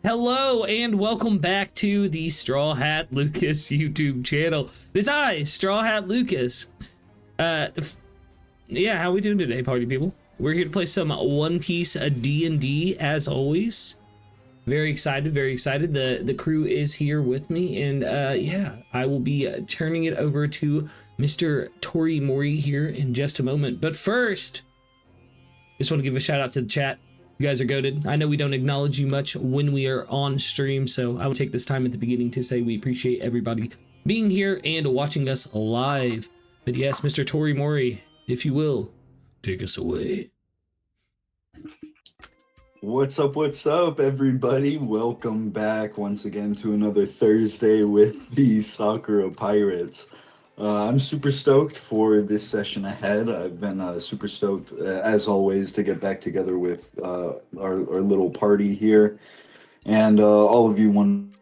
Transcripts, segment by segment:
Hello and welcome back to the StrawHatLucas YouTube channel. It's I, StrawHatLucas. Yeah, how we doing today, party people? We're here to play some One Piece D&D as always. Very excited, very excited. The crew is here with me, and yeah, I will be turning it over to Mr. ToriMori here in just a moment. But first, just want to give a shout out to the chat. You guys are goated. I know we don't acknowledge you much when we are on stream, so I will take this time at the beginning to say we appreciate everybody being here and watching us live. But yes, Mr. ToriMori, if you will, take us away. What's up, everybody? Welcome back once again to another Thursday with the Sakura Pirates. I'm super stoked for this session ahead. I've been super stoked, as always, to get back together with our little party here. And all of you wonderful,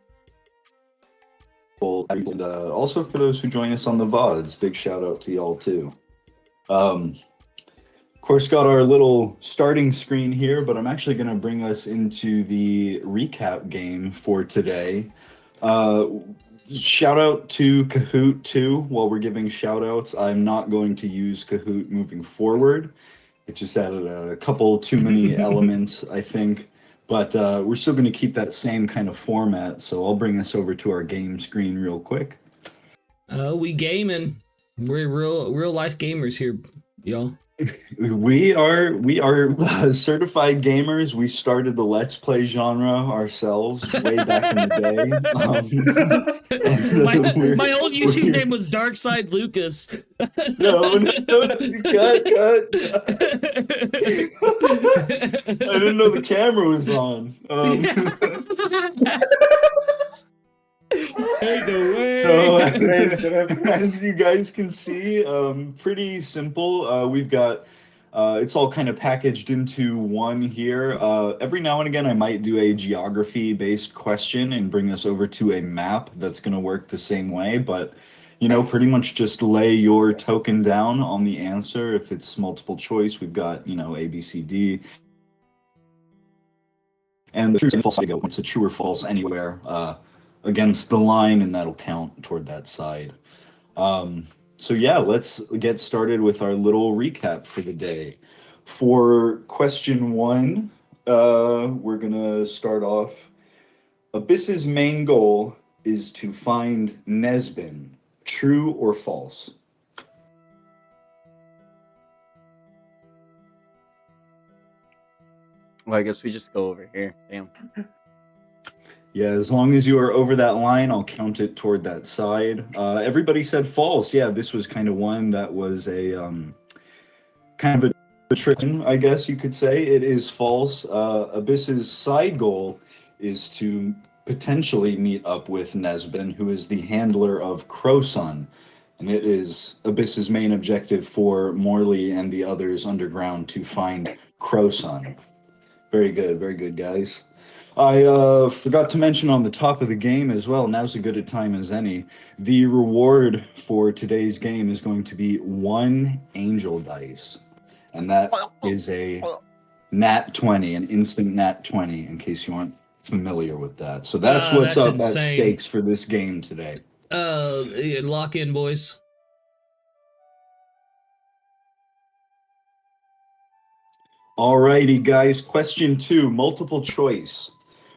and also for those who join us on the VODs, big shout out to y'all too. Of course, got our little starting screen here, but I'm actually going to bring us into the recap game for today. Shout out to Kahoot too. While we're giving shout outs, I'm not going to use Kahoot moving forward. It just added a couple too many elements, I think. But we're still going to keep that same kind of format. So I'll bring us over to our game screen real quick. We gaming. We're real life gamers here, y'all. We are certified gamers. We started the Let's Play genre ourselves way back in the day. My old YouTube name was DarksideLucas. No, cut. I didn't know the camera was on. Ain't no way. So, as you guys can see, pretty simple. We've got, it's all kind of packaged into one here. Every now and again, I might do a geography-based question and bring us over to a map that's going to work the same way. But, you know, pretty much just lay your token down on the answer. If it's multiple choice, we've got, you know, A, B, C, D. And the true and false, it's a true or false anywhere against the line, and that'll count toward that side. So yeah, let's get started with our little recap for the day. For question one, we're gonna start off. Abyss's main goal is to find Nesbin. True or false? Well, I guess we just go over here. Damn. Yeah, as long as you are over that line, I'll count it toward that side. Everybody said false. Yeah, this was kind of one that was a kind of a trick, I guess you could say. It is false. Abyss's side goal is to potentially meet up with Nesbin, who is the handler of Crowsun. And it is Abyss's main objective for Morley and the others underground to find Crowsun. Very good, guys. I forgot to mention on the top of the game as well, now's as good a time as any, the reward for today's game is going to be 1 angel dice. And that is a nat 20, an instant nat 20, in case you aren't familiar with that. So that's what's up at stakes for this game today. Lock in, boys. Alrighty, guys. Question 2, multiple choice.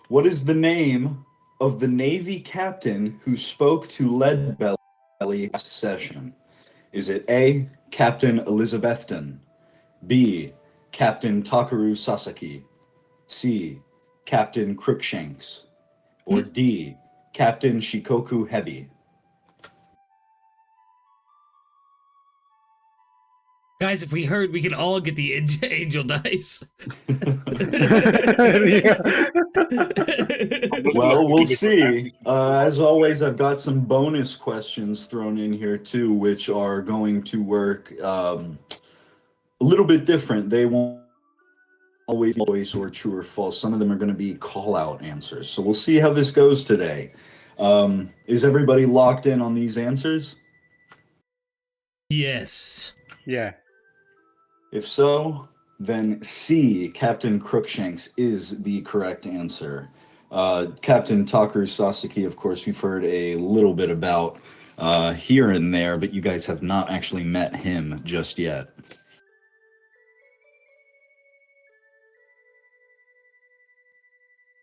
What is the name of the Navy captain who spoke to Leadbelly last session? Is it A, Captain Elizabethton, B, Captain Takaru Sasaki, C, Captain Crookshanks, or D, Captain Shikoku Hebi? Guys, if we heard, we can all get the angel dice. Well, we'll see. As always, I've got some bonus questions thrown in here too, which are going to work a little bit different. They won't always be voice or true or false. Some of them are going to be call-out answers. So we'll see how this goes today. Is everybody locked in on these answers? Yes. Yeah. If so, then C, Captain Crookshanks, is the correct answer. Captain Takeru Sasaki, of course, we've heard a little bit about here and there, but you guys have not actually met him just yet.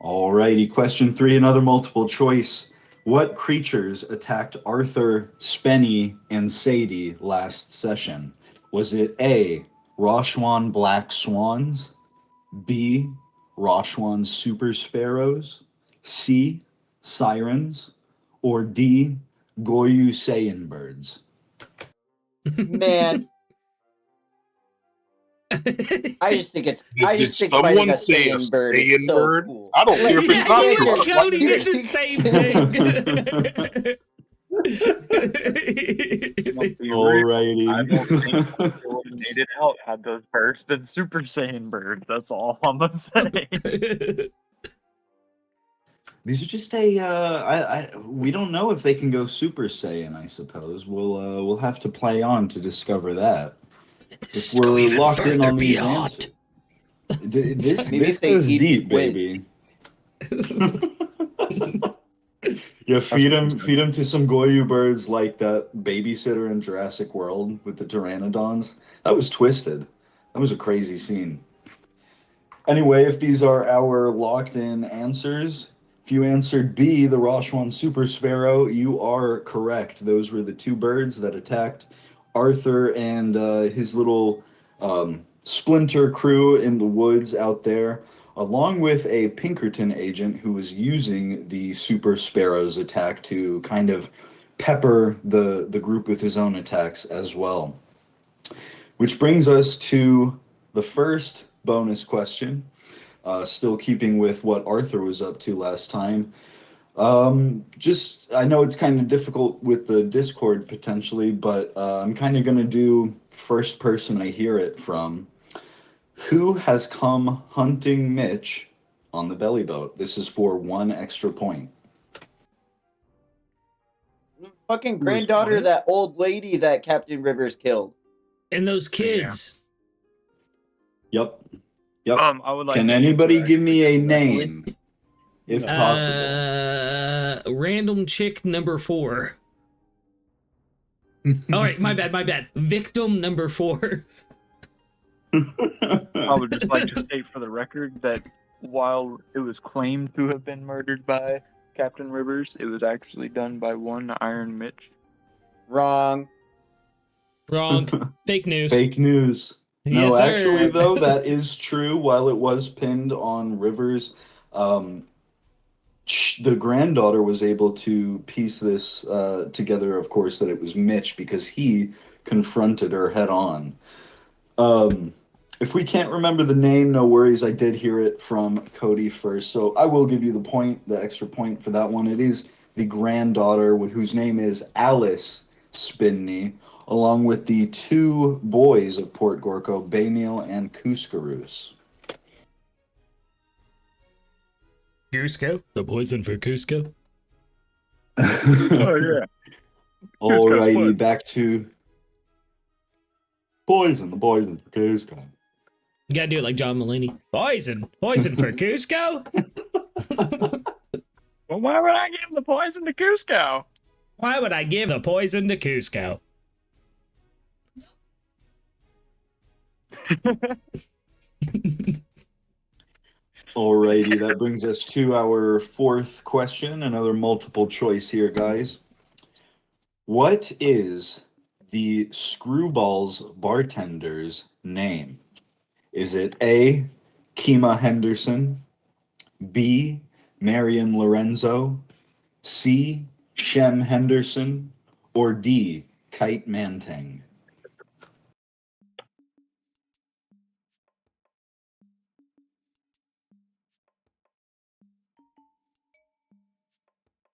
Alrighty, question 3, another multiple choice. What creatures attacked Arthur, Spenny, and Sadie last session? Was it A, Roshuan Black Swans, B, Roshuan Super Sparrows, C, Sirens, or D, Goyu Saiyan Birds? Man, I just think it's. I Did just think fighting a someone say a Saiyan bird is Saiyan so bird? cool. I don't care if it's not Yeah, true. Cody did the same thing. Alrighty. I don't think they would have made it out had those birds been Super Saiyan birds. That's all I'm gonna say. These are just we don't know if they can go Super Saiyan, I suppose. We'll have to play on to discover that. If we're locked in on these answers. This goes deep, baby. Yeah, feed him to some Goyu birds like that babysitter in Jurassic World with the pteranodons. That was twisted. That was a crazy scene. Anyway, if these are our locked in answers, if you answered B, the Roshuan Super Sparrow, you are correct. Those were the two birds that attacked Arthur and his little splinter crew in the woods out there, along with a Pinkerton agent who was using the Super Sparrow's attack to kind of pepper the group with his own attacks as well. Which brings us to the first bonus question, still keeping with what Arthur was up to last time. I know it's kind of difficult with the Discord potentially, but I'm kind of going to do first person I hear it from. Who has come hunting Mitch on the belly boat? This is for 1 extra point. Fucking granddaughter of that old lady that Captain Rivers killed. And those kids. Yep. I would like. Can anybody give me a name, if possible? Random chick number 4. All right, my bad. Victim number 4. I would just like to state for the record that while it was claimed to have been murdered by Captain Rivers, it was actually done by one Iron Mitch. Wrong. Fake news. Fake news. No, Yes, sir. actually, though, that is true. While it was pinned on Rivers, the granddaughter was able to piece this together, of course, that it was Mitch because he confronted her head on. If we can't remember the name, no worries. I did hear it from Cody first, so I will give you the extra point for that one. It is the granddaughter whose name is Alice Spinney, along with the 2 boys of Port Gorko, Baymil and Cuscarus. Cusco? The poison for Cusco? Oh yeah. Alrighty, back to poison for Cusco. You gotta do it like John Mulaney. Poison for Cusco? Well, why would I give the poison to Cusco? Why would I give the poison to Cusco? Alrighty, that brings us to our 4th question, another multiple choice here, guys. What is the Screwballs bartender's name? Is it A, Kima Henderson, B, Marion Lorenzo, C, Shem Henderson, or D, Kite Mantang?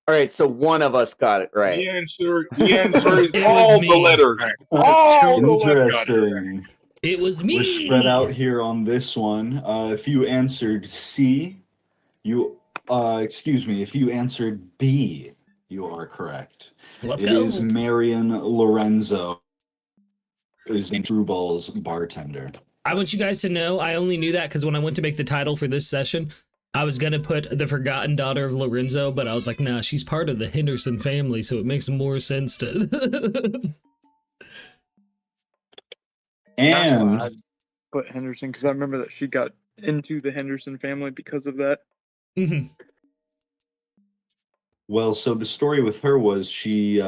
All right, so one of us got it right. The answer is It all was the me. letters. All the letters. Interesting. It was me. We're spread out here on this one. If you answered C, if you answered B, you are correct. Let's It go. is Marion Lorenzo, is Screwball's bartender. I want you guys to know I only knew that because when I went to make the title for this session, I was gonna put the forgotten daughter of Lorenzo, but I was like, nah, she's part of the Henderson family, so it makes more sense to. That's why And I put Henderson, because I remember that she got into the Henderson family because of that. Mhm. well, so the story with her was she,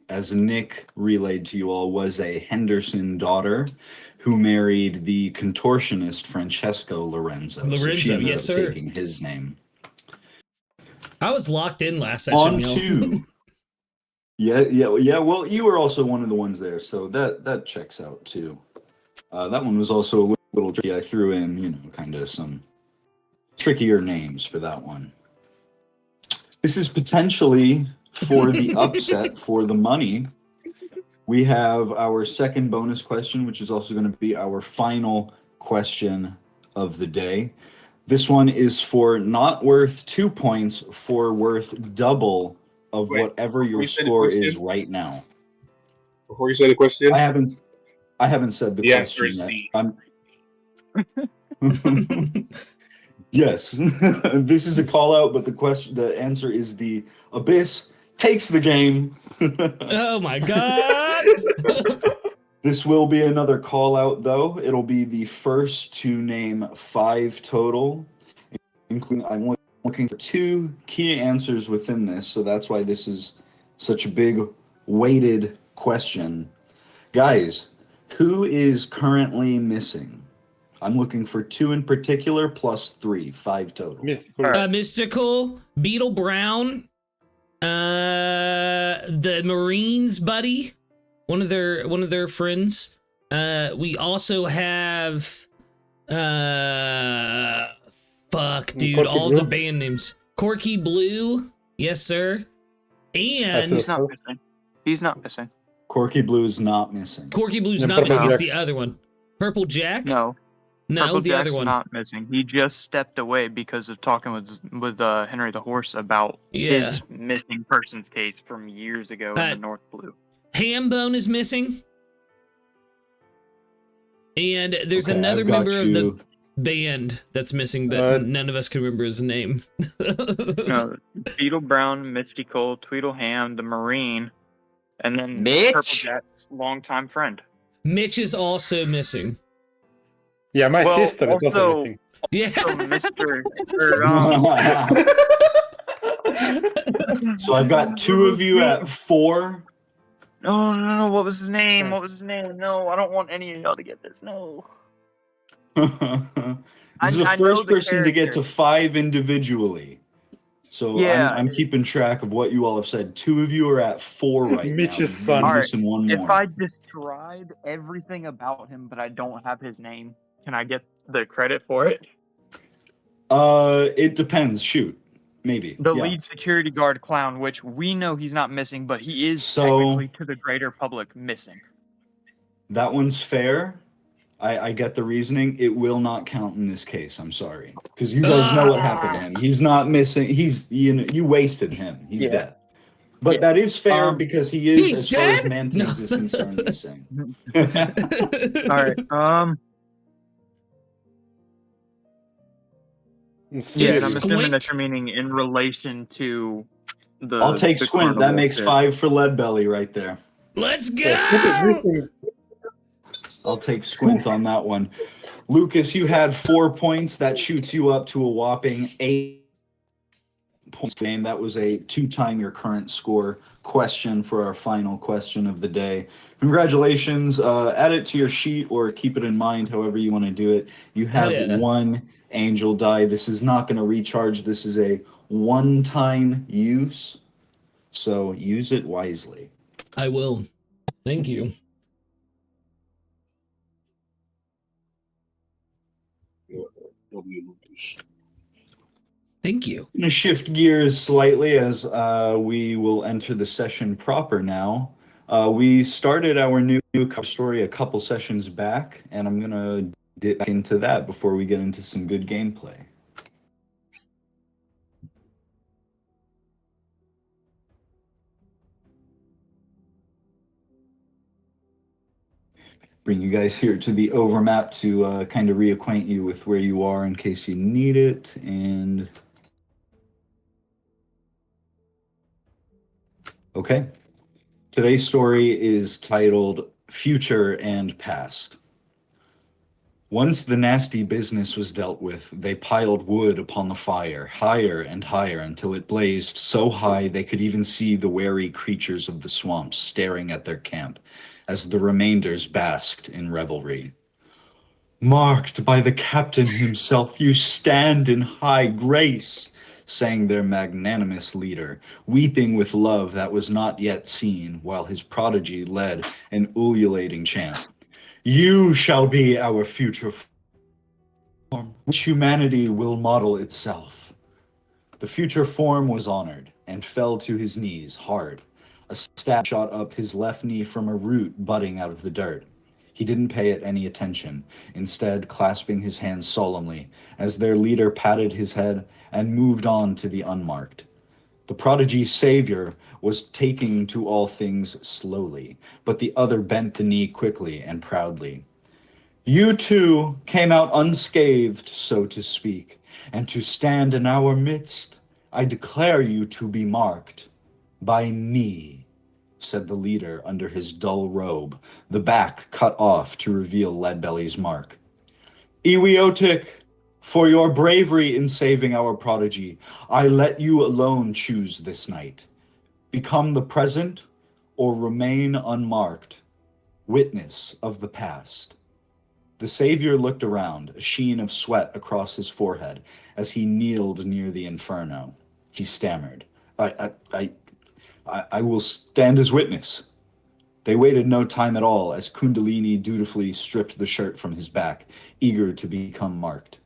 as Nick relayed to you all, was a Henderson daughter who married the contortionist Francesco Lorenzo. So she Lorenzo, ended yes, up sir. taking his name. I was locked in last session, On y'all. to yeah. Well, you were also one of the ones there, so that checks out too. That one was also a little tricky. I threw in, kind of some trickier names for that one. This is potentially for the upset for the money. We have our second bonus question, which is also going to be our final question of the day. This one is for not worth 2 points, for worth double of Wait, whatever your you say the score is question? right now. Before you say the question, I haven't said the the answer question is yet. D. Yes, this is a call out, but the answer is the Abyss takes the game. Oh my god! This will be another call out, though. It'll be the first to name 5 total, including I'm looking for 2 key answers within this, so that's why this is such a big weighted question. Guys, who is currently missing? I'm looking for 2 in particular, plus 3, 5 total. Mystical. Alright. Mystical, Beetle Brown, the Marines buddy, one of their friends. We also have fuck, dude, Corky all Blue? the band names. Corky Blue, yes sir. And He's not missing. He's not missing. Corky Blue is not missing. Corky Blue's And not Purple missing. It's Jack. the other one. Purple Jack? No. No, Purple the Jack's other one. not missing. He just stepped away because of talking with Henry the Horse about Yeah. his missing persons case from years ago in the North Blue. Hambone is missing. And there's Okay, another I've got member of the you. band that's missing, but Uh, none of us can remember his name. No, Beetle Brown, Mystical, Tweedleham, the Marine, and then Mitch? Purple Jack's longtime friend. Mitch is also missing. Yeah, my Well, sister is also also- missing. Yeah. So Mr. So I've got 2 of you at 4. No. What was his name? What was his name? No, I don't want any of y'all to get this. No. This is the I know first the person to get to character. 5 individually. So Yeah. I'm keeping track of what you all have said. 2 of you are at 4 right Mitch's now. son. You're Alright, missing 1 If more. I describe everything about him, but I don't have his name, can I get the credit for it? It depends. Shoot. Maybe. The Yeah. lead security guard clown, which we know he's not missing, but he is So- technically to the greater public missing. That one's fair. I get the reasoning. It will not count in this case. I'm sorry. Because you guys know what happened to him. He's not missing. You wasted him. He's Yeah. dead. But Yeah. that is fair because he is, He's as far as dead? Mantis No. is concerned, missing. Alright, yeah, and I'm Squint? assuming that you're meaning in relation to the I'll take the Squint. That carnival makes shit. 5 for Leadbelly right there. Let's Yeah, Squint is go! missing. I'll take Squint on that one. Lucas, you had 4 points. That shoots you up to a whopping 8 points game. That was a 2-time your current score question for our final question of the day. Congratulations. Add it to your sheet or keep it in mind, however you want to do it. You have Hell yeah. 1 angel die. This is not going to recharge. This is a one-time use. So use it wisely. I will. Thank you. Thank you. I'm going to shift gears slightly as we will enter the session proper now. We started our new cover story a couple sessions back, and I'm going to dip back into that before we get into some good gameplay. bring you guys here to the overmap to kind of reacquaint you with where you are in case you need it. And okay, today's story is titled Future and Past. Once the nasty business was dealt with, they piled wood upon the fire, higher and higher, until it blazed so high they could even see the wary creatures of the swamps staring at their camp, as the remainders basked in revelry. "Marked by the captain himself, you stand in high grace," sang their magnanimous leader, weeping with love that was not yet seen, while his prodigy led an ululating chant. "You shall be our future form, which humanity will model itself." The future form was honored and fell to his knees hard. A stab shot up his left knee from a root budding out of the dirt. He didn't pay it any attention, instead clasping his hands solemnly as their leader patted his head and moved on to the unmarked. The prodigy's savior was taking to all things slowly, but the other bent the knee quickly and proudly. "You two came out unscathed, so to speak, and to stand in our midst, I declare you to be marked by me," said the leader under his dull robe, the back cut off to reveal Leadbelly's mark. "Iwiotic, for your bravery in saving our prodigy, I let you alone choose this night. Become the present or remain unmarked, witness of the past." The savior looked around, a sheen of sweat across his forehead, as he kneeled near the inferno. He stammered, I will stand as witness." They waited no time at all as Kundalini dutifully stripped the shirt from his back, eager to become marked.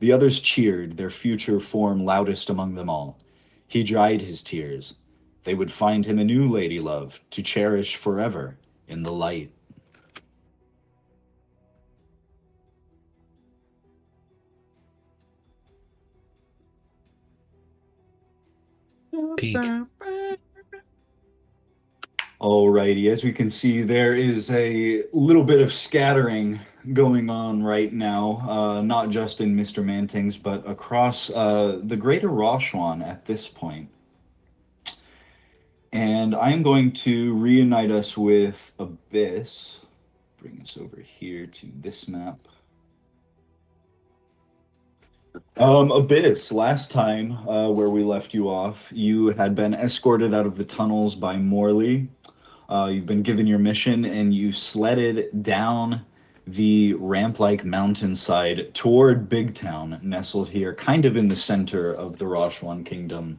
The others cheered, their future form loudest among them all. He dried his tears. They would find him a new lady love to cherish forever in the light. Peak. Alrighty, as we can see, there is a little bit of scattering going on right now, not just in Mr. Manting's, but across the greater Roshuan at this point. And I'm going to reunite us with Abyss. Bring us over here to this map. Abyss, last time where we left you off, you had been escorted out of the tunnels by Morley. You've been given your mission and you sledded down the ramp-like mountainside toward Big Town, nestled here kind of in the center of the Roshuan Kingdom.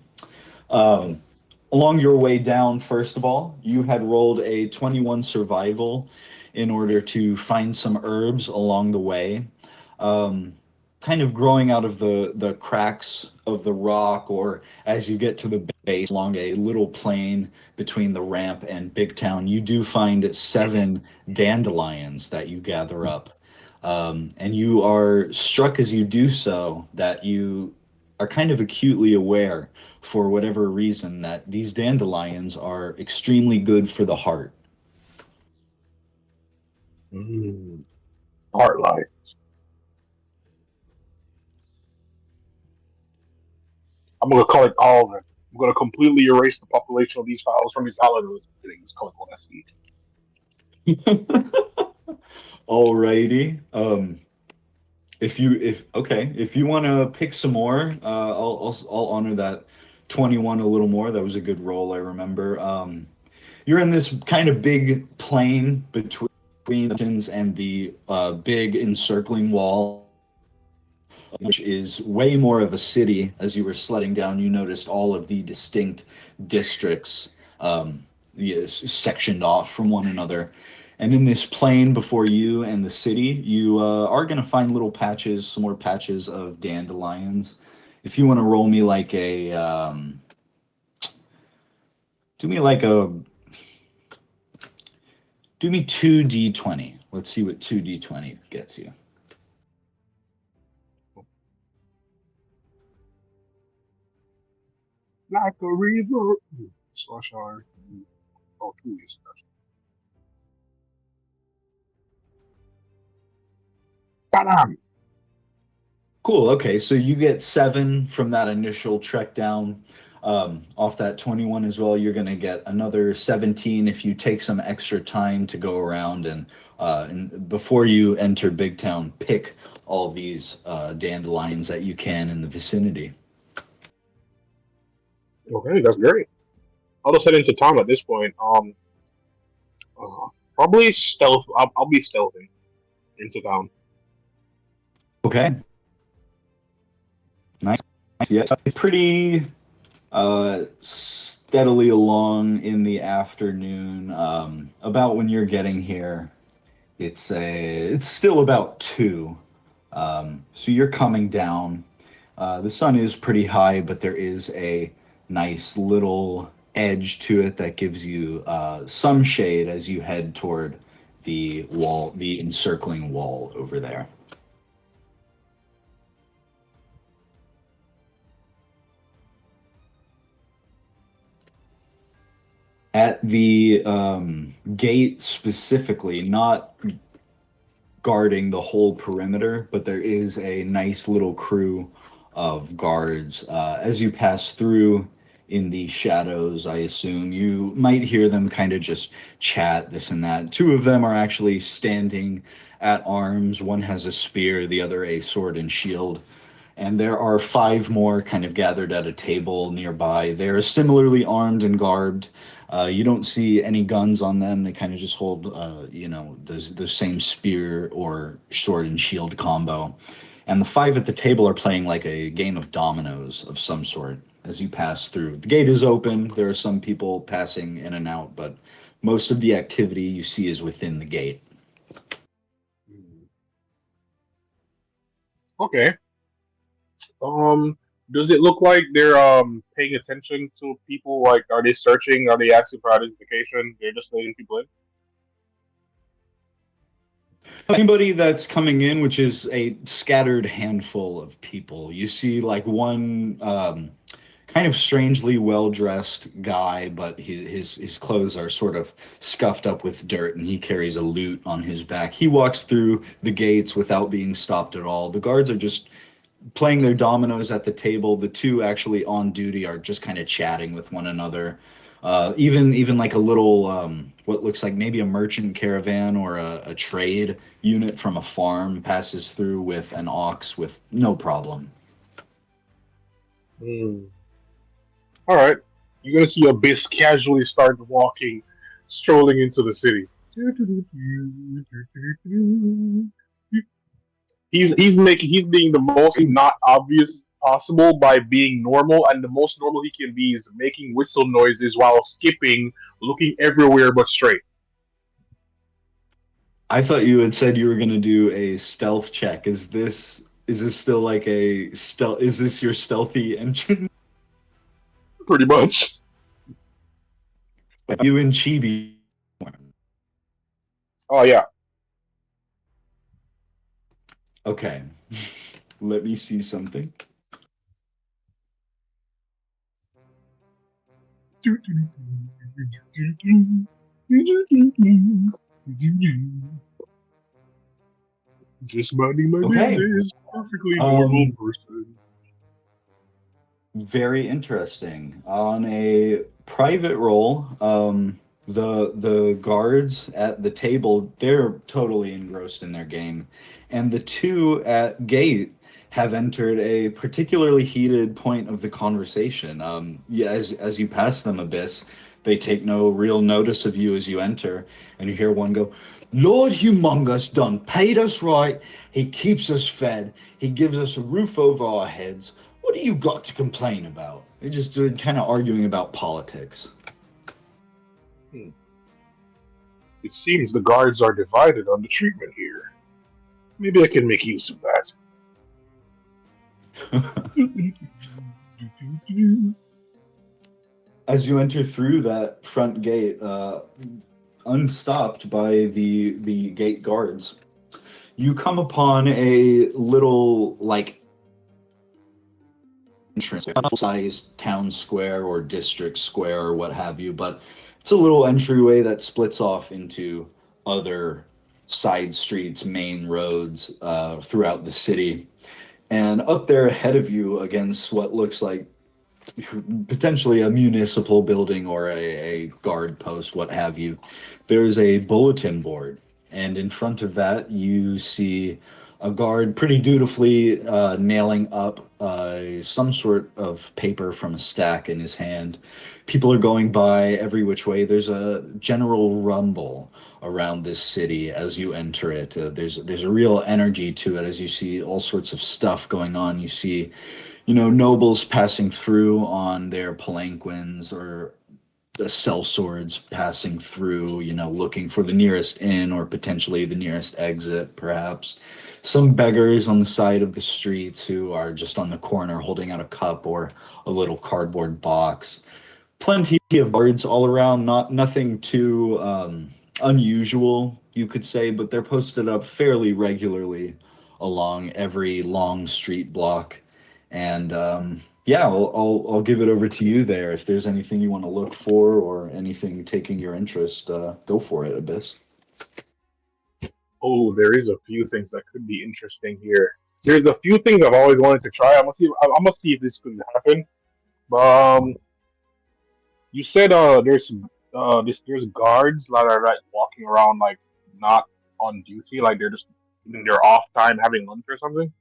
Along your way down, first of all, you had rolled a 21 survival in order to find some herbs along the way. Kind of growing out of the cracks of the rock, or as you get to the base along a little plain between the ramp and Big Town, you do find 7 dandelions that you gather up. And you are struck as you do so that you are kind of acutely aware, for whatever reason, that these dandelions are extremely good for the heart. Heartlight. I'm gonna collect all of them. I'm gonna completely erase the population of these files from these islands. Just collect what I see. Alrighty. If you want to pick some more, I'll honor that 21 a little more. That was a good roll, I remember. You're in this kind of big plain between the mountains and the big encircling wall, which is way more of a city. As you were sledding down, you noticed all of the distinct districts sectioned off from one another. And in this plain before you and the city, you are going to find little patches, some more patches of dandelions. If you want to roll me like a, do me 2d20. Let's see what 2d20 gets you. Like a river. So sorry. Oh, 2 years. Panam. Cool. Okay, so you get 7 from that initial trek down. Off that 21 as well, you're going to get another 17 if you take some extra time to go around and before you enter Big Town, pick all these dandelions that you can in the vicinity. Okay, that's great. I'll just head into town at this point. Probably stealth. I'll be stealthing into town. Okay. Nice. Yeah, pretty steadily along in the afternoon. About when you're getting here, it's still about 2. So you're coming down. The sun is pretty high, but there is a nice little edge to it that gives you some shade as you head toward the wall, the encircling wall over there. At the gate specifically, not guarding the whole perimeter, but there is a nice little crew of guards. As you pass through in the shadows, I assume you might hear them kind of just chat this and that. 2 of them are actually standing at arms. One has a spear, the other a sword and shield. And there are 5 more kind of gathered at a table nearby. They're similarly armed and garbed. You don't see any guns on them. They kind of just hold, the same spear or sword and shield combo. And the 5 at the table are playing like a game of dominoes of some sort as you pass through. The gate is open. There are some people passing in and out, but most of the activity you see is within the gate. Okay. Does it look like they're paying attention to people? Like, are they searching? Are they asking for identification? They're just letting people in. Anybody that's coming in, which is a scattered handful of people, you see like one kind of strangely well-dressed guy, but his clothes are sort of scuffed up with dirt, and he carries a lute on his back. He walks through the gates without being stopped at all. The guards are just playing their dominoes at the table. The 2 actually on duty are just kind of chatting with one another. Even like a little what looks like maybe a merchant caravan or a trade unit from a farm passes through with an ox with no problem. All right, you're gonna see Abyss casually start walking, strolling into the city. He's being the most not obvious possible by being normal, and the most normal he can be is making whistle noises while skipping, looking everywhere but straight. I thought you had said you were going to do a stealth check. Is this still like a stealth? Is this your stealthy engine? Pretty much. You and Chibi. Oh yeah. Okay. Let me see something. Just minding my Okay. business. Perfectly normal person. Very interesting. On a private roll, the guards at the table, they're totally engrossed in their game, and the 2 at gate have entered a particularly heated point of the conversation. Yeah, as you pass them, Abyss, they take no real notice of you as you enter, and you hear one go, "Lord Humongous done paid us right. He keeps us fed. He gives us a roof over our heads. What do you got to complain about?" They're just kind of arguing about politics. It seems the guards are divided on the treatment here. Maybe I can make use of that. As you enter through that front gate, unstopped by the gate guards, you come upon a little like entrance, sized town square or district square or what have you, but it's a little entryway that splits off into other side streets, main roads throughout the city. And up there ahead of you, against what looks like potentially a municipal building or a guard post, what have you, there's a bulletin board. And in front of that, you see a guard pretty dutifully nailing up some sort of paper from a stack in his hand. People are going by every which way. There's a general rumble around this city as you enter it. There's a real energy to it as you see all sorts of stuff going on. You see, nobles passing through on their palanquins, or the sellswords passing through, looking for the nearest inn or potentially the nearest exit, perhaps. Some beggars on the side of the streets who are just on the corner holding out a cup or a little cardboard box. Plenty of guards all around, nothing too unusual, you could say, but they're posted up fairly regularly along every long street block. And yeah, I'll give it over to you there. If there's anything you want to look for or anything taking your interest, go for it, Abyss. Oh, there is a few things that could be interesting here. There's a few things I've always wanted to try. I'm gonna see if this could happen. You said there's guards that are like walking around like not on duty, like they're just in their off time having lunch or something.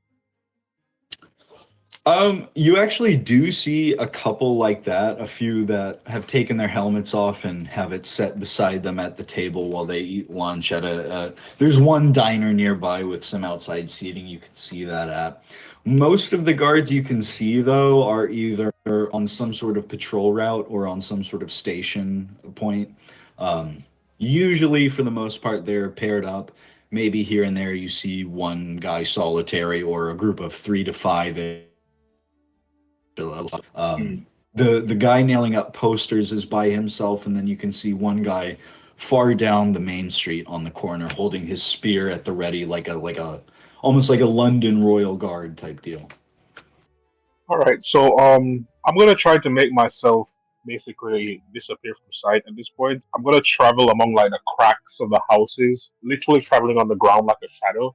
You actually do see a couple like that, a few that have taken their helmets off and have it set beside them at the table while they eat lunch at there's one diner nearby with some outside seating you can see that at. Most of the guards you can see, though, are either on some sort of patrol route or on some sort of station point. Usually, for the most part, they're paired up. Maybe here and there you see one guy solitary or a group of 3 to 5. The guy nailing up posters is by himself, and then you can see one guy far down the main street on the corner holding his spear at the ready, like a almost like a London Royal Guard type deal. All right, so I'm gonna try to make myself basically disappear from sight at this point. I'm gonna travel among like the cracks of the houses, literally traveling on the ground like a shadow.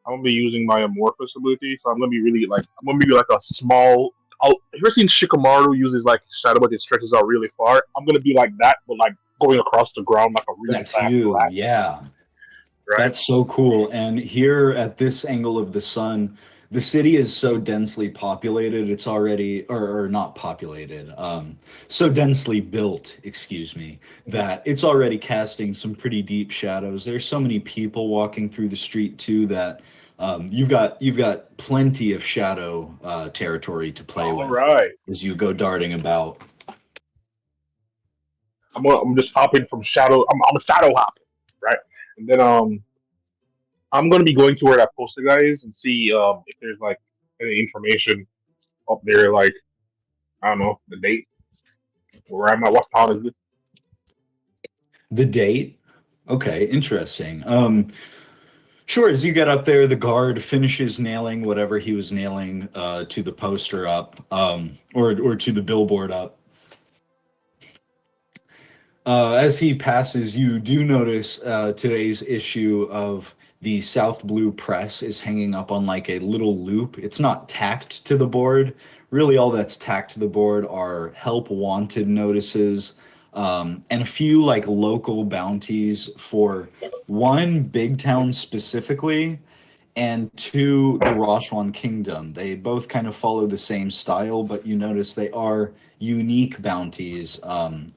I'm gonna be using my amorphous ability, so I'm gonna be like a small. Have you ever seen Shikamaru uses like shadow, but it stretches out really far? I'm gonna be like that, but like going across the ground like a really That's fast you, rat. yeah. Right? That's so cool. And here at this angle of the sun, the city is so densely populated, it's already, or not populated, so densely built, excuse me, that it's already casting some pretty deep shadows. There's so many people walking through the street too that you've got plenty of shadow territory to play All with right. as you go darting about. I'm just hopping from shadow. I'm a shadow hop, right? And then I'm gonna be going to where that poster guy is and see if there's like any information up there, like I don't know, the date, where I'm at, what town is it? The date? Okay, interesting. Sure, as you get up there, the guard finishes nailing whatever he was nailing to the poster up, or to the billboard up. As he passes, you do notice today's issue of the South Blue Press is hanging up on like a little loop. It's not tacked to the board. Really, all that's tacked to the board are help wanted notices, and a few like local bounties for one big town specifically, and two, the Roshuan Kingdom. They both kind of follow the same style, but you notice they are unique bounties,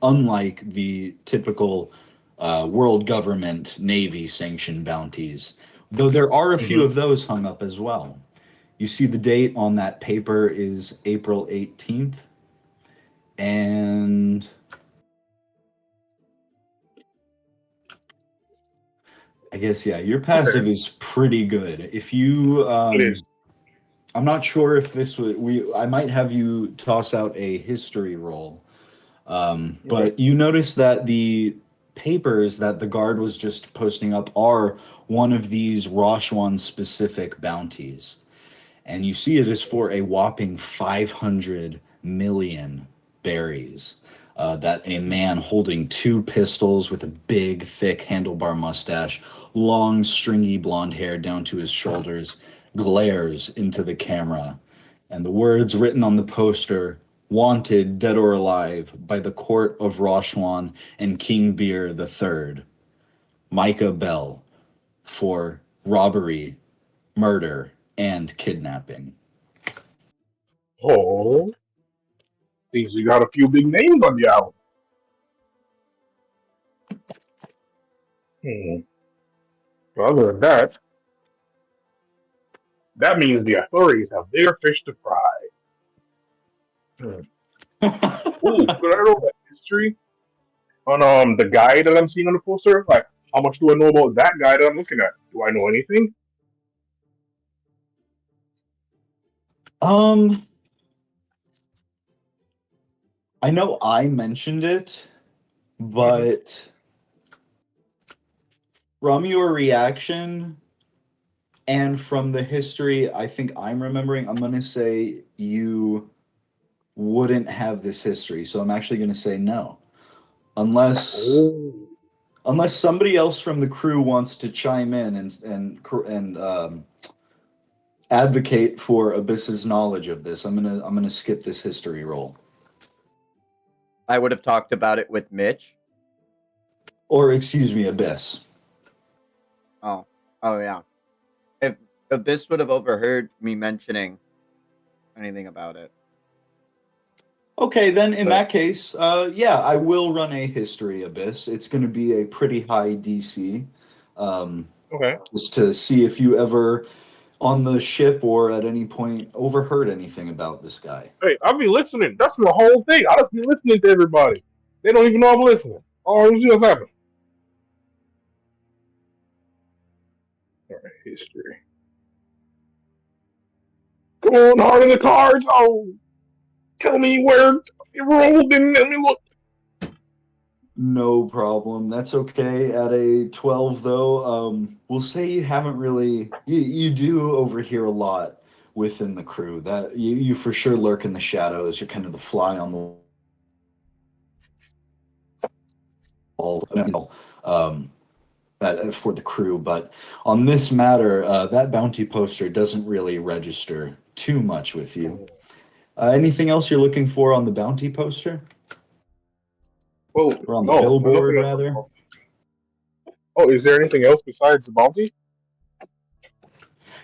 unlike the typical world government Navy sanctioned bounties. Though there are a few of those hung up as well. You see the date on that paper is April 18th. And I guess, yeah, your passive is pretty good. If you, It is. I'm not sure if this would, I might have you toss out a history roll. But you notice that the papers that the guard was just posting up are one of these Roshuan specific bounties. And you see it is for a whopping 500 million berries. that a man holding two pistols with a big, thick handlebar mustache, long, stringy blonde hair down to his shoulders, glares into the camera. And the words written on the poster, "Wanted, dead or alive, by the court of Roshuan and King Beer III, Micah Bell, for robbery, murder, and kidnapping." Oh, seems you got a few big names on the album. Well, other than that, that means the authorities have bigger fish to fry. Ooh, could I know that history on the guy that I'm seeing on the poster? Like, how much do I know about that guy that I'm looking at? Do I know anything? I know I mentioned it, but from your reaction and from the history I think I'm remembering, I'm going to say you wouldn't have this history. So I'm actually going to say no. Unless somebody else from the crew wants to chime in and advocate for Abyss's knowledge of this, I'm gonna skip this history roll. I would have talked about it with Mitch. Or excuse me, Abyss. Oh yeah. If Abyss would have overheard me mentioning anything about it. Okay, then in that case, yeah, I will run a history, Abyss. It's going to be a pretty high DC. Okay. Just to see if you ever, on the ship or at any point, overheard anything about this guy. Hey, I'll be listening. That's the whole thing. I just be listening to everybody. They don't even know I'm listening. Oh, let's see what's happening. All right, history. Come on, hard in the cards. Oh, tell me where it rolled and let me look. No problem. That's okay. At a 12, though, we'll say you haven't really. You do overhear a lot within the crew. That you for sure lurk in the shadows. You're kind of the fly on the wall. That for the crew, but on this matter, that bounty poster doesn't really register too much with you. Anything else you're looking for on the bounty poster? Well, Or on the billboard, rather? Oh, is there anything else besides the bounty?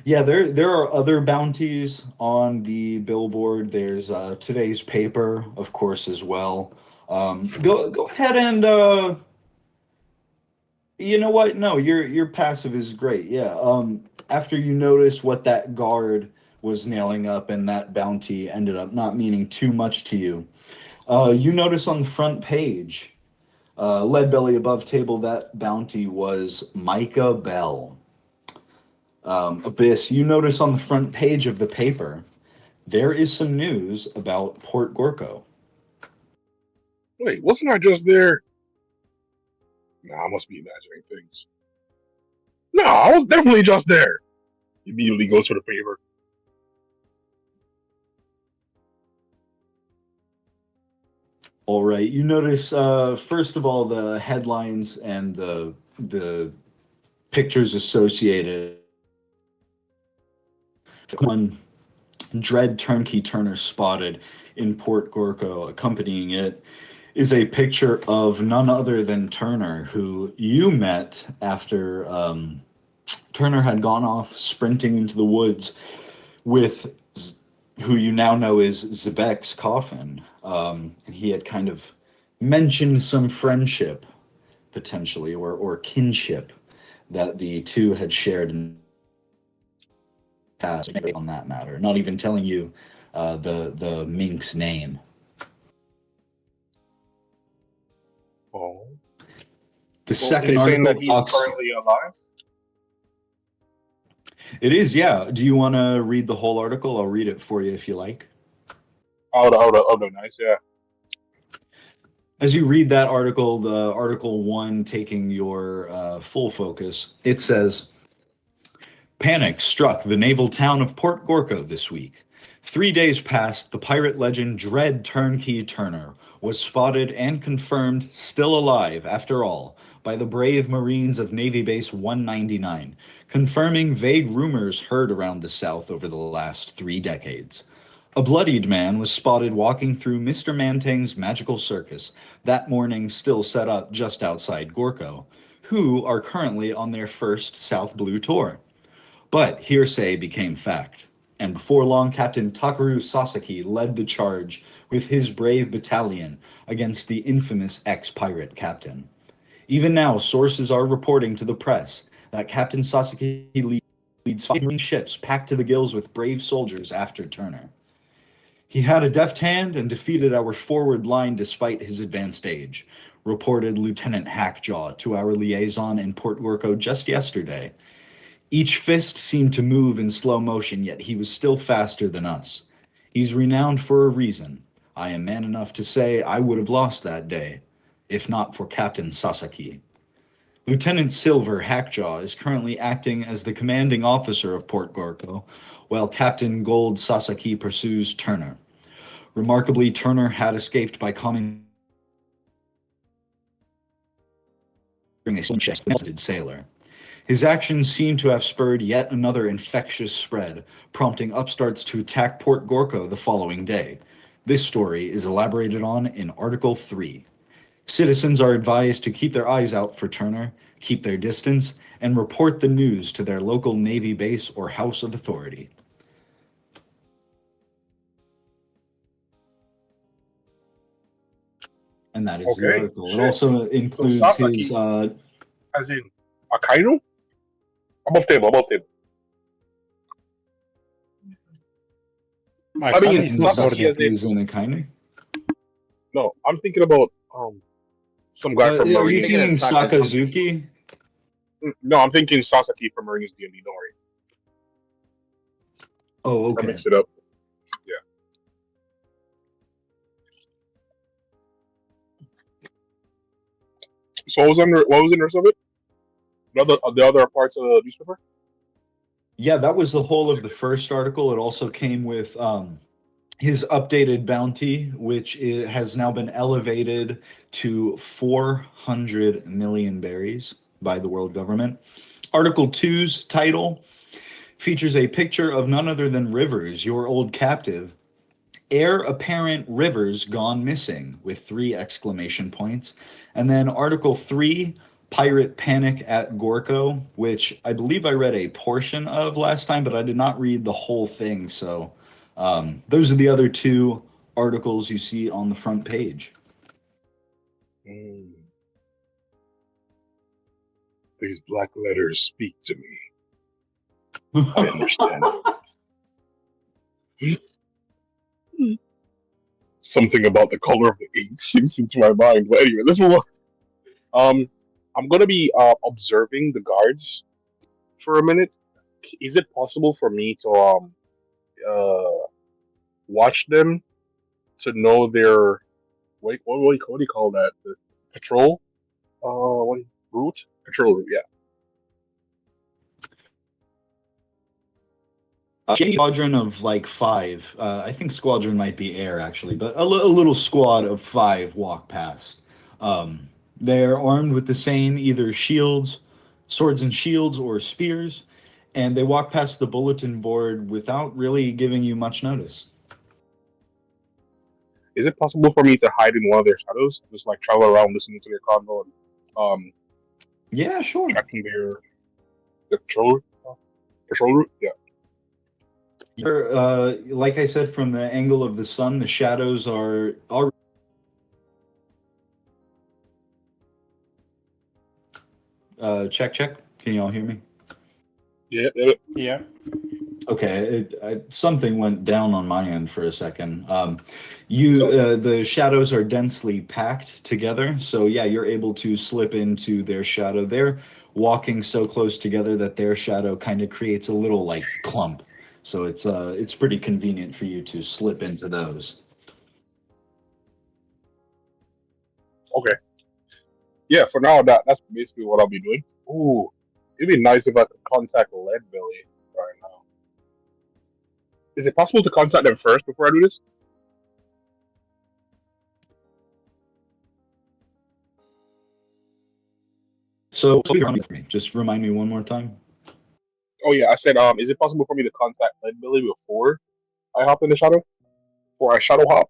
Yeah, there are other bounties on the billboard. There's today's paper, of course, as well. Go ahead and you know what? No, your passive is great. Yeah. After you notice what that guard was nailing up and that bounty ended up not meaning too much to you, you notice on the front page, Leadbelly above table, that bounty was Micah Bell. Abyss, you notice on the front page of the paper, there is some news about Port Gorko. Wait, wasn't I just there? Nah, I must be imagining things. No, I was definitely just there. He immediately goes for the paper. All right, you notice first of all the headlines and the pictures associated. One Dread Turnkey Turner spotted in Port Gorko. Accompanying it is a picture of none other than Turner, who you met after Turner had gone off sprinting into the woods with who you now know is Zebek's coffin. And he had kind of mentioned some friendship, potentially, or kinship that the two had shared in the past on that matter. Not even telling you the mink's name. Oh. The second article that he's talks. currently alive? It is, yeah. Do you want to read the whole article? I'll read it for you if you like. Oh, nice, yeah. As you read that article, the article 1 taking your full focus, it says, "Panic struck the naval town of Port Gorko this week. 3 days passed, the pirate legend Dread Turnkey Turner was spotted and confirmed still alive, after all, by the brave Marines of Navy Base 199, confirming vague rumors heard around the South over the last 3 decades. A bloodied man was spotted walking through Mr. Mantang's magical circus, that morning still set up just outside Gorko, who are currently on their first South Blue tour. But hearsay became fact, and before long Captain Takeru Sasaki led the charge with his brave battalion against the infamous ex-pirate captain. Even now, sources are reporting to the press that Captain Sasaki leads 5 Marine ships packed to the gills with brave soldiers after Turner. He had a deft hand and defeated our forward line despite his advanced age, reported Lieutenant Hackjaw to our liaison in Port Gorko just yesterday. Each fist seemed to move in slow motion, yet he was still faster than us. He's renowned for a reason. I am man enough to say I would have lost that day, if not for Captain Sasaki. Lieutenant Silver Hackjaw is currently acting as the commanding officer of Port Gorko, while Captain Gold Sasaki pursues Turner. Remarkably, Turner had escaped by calming a melted sailor. His actions seem to have spurred yet another infectious spread, prompting upstarts to attack Port Gorko the following day. This story is elaborated on in Article 3. Citizens are advised to keep their eyes out for Turner, keep their distance, and report the news to their local Navy base or house of authority. And that is the Okay, article. shit. It also includes Sasaki. his... As in Akainu? Above table. I mean, Akainu is not Sasaki subordinate. as in... is in Akainu? No, I'm thinking about some guy from Are you Marines. thinking Sakazuki? Sakazuki? No, I'm thinking Sasaki from Marines D&D. Don't worry. Oh, I okay. mixed it up. Yeah. So what was the rest of it? The other parts of the newspaper? Yeah, that was the whole of the first article. It also came with his updated bounty, which has now been elevated to 400 million berries by the world government. Article 2's title features a picture of none other than Rivers, your old captive. Heir apparent Rivers gone missing, with 3 exclamation points. And then Article 3, Pirate Panic at Gorko, which I believe I read a portion of last time, but I did not read the whole thing. So those are the other 2 articles you see on the front page. These black letters speak to me. I understand. Something about the color of the ink sinks into my mind. But anyway, let's move on. I'm gonna be observing the guards for a minute. Is it possible for me to watch them to know their what do you call that? The patrol? Route? Patrol route, yeah. Squadron of like 5. I think squadron might be air actually, but a little squad of 5 walk past. They're armed with the same either shields, swords and shields, or spears, and they walk past the bulletin board without really giving you much notice. Is it possible for me to hide in one of their shadows? Just like travel around listening to their convo and Yeah, sure. tracking their patrol route? Yeah. Like I said, from the angle of the sun, the shadows are check. Can you all hear me? Yeah. Yeah. Okay, something went down on my end for a second. The shadows are densely packed together, so yeah, you're able to slip into their shadow. They're walking so close together that their shadow kind of creates a little like clump. So it's pretty convenient for you to slip into those. Okay. Yeah, for now that's basically what I'll be doing. Ooh, it'd be nice if I could contact Leadbelly right now. Is it possible to contact them first before I do this? So, just remind me one more time. Oh yeah, I said, is it possible for me to contact Leadbelly before I hop in the shadow? Before I shadow hop?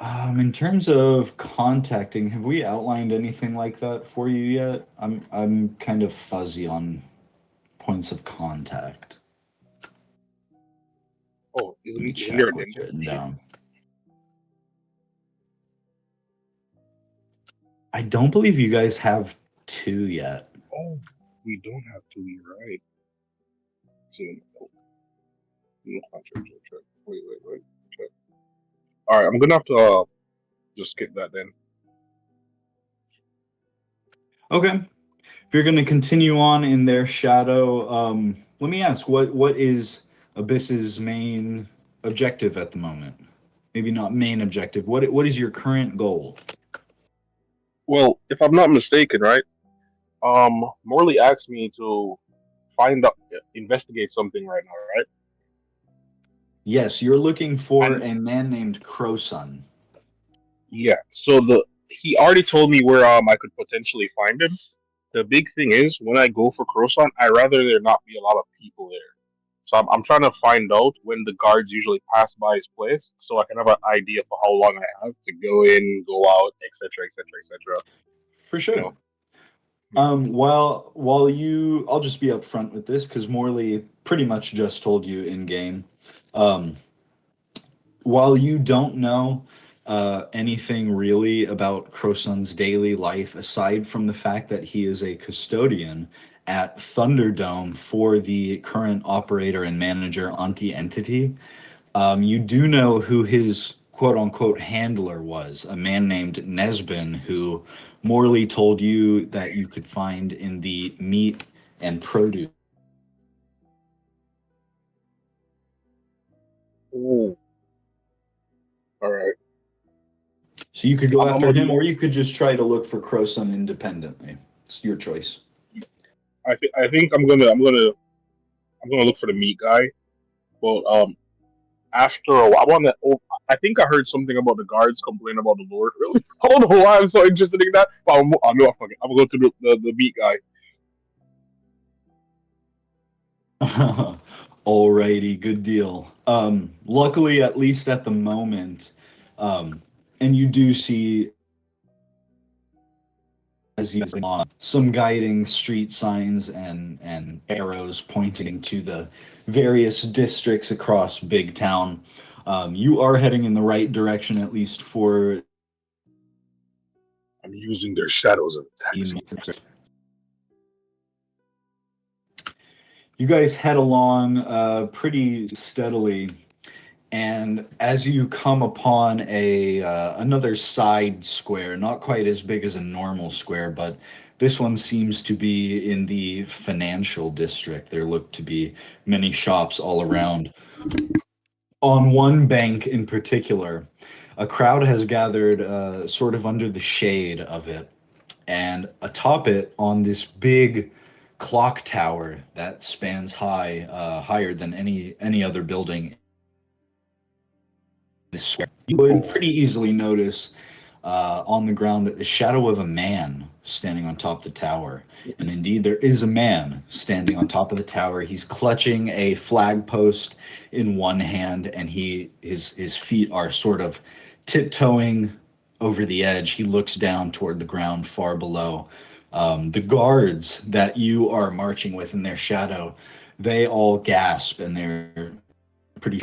In terms of contacting, have we outlined anything like that for you yet? I'm kind of fuzzy on points of contact. Oh, Let me isn't there check an what's written invitation? down. I don't believe you guys have two yet. Oh, we don't have to. You're right. So, no contract. Check. Wait. Check. All right, I'm gonna have to just skip that then. Okay. If you're going to continue on in their shadow, let me ask, what is Abyss's main objective at the moment? Maybe not main objective. What is your current goal? Well, if I'm not mistaken, right? Morley asked me to find out, investigate something right now, right? Yes, you're looking for And a man named Crowsun. yeah, so he already told me where I could potentially find him. The big thing is when I go for Croissant, I rather there not be a lot of people there. So I'm trying to find out when the guards usually pass by his place, so I can have an idea for how long I have to go in, go out, etc., etc., etc. For You sure. know. While I'll just be upfront with this because Morley pretty much just told you in game. Um, while you don't know anything really about Crosun's daily life, aside from the fact that he is a custodian at Thunderdome for the current operator and manager Anti-Entity, you do know who his quote unquote handler was, a man named Nesbin, who Morley told you that you could find in the meat and produce. Ooh, all right. So you could go I'm after gonna him, do. or you could just try to look for Crosun independently. It's your choice. I think I'm gonna look for the meat guy. Well, after a while, I think I heard something about the guards complaining about the Lord. Really? I don't know why I'm so interested in that, but I know fuck it. I'm gonna go to the meat guy. Alrighty, good deal. Luckily, at least at the moment, and you do see as you on some guiding street signs and arrows pointing to the various districts across Big Town. You are heading in the right direction, at least for I'm using their shadows as attacks. you guys head along pretty steadily, and as you come upon a another side square, not quite as big as a normal square, but this one seems to be in the financial district. There look to be many shops all around. On one bank in particular, a crowd has gathered sort of under the shade of it, and atop it on this big clock tower that spans higher than any other building. You would Oh, pretty easily notice on the ground the shadow of a man standing on top of the tower. And indeed, there is a man standing on top of the tower. He's clutching a flag post in one hand, and his feet are sort of tiptoeing over the edge. He looks down toward the ground far below. The guards that you are marching with in their shadow, they all gasp and they're pretty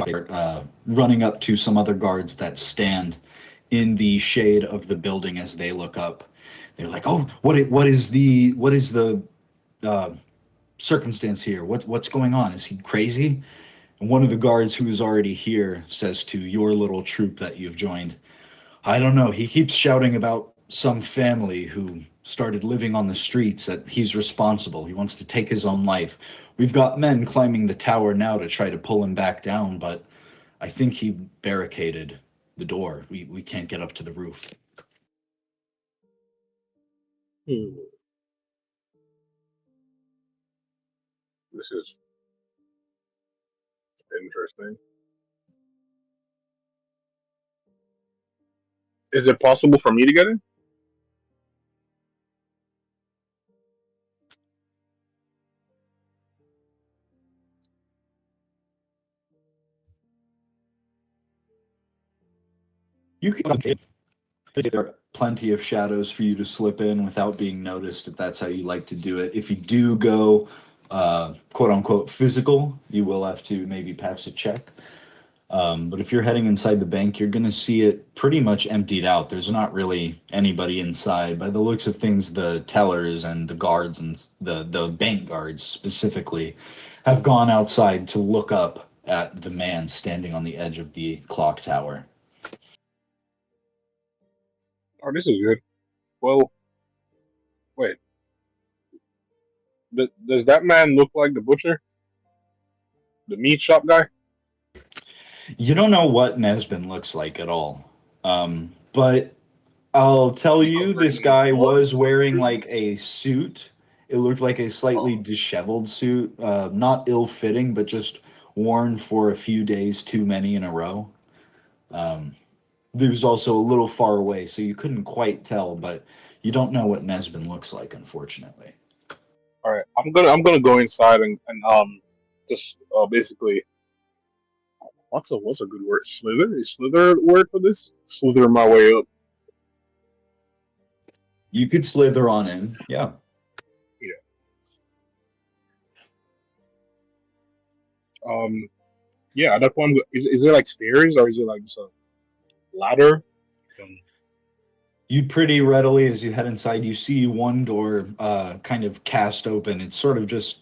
running up to some other guards that stand in the shade of the building as they look up. They're like, "Oh, what is the uh, circumstance here? What's going on? Is he crazy?" And one of the guards who is already here says to your little troop that you've joined, "I don't know. He keeps shouting about some family who started living on the streets, that he's responsible. He wants to take his own life. We've got men climbing the tower now to try to pull him back down, but I think he barricaded the door. We can't get up to the roof." hmm. This is Interesting. Is it possible for me to get in? You can. There are plenty of shadows for you to slip in without being noticed if that's how you like to do it. If you do go, quote unquote, physical, you will have to maybe pass a check. But if you're heading inside the bank, you're going to see it pretty much emptied out. There's not really anybody inside. By the looks of things, the tellers and the guards and the bank guards specifically have gone outside to look up at the man standing on the edge of the clock tower. Oh, this is good. Well, wait. Does that man look like the butcher? The meat shop guy? You don't know what Nesbin looks like at all. But I'll tell you, this guy was wearing like a suit. It looked like a slightly disheveled suit, not ill-fitting, but just worn for a few days too many in a row. It was also a little far away, so you couldn't quite tell, but you don't know what Nesbin looks like, unfortunately. All right, I'm gonna go inside and just basically what's a good word? Slither? Is slither a word for this? Slither my way up. You could slither on in, yeah. Yeah, that's one. Is there like stairs or is it like just a ladder? You pretty readily, as you head inside, you see one door kind of cast open. It's sort of just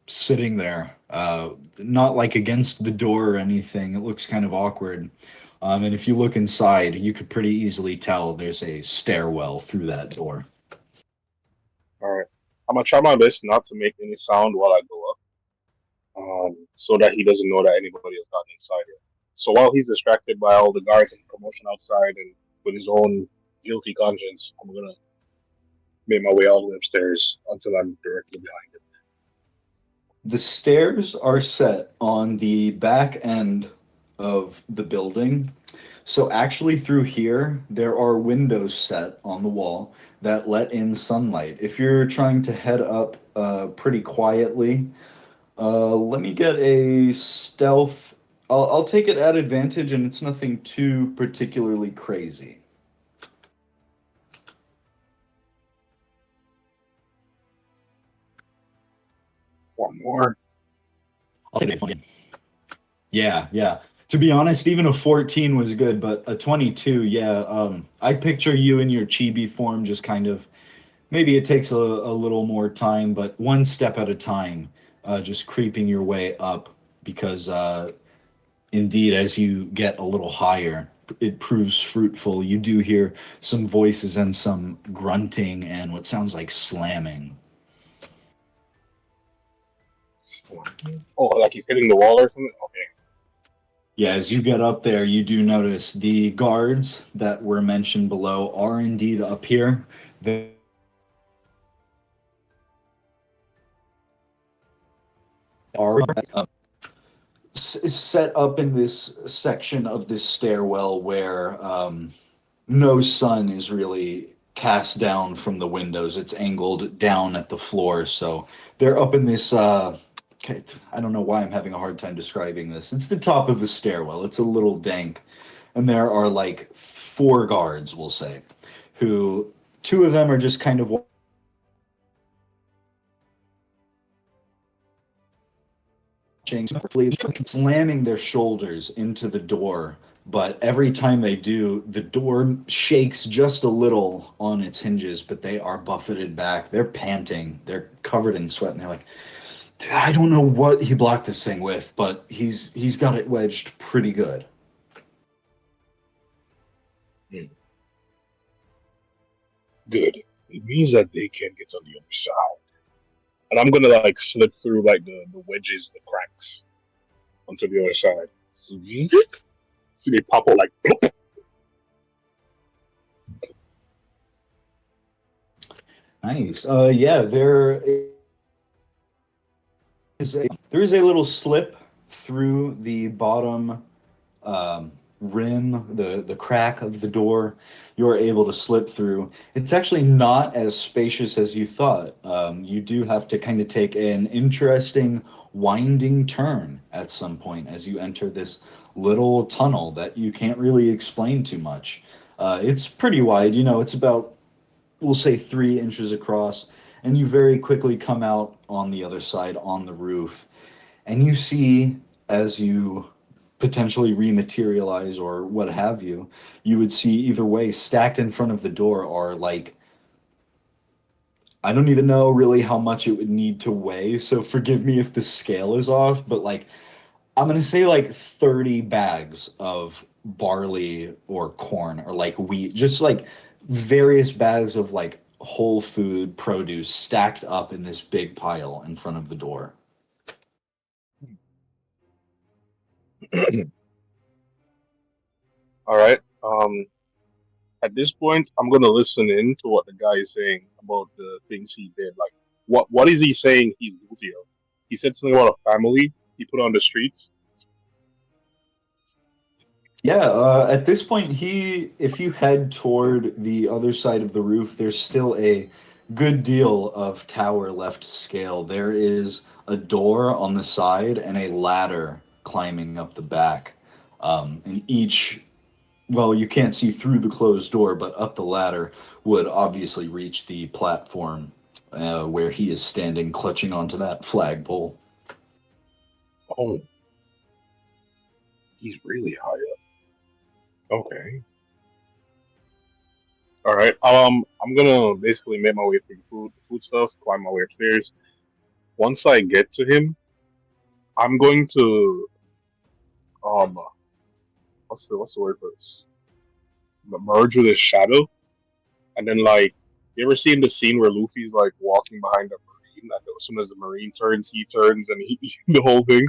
sitting there, not like against the door or anything. It looks kind of awkward. And if you look inside, you could pretty easily tell there's a stairwell through that door. All right, I'm gonna try my best not to make any sound while I go up, so that he doesn't know that anybody has gotten inside here. So while he's distracted by all the guards and commotion outside and with his own guilty conscience, I'm gonna make my way all the upstairs until I'm directly behind him. The stairs are set on the back end of the building. So actually through here, there are windows set on the wall that let in sunlight. If you're trying to head up pretty quietly, let me get a stealth. I'll take it at advantage, and it's nothing too particularly crazy. One more. I'll take it. Yeah. To be honest, even a 14 was good, but a 22, yeah. I picture you in your chibi form, just kind of. Maybe it takes a little more time, but one step at a time, just creeping your way up, because indeed, as you get a little higher, it proves fruitful. You do hear some voices and some grunting and what sounds like slamming. Oh, like he's hitting the wall or something? Okay. Yeah, as you get up there, you do notice the guards that were mentioned below are indeed up here. They are set up in this section of this stairwell where no sun is really cast down from the windows. It's angled down at the floor, so they're up in this I don't know why I'm having a hard time describing this. It's the top of the stairwell. It's a little dank, and there are like 4 guards, we'll say, who 2 of them are just kind of slamming their shoulders into the door, but every time they do, the door shakes just a little on its hinges, but they are buffeted back. They're panting. They're covered in sweat, and they're like, I don't know what he blocked this thing with, but he's got it wedged pretty good. Good. It means that they can't get on the other side. And I'm gonna like slip through like the wedges, the cracks onto the other side. See they pop out like plop. Nice. Yeah, there is a little slip through the bottom rim, the crack of the door. You're able to slip through. It's actually not as spacious as you thought. You do have to kind of take an interesting winding turn at some point as you enter this little tunnel that you can't really explain too much. It's pretty wide, it's about, we'll say, 3 inches across, and you very quickly come out on the other side on the roof, and you see, as you potentially rematerialize or what have you, you would see either way stacked in front of the door are like, I don't even know really how much it would need to weigh, so forgive me if the scale is off, but like I'm gonna say like 30 bags of barley or corn or like wheat, just like various bags of like whole food produce stacked up in this big pile in front of the door. All right. At this point, I'm gonna listen in to what the guy is saying about the things he did. Like, what is he saying he's guilty of? He said something about a family he put on the streets. Yeah, at this point, if you head toward the other side of the roof, there's still a good deal of tower left to scale. There is a door on the side and a ladder climbing up the back. And each, well, you can't see through the closed door, but up the ladder would obviously reach the platform where he is standing, clutching onto that flagpole. Oh, he's really high up. Okay. All right. I'm gonna basically make my way through the food stuff, climb my way upstairs. Once I get to him, I'm going to um, what's the word for this? Merge with his shadow, and then like, you ever seen the scene where Luffy's like walking behind a marine, and as soon as the marine turns, he turns, and he the whole thing.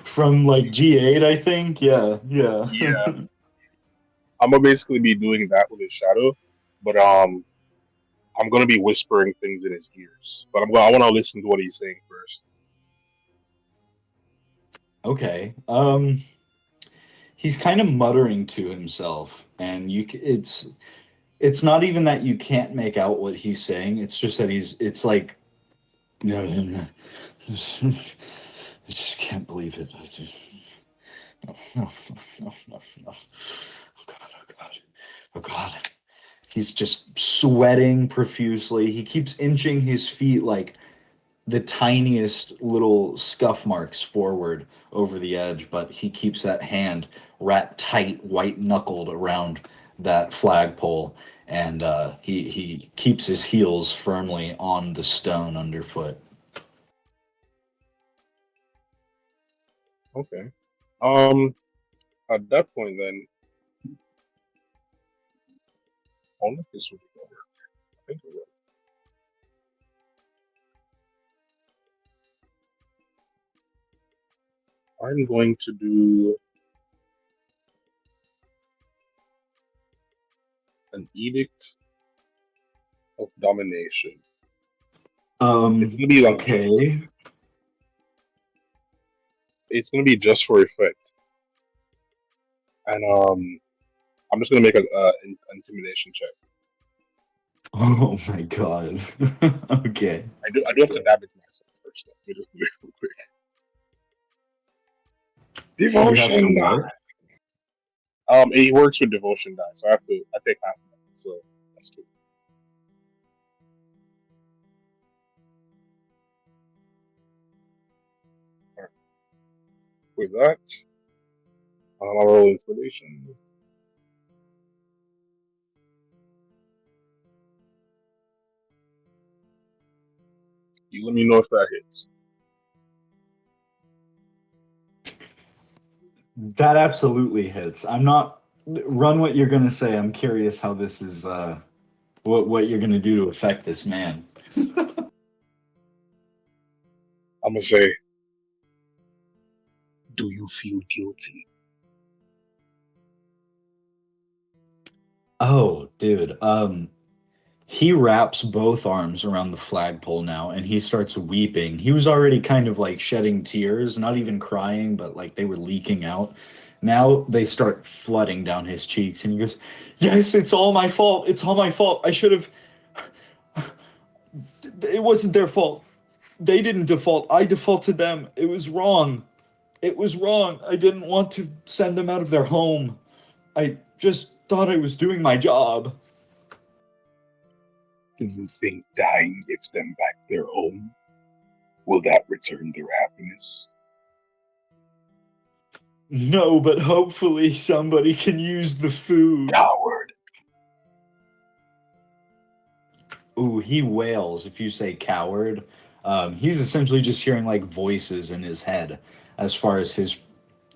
From like G8, I think. Yeah, yeah. Yeah, I'm gonna basically be doing that with his shadow, but I'm gonna be whispering things in his ears. But I want to listen to what he's saying first. Okay. He's kind of muttering to himself, and it's not even that you can't make out what he's saying. It's just that it's like, no, no, no. I just can't believe it. I just, no, no, no, no, no. Oh God, oh God, oh God. He's just sweating profusely. He keeps inching his feet like the tiniest little scuff marks forward over the edge, but he keeps that hand wrapped tight, white knuckled around that flagpole, and he keeps his heels firmly on the stone underfoot. Okay. Um, at that point, then, I wonder if this will work. I think it will. I'm going to do an edict of domination. It's gonna be like Okay. it's gonna be just for effect, and I'm just gonna make a intimidation check. Oh my God. Okay. I do have to damage myself first. Though. Let me just do it real quick. You have to Devotion what? die. It works with devotion die, so I take half of that. So that's two. All right. With that, I'll roll intimidation. You let me know if that hits. That absolutely hits. I'm not run what you're gonna say. I'm curious how this is what you're gonna do to affect this man. I'm gonna say, do you feel guilty? Oh, dude. He wraps both arms around the flagpole now, and he starts weeping. He was already kind of like shedding tears, not even crying, but like they were leaking out. Now they start flooding down his cheeks, and he goes, "Yes, it's all my fault. It's all my fault. I should have. It wasn't their fault. They didn't default. I defaulted them. It was wrong. It was wrong. I didn't want to send them out of their home. I just thought I was doing my job." Do you think dying gives them back their home? Will that return their happiness? No, but hopefully somebody can use the food. Coward! Ooh, he wails if you say coward. He's essentially just hearing like voices in his head as far as his,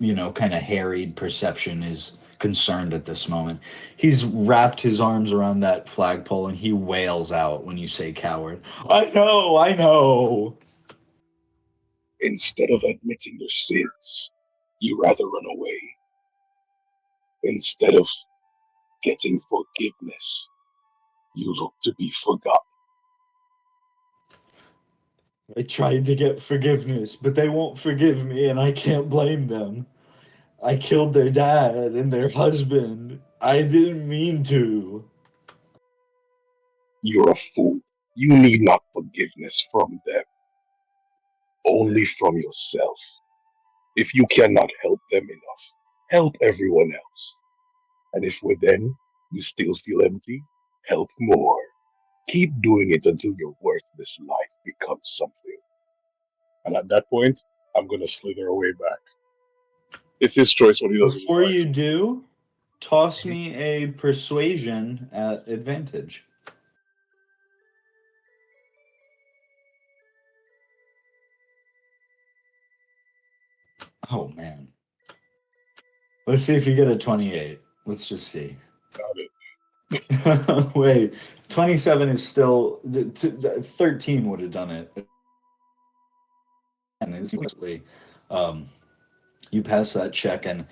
kind of harried perception is concerned at this moment. He's wrapped his arms around that flagpole and he wails out when you say coward. I know. Instead of admitting your sins, you rather run away. Instead of getting forgiveness, you look to be forgotten. I tried to get forgiveness, but they won't forgive me and I can't blame them. I killed their dad and their husband. I didn't mean to. You're a fool. You need not forgiveness from them, only from yourself. If you cannot help them enough, help everyone else. And if within you still feel empty, help more. Keep doing it until your worthless life becomes something. And at that point, I'm gonna slither away back. It's his choice what he does with his Before life. you do, toss me a persuasion at advantage. Oh, man. Let's see if you get a 28. Let's just see. Got it. Wait, 27 is still... 13 would have done it. And it's basically, you pass that check, and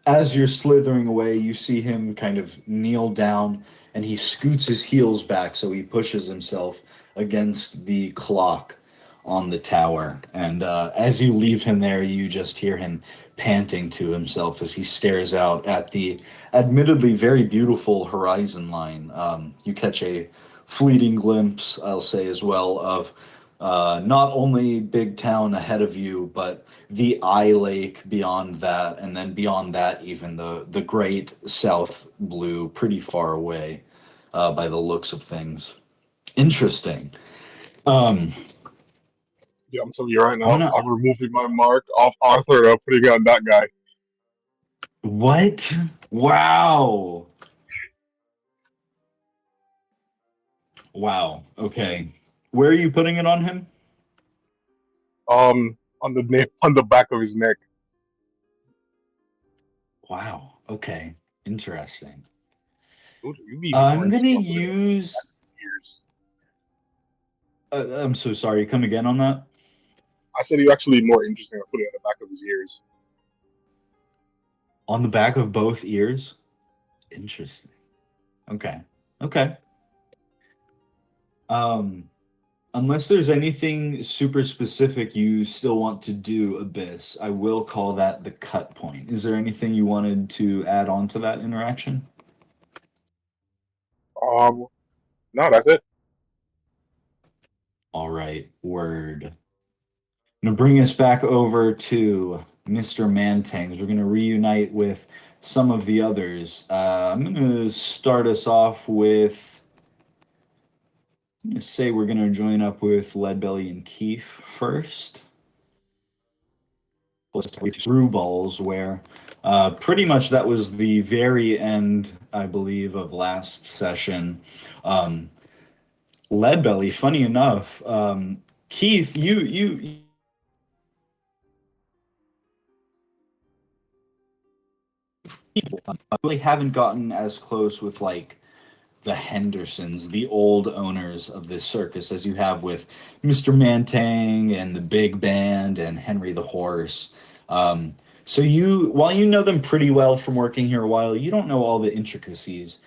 as you're slithering away, you see him kind of kneel down, and he scoots his heels back, so he pushes himself against the clock on the tower. And as you leave him there, you just hear him panting to himself as he stares out at the admittedly very beautiful horizon line. You catch a fleeting glimpse, I'll say as well, of not only big town ahead of you, but the eye lake beyond that, and then beyond that, even the great south blue, pretty far away by the looks of things. Interesting. Yeah, I'm telling you right now, no. I'm removing my mark off Arthur and I'm putting it on that guy. What? Wow. Wow. Okay. Where are you putting it on him? On the back of his neck. Wow. Okay. Interesting. Dude, you'd be even I'm more gonna interested in use. ears. I'm so sorry. Come again on that. I said you actually more interesting. I put it on the back of his ears. On the back of both ears? Interesting. Okay. Okay. Unless there's anything super specific you still want to do, Abyss, I will call that the cut point. Is there anything you wanted to add on to that interaction? No, that's it. All right, word. I'm gonna bring us back over to Mr. Mantangs. We're gonna reunite with some of the others. I'm gonna start us off with. I'm gonna say we're gonna join up with Leadbelly and Kief first. Through balls, where pretty much that was the very end, I believe, of last session. Leadbelly, funny enough, Kief, you really haven't gotten as close with like the Hendersons, the old owners of this circus, as you have with Mr. Mantang and the Big Band and Henry the Horse. So while you know them pretty well from working here a while, you don't know all the intricacies.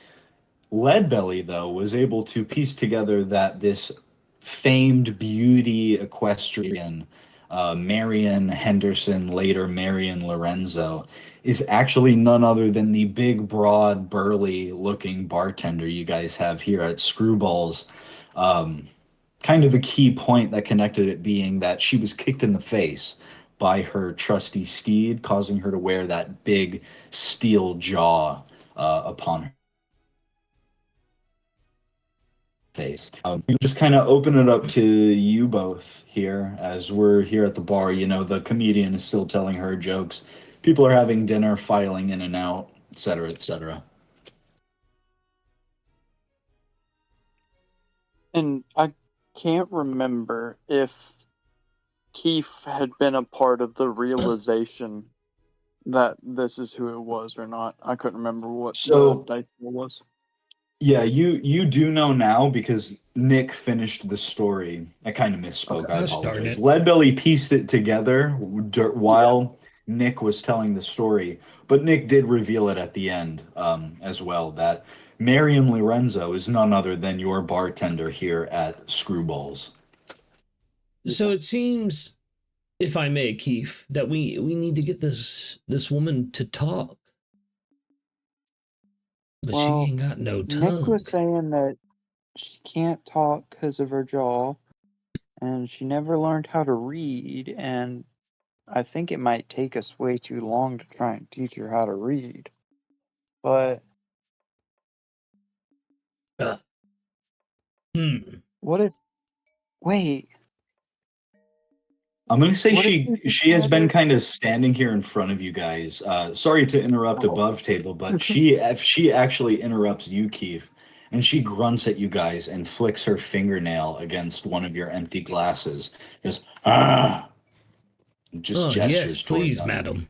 Leadbelly, though, was able to piece together that this famed beauty equestrian, Marion Henderson, later Marion Lorenzo, is actually none other than the big, broad, burly looking bartender you guys have here at Screwballs. Um, Kind of the key point that connected it being that she was kicked in the face by her trusty steed, causing her to wear that big steel jaw upon her face. We'll just kind of open it up to you both here as we're here at the bar. You know, the comedian is still telling her jokes. People are having dinner, filing in and out, etc., etc. And I can't remember if Kief had been a part of the realization that this is who it was or not. I couldn't remember what So- the dice roll was. Yeah, you do know now because Nick finished the story. I kind of misspoke. Okay. I Gosh darn apologize. it. Leadbelly pieced it together while Nick was telling the story, but Nick did reveal it at the end as well that Marion Lorenzo is none other than your bartender here at Screwballs. So it seems, if I may, Keith, that we need to get this woman to talk. But Well, she ain't got no Nick tongue. was saying that she can't talk because of her jaw, and she never learned how to read, and I think it might take us way too long to try and teach her how to read. But what if... Wait, I'm gonna say What if we she has had been her- kind of standing here in front of you guys. Sorry to interrupt Oh. above table, but she actually interrupts you, Keith, and she grunts at you guys and flicks her fingernail against one of your empty glasses. Just ah, just Oh, gestures yes, toward please, them. madam.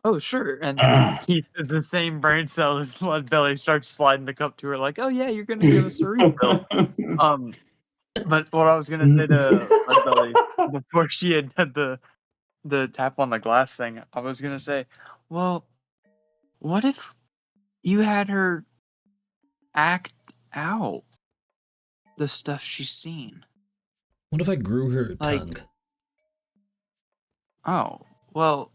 Oh, sure. And Ah. Keith, the same brain cell as Leadbelly, starts sliding the cup to her like, oh yeah, you're going to give us a refill. But what I was going to say to Leadbelly before she had done the tap on the glass thing, I was going to say, well, what if you had her act out the stuff she's seen? What if I grew her Like- tongue? Oh, well,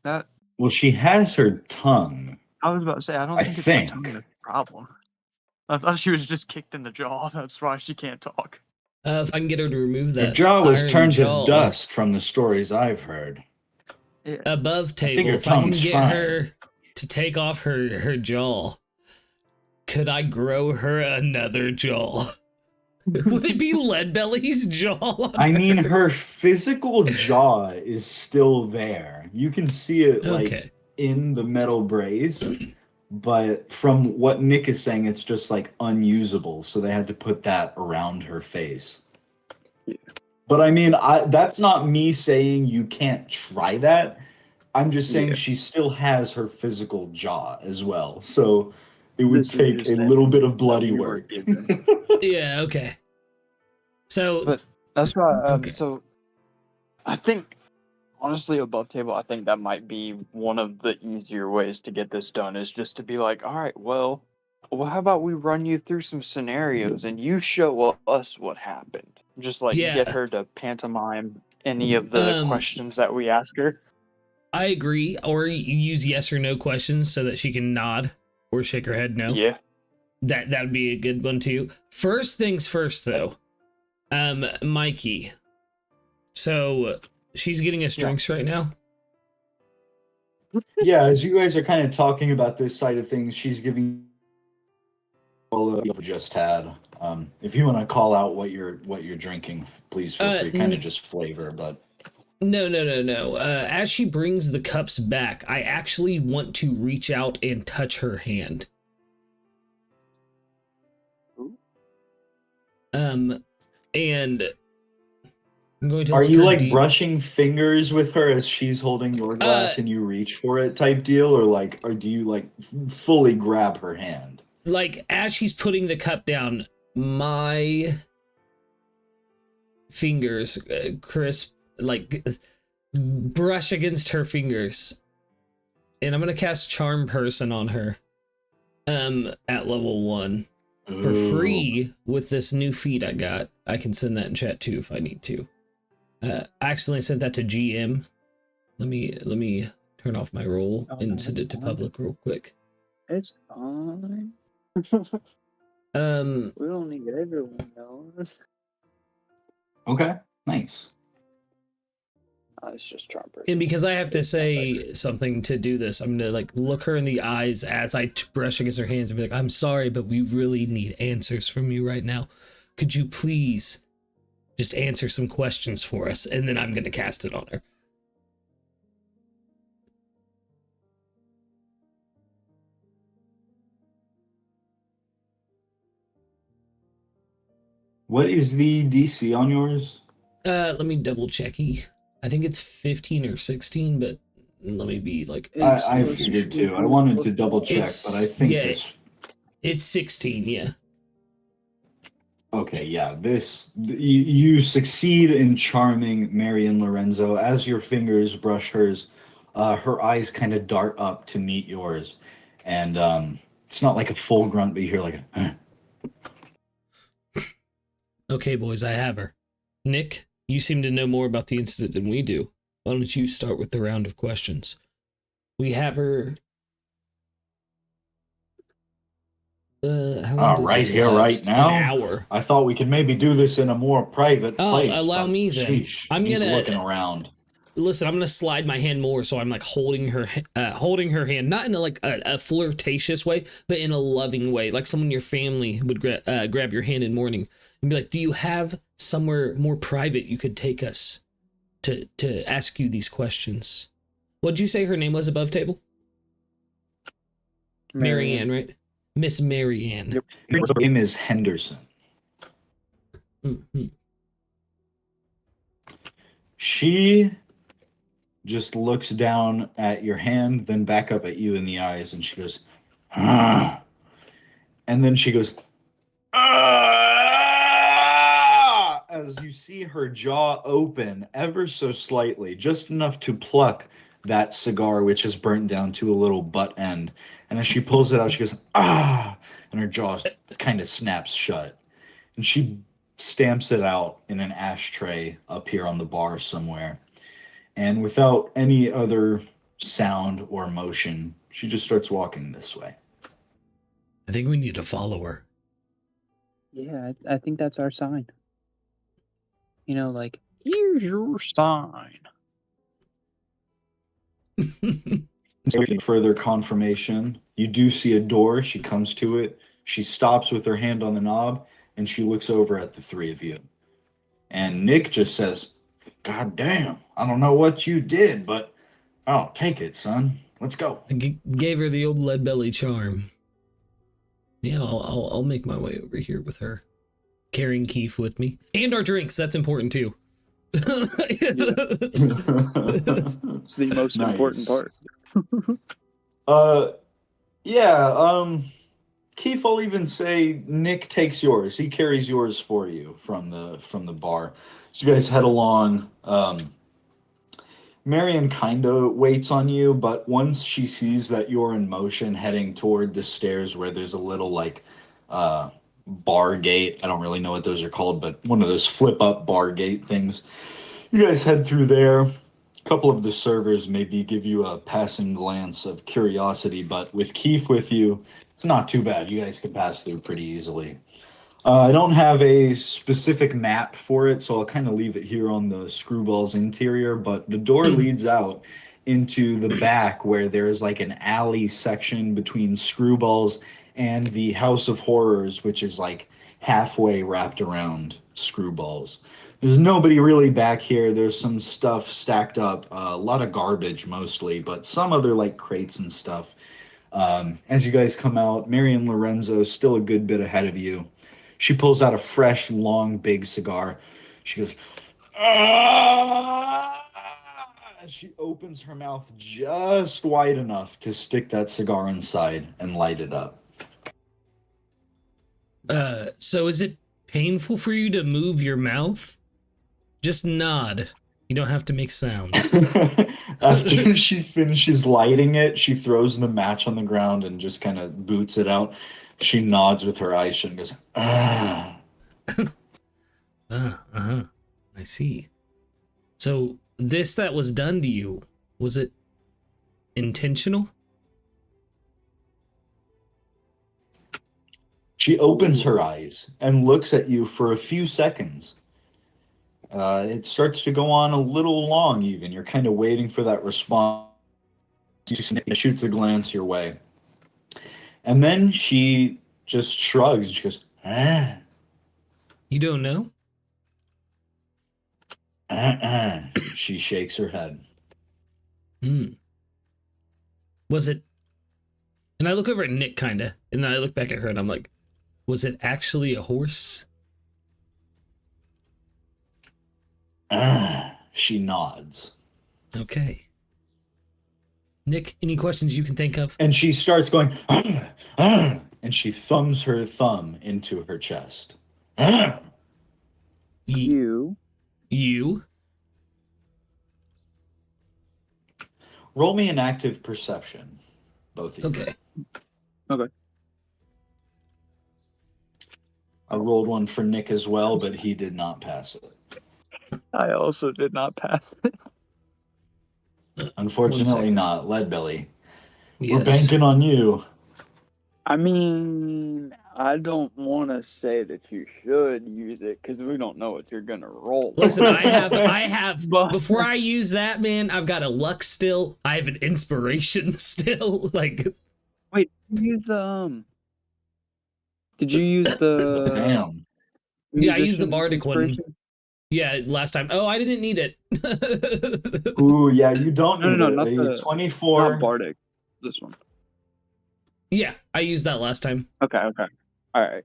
that... Well, she has her tongue. I was about to say, I don't I think it's think. the tongue that's the problem. I thought she was just kicked in the jaw. That's why she can't talk. If I can get her to remove Her that jaw was iron turned jaw to dust from the stories I've heard. Yeah. above think table, her if I can tongue's get fine. her to take off her jaw, could I grow her another jaw? Would it be Leadbelly's jaw? on I mean, her? her physical jaw is still there. You can see it like Okay. in the metal brace, but from what Nick is saying, it's just like unusable. So they had to put that around her face. Yeah. But I mean, that's not me saying you can't try that. I'm just saying Yeah. she still has her physical jaw as well. So it would This is take just a little bit of information that bloody we were work. given. Yeah, okay. So, But that's why. Okay. So I think, honestly, above table, I think that might be one of the easier ways to get this done. Is just to be like, all right, well, how about we run you through some scenarios and you show us what happened. Just like Yeah. get her to pantomime any of the questions that we ask her. I agree. Or you use yes or no questions so that she can nod or shake her head no. Yeah. That'd be a good one too. First things first, though. Mikey. So she's getting us drinks right now. Yeah, as you guys are kind of talking about this side of things, she's giving all you've just had. If you want to call out what you're drinking, please feel free. Kind of just flavor, but No. As she brings the cups back, I actually want to reach out and touch her hand. And I'm going to are look you her like deep- brushing fingers with her as she's holding your glass and you reach for it type deal, or do you like fully grab her hand? Like as she's putting the cup down, my fingers crisp, like brush against her fingers, and I'm gonna cast Charm Person on her. At level 1. For free with this new feat I got. I can send that in chat too if I need to. I accidentally sent that to GM. Let me turn off my roll and send it to public real quick. It's fine. We don't need everyone knows. Okay, nice. I was just trying to. And because I have to say something to do this, I'm gonna like look her in the eyes as I brush against her hands and be like, "I'm sorry, but we really need answers from you right now. Could you please just answer some questions for us?" And then I'm gonna cast it on her. What is the DC on yours? Let me double checky. I think it's 15 or 16, but let me be like. I figured too. I wanted to double check, but I think this. It's 16, yeah. Okay, yeah. You succeed in charming Marion Lorenzo as your fingers brush hers. Her eyes kind of dart up to meet yours, and it's not like a full grunt, but you hear like a. Okay, boys, I have her. Nick, you seem to know more about the incident than we do. Why don't you start with the round of questions? We have her. How long does right this here, last? right now. An hour. I thought we could maybe do this in a more private place. Allow me then. Sheesh, he's looking around. Listen, I'm gonna slide my hand more, so I'm like holding her hand, not in a flirtatious way, but in a loving way, like someone in your family would grab your hand in morning and be like, "Do you have somewhere more private you could take us to ask you these questions?" What'd you say her name was above table? Marianne, right? Miss Marianne. Yep. Her name is Henderson. Mm-hmm. She just looks down at your hand, then back up at you in the eyes, and she goes, "Ah." And then she goes, "Ah," as you see her jaw open ever so slightly, just enough to pluck that cigar, which is burnt down to a little butt end. And as she pulls it out, she goes, "Ah," and her jaw kind of snaps shut. And she stamps it out in an ashtray up here on the bar somewhere. And without any other sound or motion, she just starts walking this way. I think we need to follow her. Yeah, I think that's our sign. You know, like, here's your sign. Further confirmation, you do see a door. She comes to it. She stops with her hand on the knob, and she looks over at the three of you. And Nick just says, "God damn, I don't know what you did, but I'll take it, son. Let's go." I gave her the old Leadbelly charm. Yeah, I'll make my way over here with her, carrying Kief with me, and our drinks. That's important too. It's the most important part. Kief, I'll even say Nick takes yours. He carries yours for you from the bar. So you guys head along. Marion kind of waits on you, but once she sees that you're in motion heading toward the stairs where there's a little bar gate. I don't really know what those are called, but one of those flip up bar gate things. You guys head through there. A couple of the servers maybe give you a passing glance of curiosity, but with Kief with you, it's not too bad. You guys can pass through pretty easily. I don't have a specific map for it, so I'll kind of leave it here on the Screwball's interior, but the door leads out into the back where there's like an alley section between Screwball's and the House of Horrors, which is like halfway wrapped around Screwball's. There's nobody really back here. There's some stuff stacked up, a lot of garbage mostly, but some other like crates and stuff. As you guys come out, Marion Lorenzo is still a good bit ahead of you. She pulls out a fresh, long, big cigar. She goes, "Ah!" She opens her mouth just wide enough to stick that cigar inside and light it up. So is it painful for you to move your mouth? Just nod. You don't have to make sounds. After she finishes lighting it, she throws the match on the ground and just kind of boots it out. She nods with her eyes shut and goes, ah. Uh-huh. I see. So this that was done to you, was it intentional? She opens her eyes and looks at you for a few seconds. It starts to go on a little long even. You're kind of waiting for that response. She shoots a glance your way. And then she just shrugs and she goes, ah. You don't know? She shakes her head. Was it? And I look over at Nick kinda, and then I look back at her and I'm like, was it actually a horse? She nods. Okay. Nick, any questions you can think of? And she starts going, and she thumbs her thumb into her chest. You. Roll me an active perception, both of you. Okay. Okay. I rolled one for Nick as well, but he did not pass it. I also did not pass it. Unfortunately not. Leadbelly. Yes. We're banking on you. I mean, I don't want to say that you should use it because we don't know what you're gonna roll. Listen, I have. But- Before I use that, man, I've got a luck still. I have an inspiration still. Like, Wait, did you use the Did you use the? Damn. yeah, I used the musician bardic one. inspiration? Yeah, last time. Oh, I didn't need it. Ooh, yeah, you don't No, need no, it. not the 24. Not bardic. This one. Yeah, I used that last time. Okay. All right.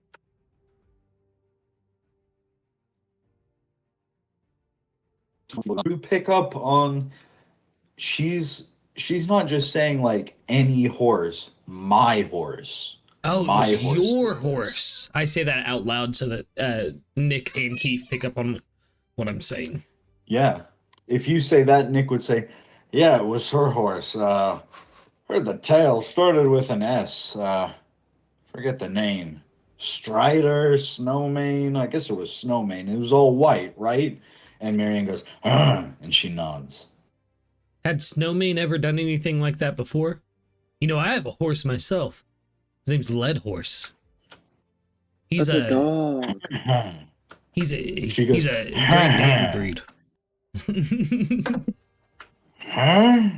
You pick up on she's not just saying like any horse, my horse. Oh, My it was horse your is. horse. I say that out loud so that Nick and Kief pick up on what I'm saying. Yeah. If you say that, Nick would say, yeah, it was her horse. Heard the tale started with an S. Forget the name. Strider, Snowmane. I guess it was Snowmane. It was all white, right? And Marion goes, and she nods. Had Snowmane ever done anything like that before? You know, I have a horse myself. His name's Lead Horse. He's That's a dog. he's a She goes, he's a Great Dane breed. Huh?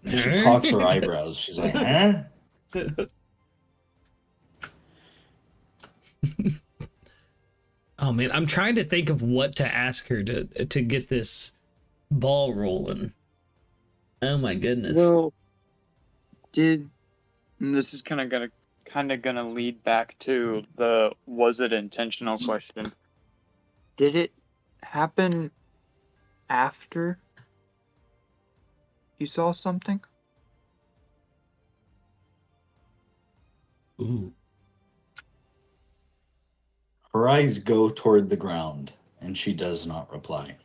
And she cocks her eyebrows. She's like, huh? Oh man, I'm trying to think of what to ask her to get this ball rolling. Oh my goodness. Well, and this is kind of gonna lead back to the was it intentional question. Did it happen after you saw something? Ooh. Her eyes go toward the ground, and she does not reply.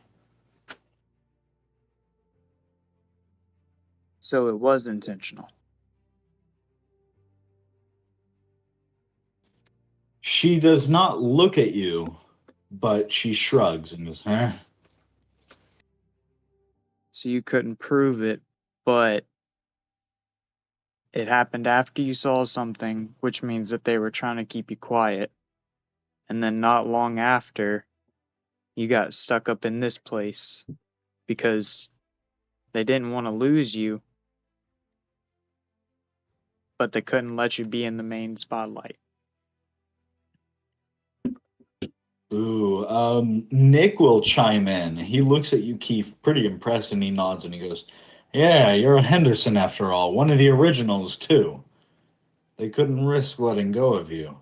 So it was intentional. She does not look at you, but she shrugs and goes, huh? So you couldn't prove it, but it happened after you saw something, which means that they were trying to keep you quiet. And then not long after, you got stuck up in this place because they didn't want to lose you, but they couldn't let you be in the main spotlight. Ooh, Nick will chime in. He looks at you, Kief, pretty impressed, and he nods and he goes, yeah, you're a Henderson after all. One of the originals, too. They couldn't risk letting go of you.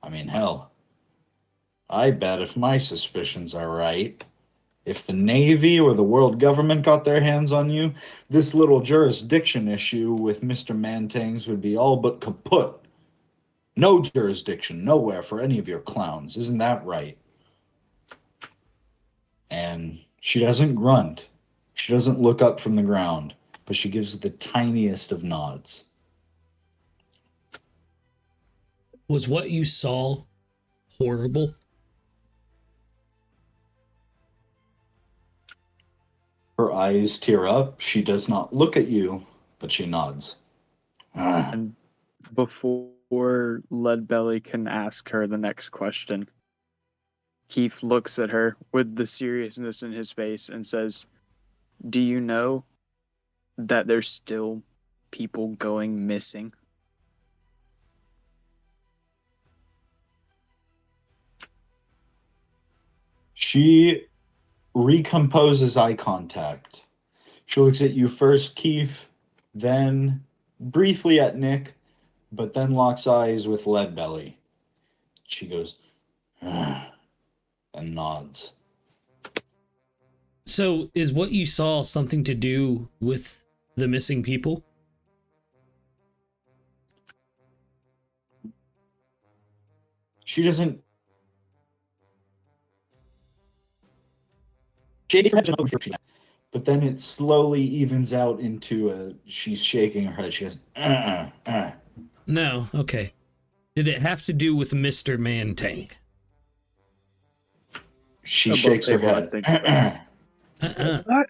I mean, hell, I bet if my suspicions are right, if the Navy or the world government got their hands on you, this little jurisdiction issue with Mr. Mantangs would be all but kaput. No jurisdiction, nowhere for any of your clowns. Isn't that right? And She doesn't grunt. She doesn't look up from the ground, but she gives the tiniest of nods. Was what you saw horrible? Her eyes tear up. She does not look at you, but she nods. And before Leadbelly can ask her the next question, Kief looks at her with the seriousness in his face and says, "Do you know that there's still people going missing?" She recomposes eye contact. She looks at you first, Kief, then briefly at Nick, but then locks eyes with Leadbelly. She goes, and nods. So, is what you saw something to do with the missing people? She doesn't shake her head, but then it slowly evens out into she's shaking her head. She goes, No. Okay. Did it have to do with Mr. Man Tank? She Above shakes her table, I head. think. What?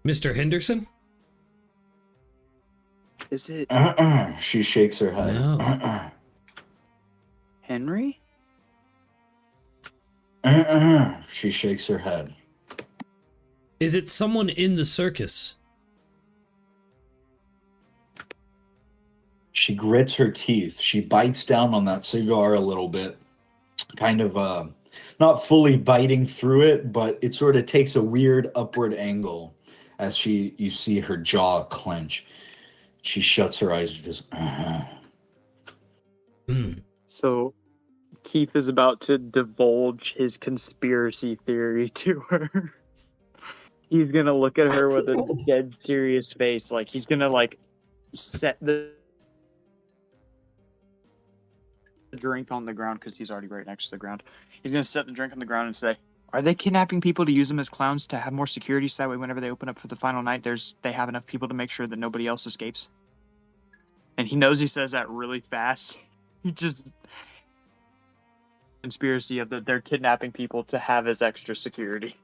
Mr. Henderson? Is it She shakes her head. No. Henry? She shakes her head. Is it someone in the circus? She grits her teeth. She bites down on that cigar a little bit. Kind of, not fully biting through it, but it sort of takes a weird upward angle as you see her jaw clench. She shuts her eyes and goes, So Keith is about to divulge his conspiracy theory to her. He's gonna look at her with a dead serious face, like he's gonna set the drink on the ground because he's already right next to the ground. He's gonna set the drink on the ground and say, "Are they kidnapping people to use them as clowns to have more security so that way whenever they open up for the final night, they have enough people to make sure that nobody else escapes?" And he knows he says that really fast. He just conspiracy of that they're kidnapping people to have as extra security.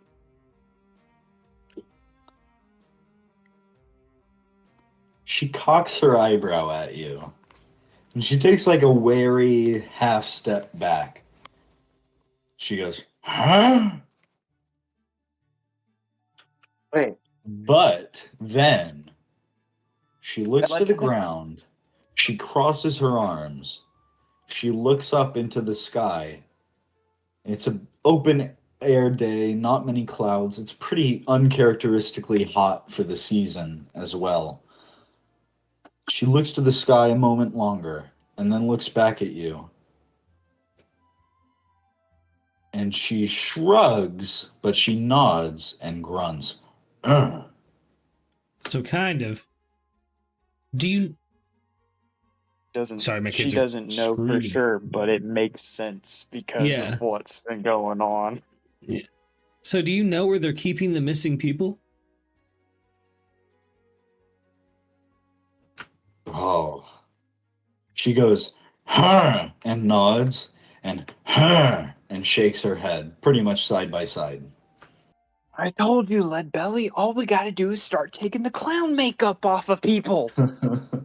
She cocks her eyebrow at you. And she takes like a wary half step back. She goes, huh? Wait. But then she looks to the ground. She crosses her arms. She looks up into the sky. It's an open air day, not many clouds. It's pretty uncharacteristically hot for the season as well. She looks to the sky a moment longer and then looks back at you. And she shrugs, but she nods and grunts. Ugh. So kind of. Do you... Doesn't Sorry, my kids she are doesn't know for screaming. sure, but it makes sense because Yeah. of what's been going on. So do you know where they're keeping the missing people? Oh. She goes, huh, and nods, and huh, and shakes her head, pretty much side by side. I told you, Leadbelly, all we gotta do is start taking the clown makeup off of people.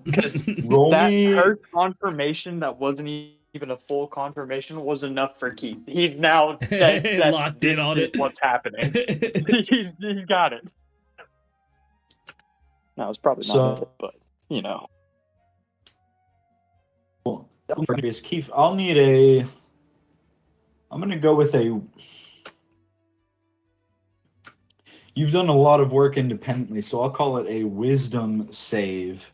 Because Roll that me. her confirmation that wasn't even a full confirmation was enough for Keith. He's now dead set. Locked in This on is it. what's happening. he's got it. No, it's probably not it, but you know. Keith, I'm going to go with a... You've done a lot of work independently, so I'll call it a wisdom save.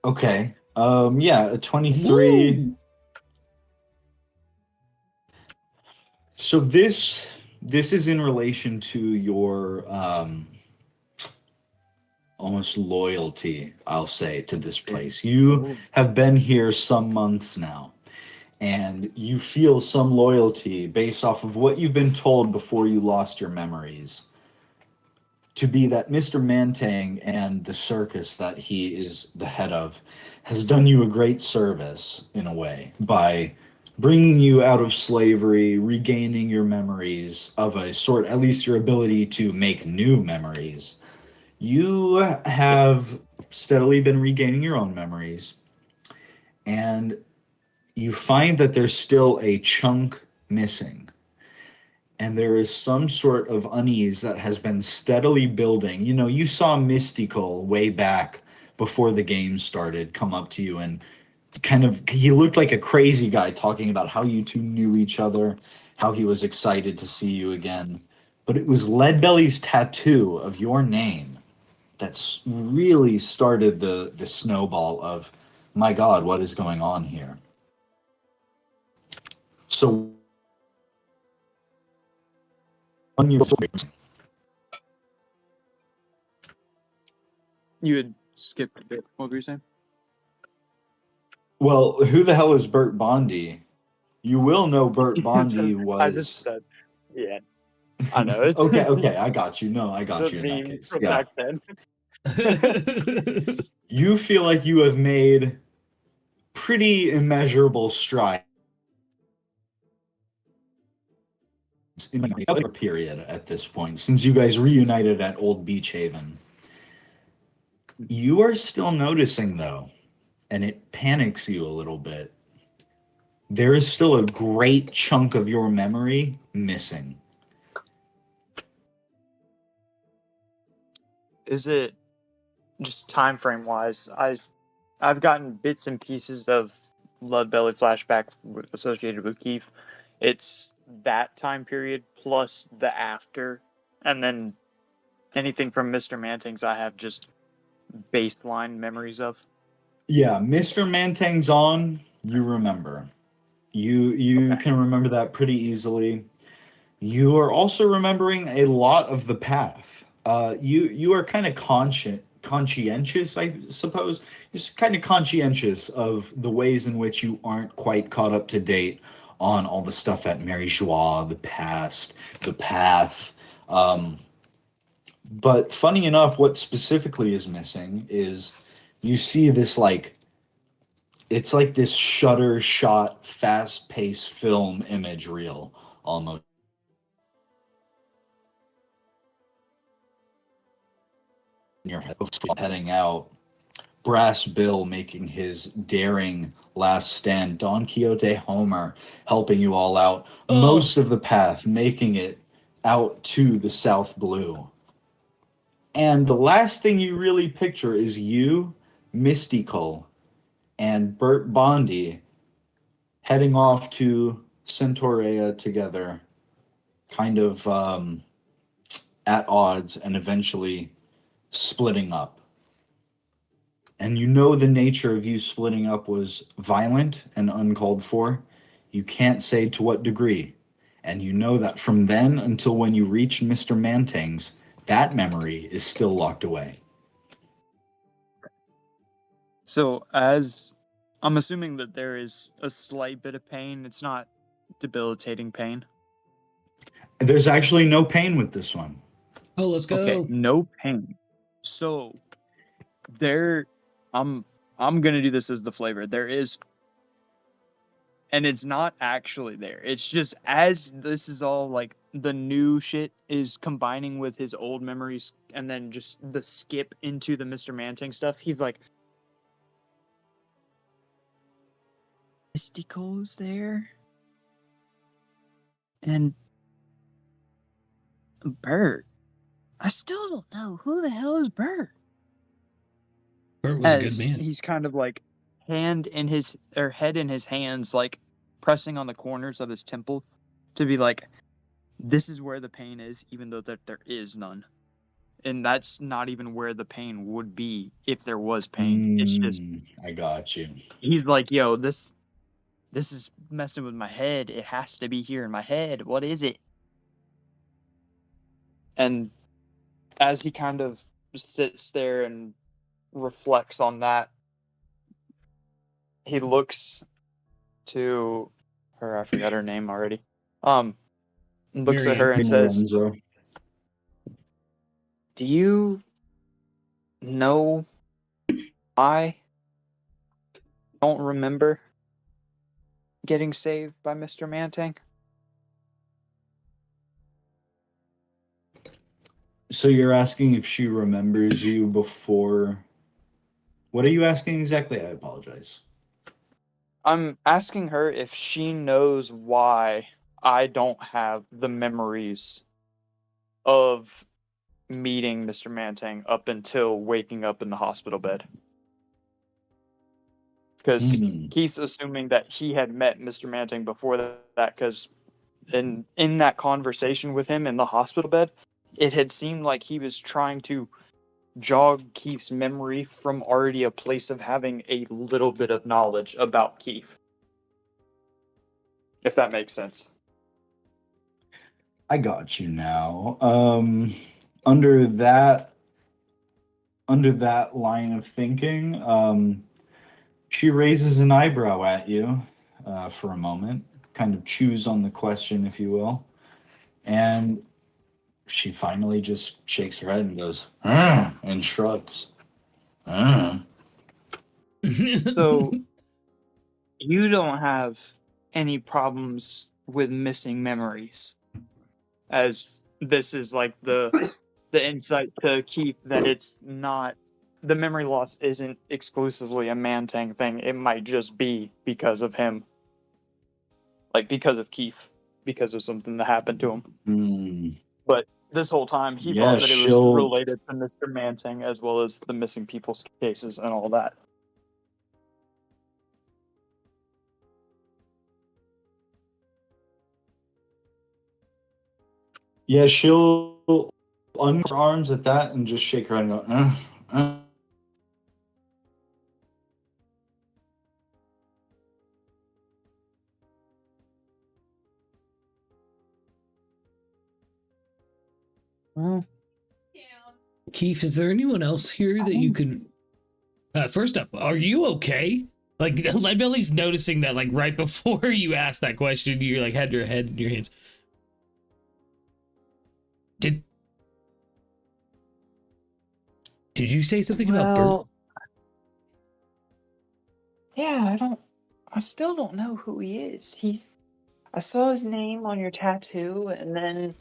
Okay. Yeah, a 23. Woo! So this is in relation to your almost loyalty, I'll say, to this place. You have been here some months now, and you feel some loyalty based off of what you've been told before you lost your memories to be that Mr. Mantang and the circus that he is the head of has done you a great service in a way by bringing you out of slavery, regaining your memories of a sort, at least your ability to make new memories. You have steadily been regaining your own memories, and you find that there's still a chunk missing. And there is some sort of unease that has been steadily building. You know, you saw Mystical way back before the game started come up to you and kind of, he looked like a crazy guy talking about how you two knew each other, how he was excited to see you again. But it was Leadbelly's tattoo of your name that's really started the snowball of, my God, what is going on here? So on your story, You had skipped a bit. What were you saying? well, who the hell is Bert Bondi? You will know Bert Bondi I just was. said, yeah. I know it. Okay, I got you. No, I got The you in that meme case. from Yeah. back then. You feel like you have made pretty immeasurable strides in the other period at this point, since you guys reunited at Old Beach Haven. You are still noticing, though, and it panics you a little bit. There is still a great chunk of your memory missing. Is it just time frame wise? I've gotten bits and pieces of Leadbelly flashback associated with Kief. It's that time period plus the after, and then anything from Mr. Mantings I have just baseline memories of. Yeah, Mr. Mantang's on, you remember. You Okay. can remember that pretty easily. You are also remembering a lot of the path. You are kind of conscientious, I suppose. Just kind of conscientious of the ways in which you aren't quite caught up to date on all the stuff at Mary Joie, the past, the path. But funny enough, what specifically is missing is you see this like it's like this shutter shot, fast paced film image reel almost. Your heading out. Brass Bill making his daring last stand. Don Quixote Homer helping you all out. Most of the path making it out to the South Blue. And the last thing you really picture is you, Mystical, and Bert Bondi heading off to Centaurea together, kind of at odds and eventually splitting up. And you know the nature of you splitting up was violent and uncalled for. You can't say to what degree. And you know that from then until when you reach Mr. Mantang's, that memory is still locked away. So as I'm assuming that there is a slight bit of pain, it's not debilitating pain. There's actually no pain with this one. Oh, let's go. Okay, no pain. So there I'm gonna do this as the flavor. There is, and it's not actually there. It's just as this is all like the new shit is combining with his old memories and then just the skip into the Mr. Mantang stuff. He's like, Mystical's there? And Bert. I still don't know who the hell is Bert. Bert was a good As man. he's kind of like head in his hands, like pressing on the corners of his temple to be like, this is where the pain is, even though that there is none. And that's not even where the pain would be if there was pain. It's just I got you. he's like, yo, this is messing with my head. It has to be here in my head. What is it? And as he kind of sits there and reflects on that, he looks to her. I forgot her name already. Looks at Miriam. her and says, Lorenzo. "Do you know I don't remember getting saved by Mr. Manting?" So you're asking if she remembers you before. What are you asking exactly? I apologize. I'm asking her if she knows why I don't have the memories of meeting Mr. Manting up until waking up in the hospital bed. Because he's assuming that he had met Mr. Manting before that, because in that conversation with him in the hospital bed, it had seemed like he was trying to jog Kief's memory from already a place of having a little bit of knowledge about Kief. If that makes sense. I got you now. Under that line of thinking, she raises an eyebrow at you for a moment, kind of chews on the question, if you will, and she finally just shakes her head and goes, and shrugs. So, you don't have any problems with missing memories, as this is like the insight to Kief that it's not, the memory loss isn't exclusively a Mantang thing. It might just be because of him, like because of Kief, because of something that happened to him. But this whole time he thought that it was related to Mr. Manting as well as the missing people's cases and all that. Yeah, she'll uncover her arms at that and just shake her head and go, Kief, is there anyone else here that you could... first up, are you okay? Like, Leadbelly's noticing that, like, right before you asked that question, you, like, had your head in your hands. Did you say something about Bert? Yeah, I still don't know who he is. I saw his name on your tattoo and then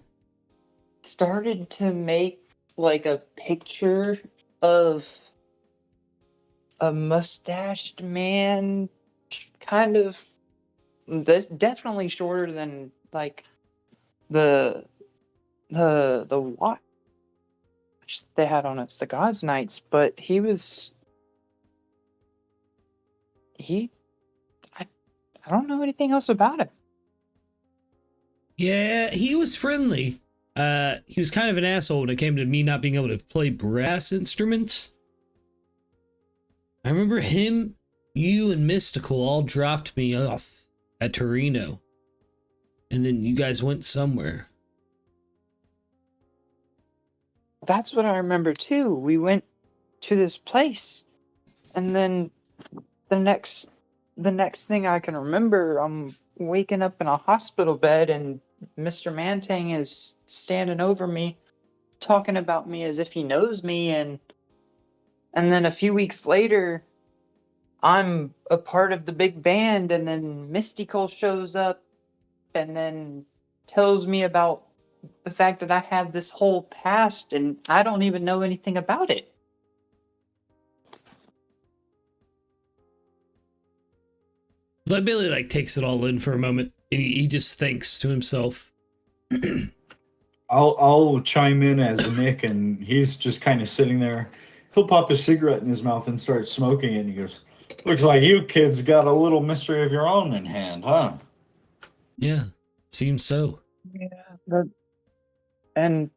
started to make like a picture of a mustached man, kind of definitely shorter than like the watch they had on It's the God's Nights, but I don't know anything else about him. Yeah, he was friendly. He was kind of an asshole when it came to me not being able to play brass instruments. I remember him, you, and Mystical all dropped me off at Torino. And then you guys went somewhere. That's what I remember too. We went to this place, and then the next thing I can remember, I'm waking up in a hospital bed, and Mr. Manting is standing over me, talking about me as if he knows me, and then a few weeks later, I'm a part of the big band, and then Mystical shows up, and then tells me about the fact that I have this whole past, and I don't even know anything about it. Leadbelly like takes it all in for a moment, and he just thinks to himself. I'll chime in as Nick, and he's just kind of sitting there. He'll pop a cigarette in his mouth and start smoking it, and he goes, "Looks like you kids got a little mystery of your own in hand, huh?" Yeah, seems so. Yeah, and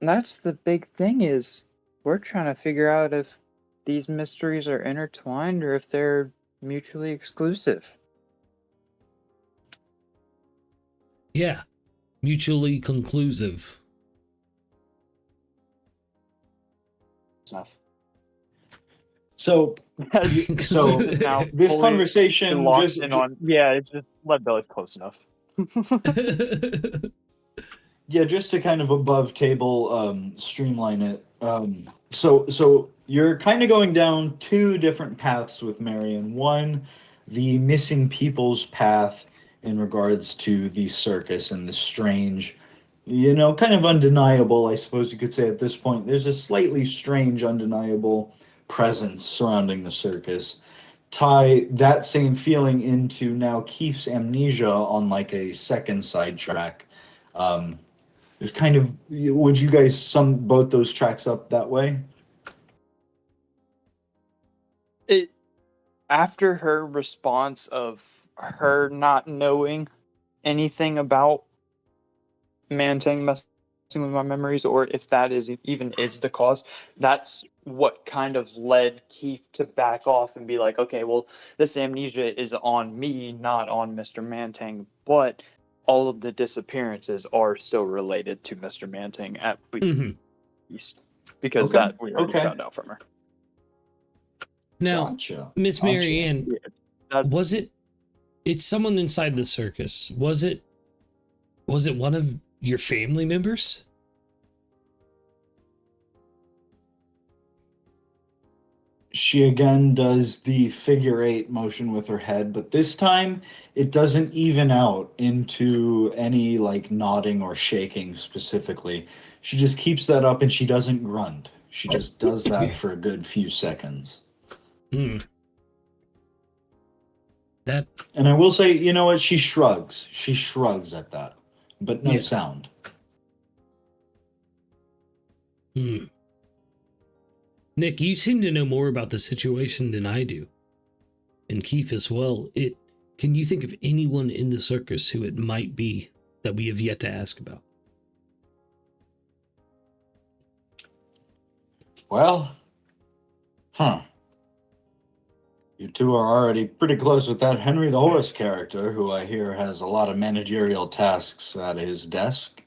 that's the big thing, is we're trying to figure out if these mysteries are intertwined or if they're mutually exclusive. Yeah, mutually conclusive. So, so now this fully conversation locked just in on. Yeah, it's just Leadbelly's close enough. yeah, just to kind of above table streamline it. So you're kind of going down two different paths with Marion. One, the missing people's path in regards to the circus and the strange, kind of undeniable, I suppose you could say at this point. There's a slightly strange, undeniable presence surrounding the circus. Tie that same feeling into now Kief's amnesia on like a second sidetrack. There's kind of, would you guys sum both those tracks up that way? It after her response of her not knowing anything about Mantang messing with my memories, or if that even is the cause, that's what kind of led Kief to back off and be like, okay, well, this amnesia is on me, not on Mr. Mantang, but all of the disappearances are still related to Mr. Mantang at least, because Okay, that we already okay. found out from her. Now, Gotcha. Miss Gotcha. Marianne, was it? It's someone inside the circus. Was it one of your family members? She again does the figure eight motion with her head, but this time it doesn't even out into any like nodding or shaking specifically. She just keeps that up and she doesn't grunt. She just does that for a good few seconds. Hmm. That. And I will say, you know what? She shrugs. She shrugs at that, but no sound. Hmm. Nick, you seem to know more about the situation than I do. And Kief as well. Can you think of anyone in the circus who it might be that we have yet to ask about? Well, you two are already pretty close with that Henry the Horse character, who I hear has a lot of managerial tasks at his desk.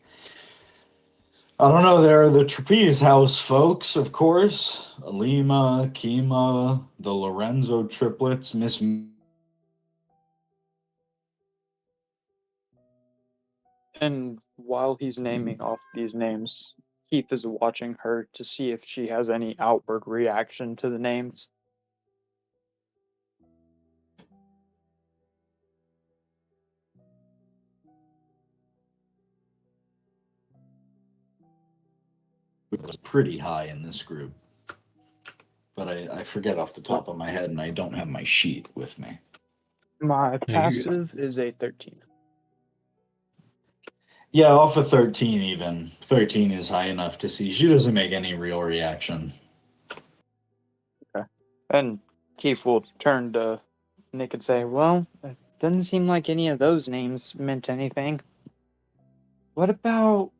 I don't know, there are the Trapeze House folks, of course. Alima, Kima, the Lorenzo triplets, Miss... And while he's naming off these names, Kief is watching her to see if she has any outward reaction to the names. was pretty high in this group. But I forget off the top of my head, and I don't have my sheet with me. My passive is a 13. Yeah, off of 13 even. 13 is high enough to see. She doesn't make any real reaction. Okay. And Kief will turn to Nick and say, well, it doesn't seem like any of those names meant anything. What about...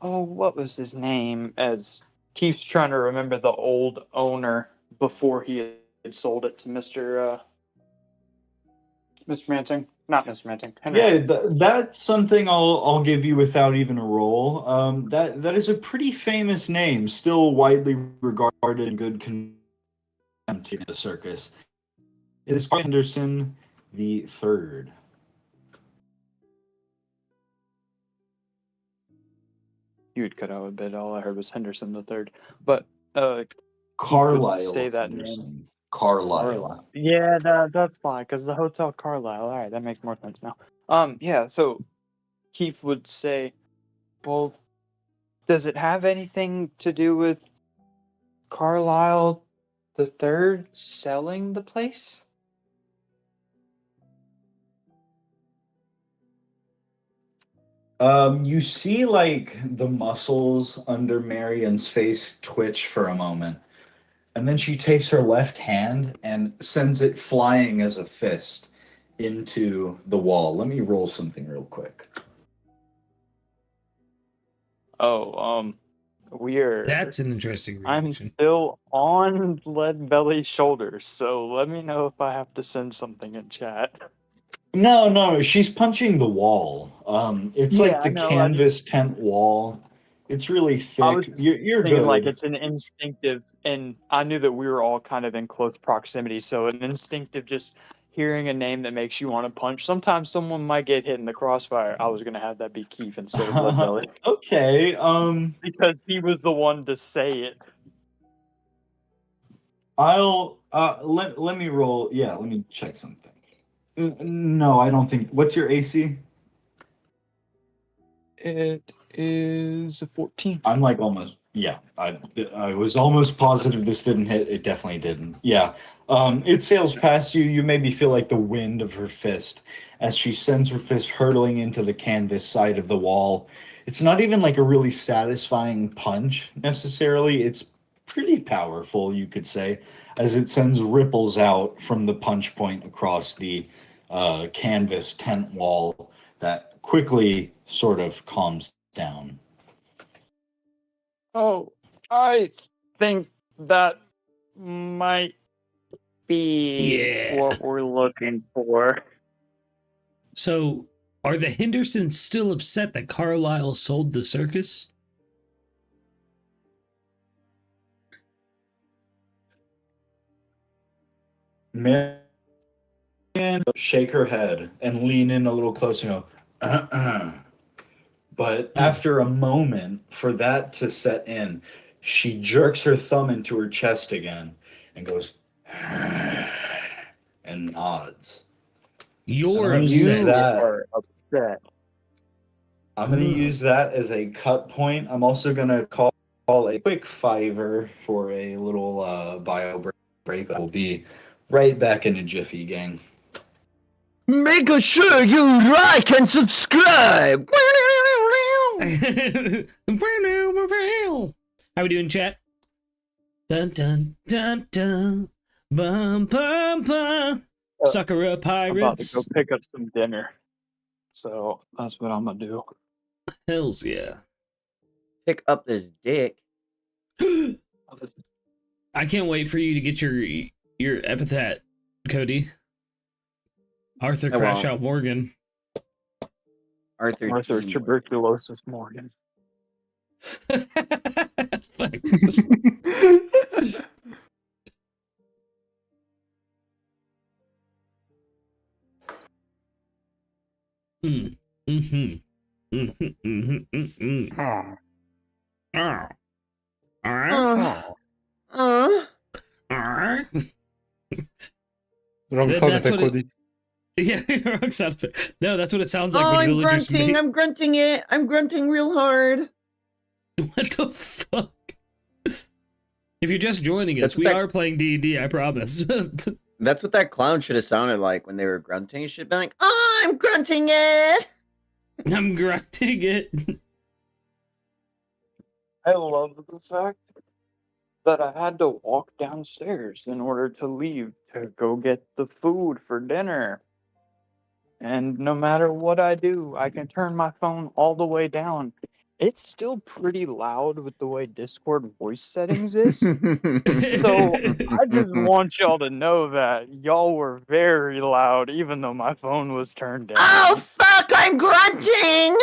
Oh, what was his name? As Kief's trying to remember the old owner before he had sold it to Mr. Mantang. Not Mr. Mantang. Henry. Yeah, that's something I'll give you without even a roll. That is a pretty famous name, still widely regarded in good contempt in the circus. It is Henderson the Third. You would cut out a bit. All I heard was Henderson the Third. But Carlisle. Say that Henderson. name. Carlisle. Yeah, that's fine, because the Hotel Carlisle. All right, that makes more sense now. Yeah, so Kief would say, well, does it have anything to do with Carlisle the Third selling the place? You see like the muscles under Marion's face twitch for a moment. And then she takes her left hand and sends it flying as a fist into the wall. Let me roll something real quick. Oh, we're... That's an interesting reaction. I'm still on Leadbelly's shoulders, so let me know if I have to send something in chat. No, she's punching the wall. It's like the canvas tent wall. It's really thick. I was You're thinking good. like it's an instinctive, and I knew that we were all kind of in close proximity, so an instinctive just hearing a name that makes you want to punch. Sometimes someone might get hit in the crossfire. I was gonna have that be Kief instead of Leadbelly Okay. because he was the one to say it. I'll let me roll. Yeah, let me check something. No, I don't think. What's your AC? It is a 14. I'm like almost. Yeah, I was almost positive this didn't hit. It definitely didn't. Yeah. It sails past you. You maybe feel like the wind of her fist as she sends her fist hurtling into the canvas side of the wall. It's not even like a really satisfying punch necessarily. It's pretty powerful, you could say, as it sends ripples out from the punch point across the canvas tent wall that quickly sort of calms down. Oh, I think that might be what we're looking for. So, are the Hendersons still upset that Carlisle sold the circus? Marianne shake her head and lean in a little closer and go, But after a moment for that to set in, she jerks her thumb into her chest again and goes, and nods. You're I'm gonna use upset. that. Are upset. I'm going to use that as a cut point. I'm also going to call a quick $5 for a little bio break. We'll be right back in a jiffy, gang. Make sure you like and subscribe. How we doing, chat? Dun dun dun dun. Bum bum bum. Sakura I'm about to pirates. go pick up some dinner. So that's what I'm gonna do. Hells yeah. Pick up this dick. I can't wait for you to get your epithet, Cody. Arthur I Crash won't. Out Morgan. Arthur Tuberculosis Morgan. Fuck. Mm. Mm-hmm. Mm-hmm. Mm-hmm. Mm-hmm. Oh. Wrong That- sound that's effect, what it- Cody. Yeah, wrong sound effect. No, that's what it sounds like Oh, when I'm villagers grunting. make. I'm grunting it. I'm grunting real hard. What the fuck? If you're just joining us, That's what we that- are playing D&D, I promise. That's what that clown should have sounded like when they were grunting. He should have been like, Oh, I'm grunting it. I'm grunting it. I love the fact that I had to walk downstairs in order to leave to go get the food for dinner. And no matter what I do, I can turn my phone all the way down. It's still pretty loud with the way Discord voice settings is. So I just want y'all to know that y'all were very loud, even though my phone was turned down. Oh, fuck. I'm grunting.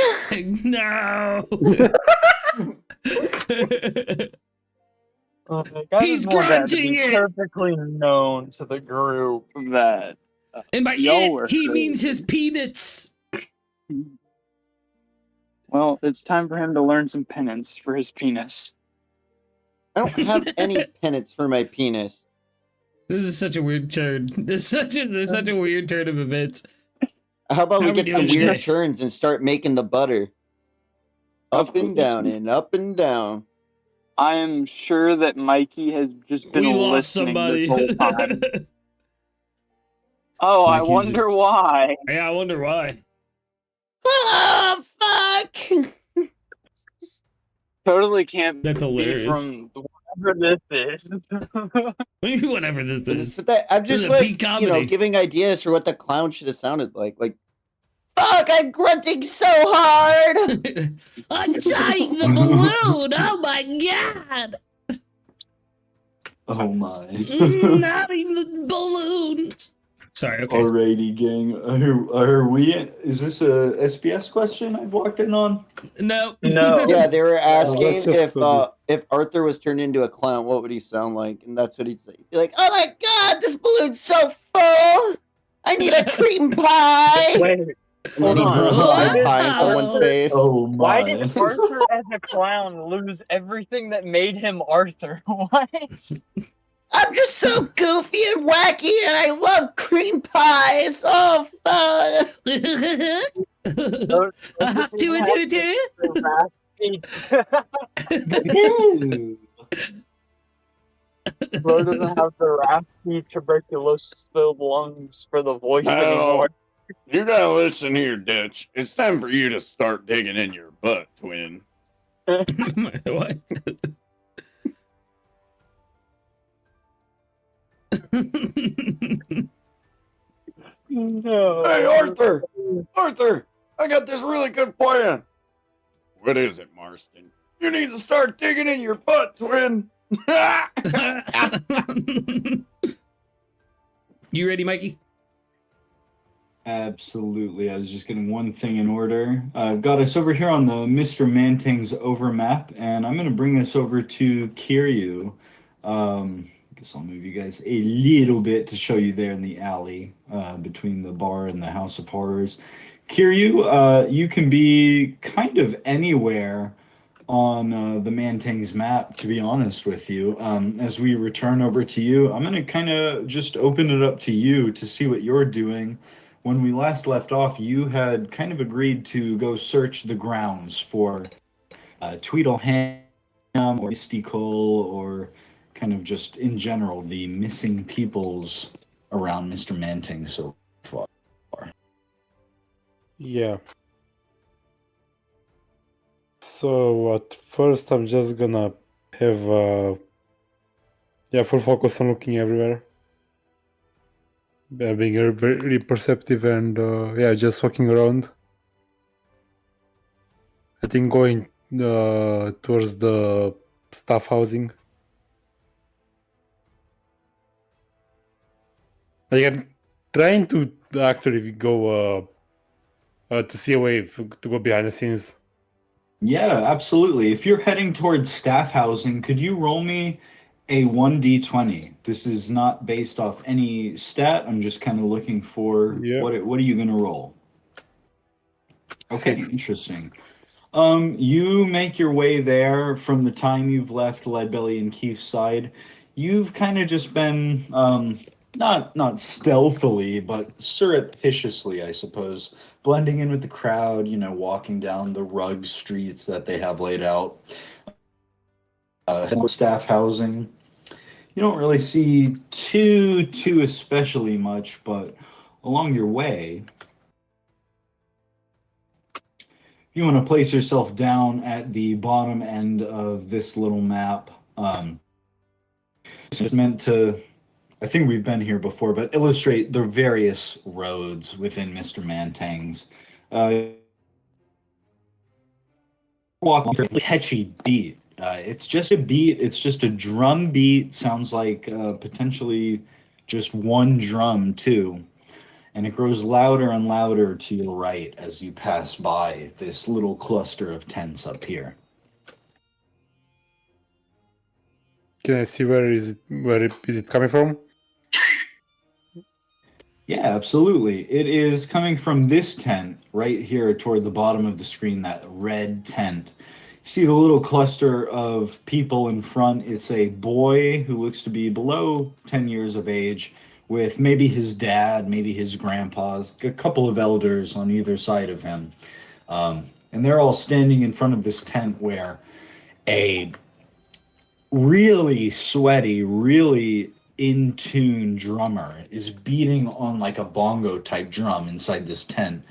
No. Like, I He's just want that to grunting be it! perfectly known to the group that And by y'all it, were he means crazy. his peanuts. Well, it's time for him to learn some penance for his penis. I don't have any penance for my penis. This is such a weird turn. This is such a weird turn of events. How about How we we get some doing weird today? turns and start making the butter? Up and down and up and down. I am sure that Mikey has just been We lost listening somebody. this whole time. Oh, I Mikey's wonder just- why. Yeah, I wonder why. Oh, fuck. Totally can't That's be hilarious. from whatever this is. Whatever this is. But that, I'm This just is a peak like, comedy. giving ideas for what the clown should have sounded like. Like, Fuck. I'm grunting so hard. Untie the balloon! Oh my god! Oh my. Snotting the balloons! Sorry. Okay. Alrighty, gang. Are we? Is this a SBS question I've walked in on? No. No. Yeah, they were that's asking just if Arthur was turned into a clown, what would he sound like? And that's what he'd say. He'd be like, "Oh my god, this balloon's so full! I need a cream pie!" Wait, And hold then he'd on. throw Why a did pie in someone's Arthur- face. Oh my! Why did Arthur as a clown lose everything that made him Arthur? What? I'm just so goofy and wacky, and I love cream pies. Oh, fun. Do it. Bro doesn't have the raspy tuberculosis-filled lungs for the voice anymore. You gotta listen here, Ditch. It's time for you to start digging in your butt, twin. What? No. Hey, Arthur! Arthur! I got this really good plan. What is it, Marston? You need to start digging in your butt, twin. You ready, Mikey? Absolutely. I was just getting one thing in order. I've got us over here on the Mr. Mantang's over map, and I'm going to bring us over to Kiryu. I guess I'll move you guys a little bit to show you there in the alley between the bar and the House of Horrors. Kiryu, you can be kind of anywhere on the Mantang's map, to be honest with you. As we return over to you, I'm going to kind of just open it up to you to see what you're doing. When we last left off, you had kind of agreed to go search the grounds for Tweedleham or Misty Cole, or kind of just in general the missing peoples around Mr. Mantang so far. Yeah. So at first I'm just gonna have full focus on looking everywhere. Being very perceptive and just walking around. I think going towards the staff housing. Like I'm trying to actually go to see a way to go behind the scenes. Yeah, absolutely. If you're heading towards staff housing, could you roll me a 1d20? This is not based off any stat. I'm just kind of looking for what are you going to roll? Okay, 6. Interesting. You make your way there from the time you've left Leadbelly and Kief's side. You've kind of just been not stealthily, but surreptitiously, I suppose, blending in with the crowd, walking down the rug streets that they have laid out. Staff housing. You don't really see too especially much, but along your way, you want to place yourself down at the bottom end of this little map. It's meant to, I think we've been here before, but illustrate the various roads within Mr. Mantang's. Walk on a catchy beat. It's just a beat. It's just a drum beat. Sounds like potentially just one drum too. And it grows louder and louder to your right as you pass by this little cluster of tents up here. Can I see where is it coming from? Yeah, absolutely. It is coming from this tent right here toward the bottom of the screen, that red tent. You see the little cluster of people in front. It's a boy who looks to be below 10 years of age, with maybe his dad, maybe his grandpa's, a couple of elders on either side of him. And they're all standing in front of this tent where a really sweaty, really in tune drummer is beating on like a bongo type drum inside this tent.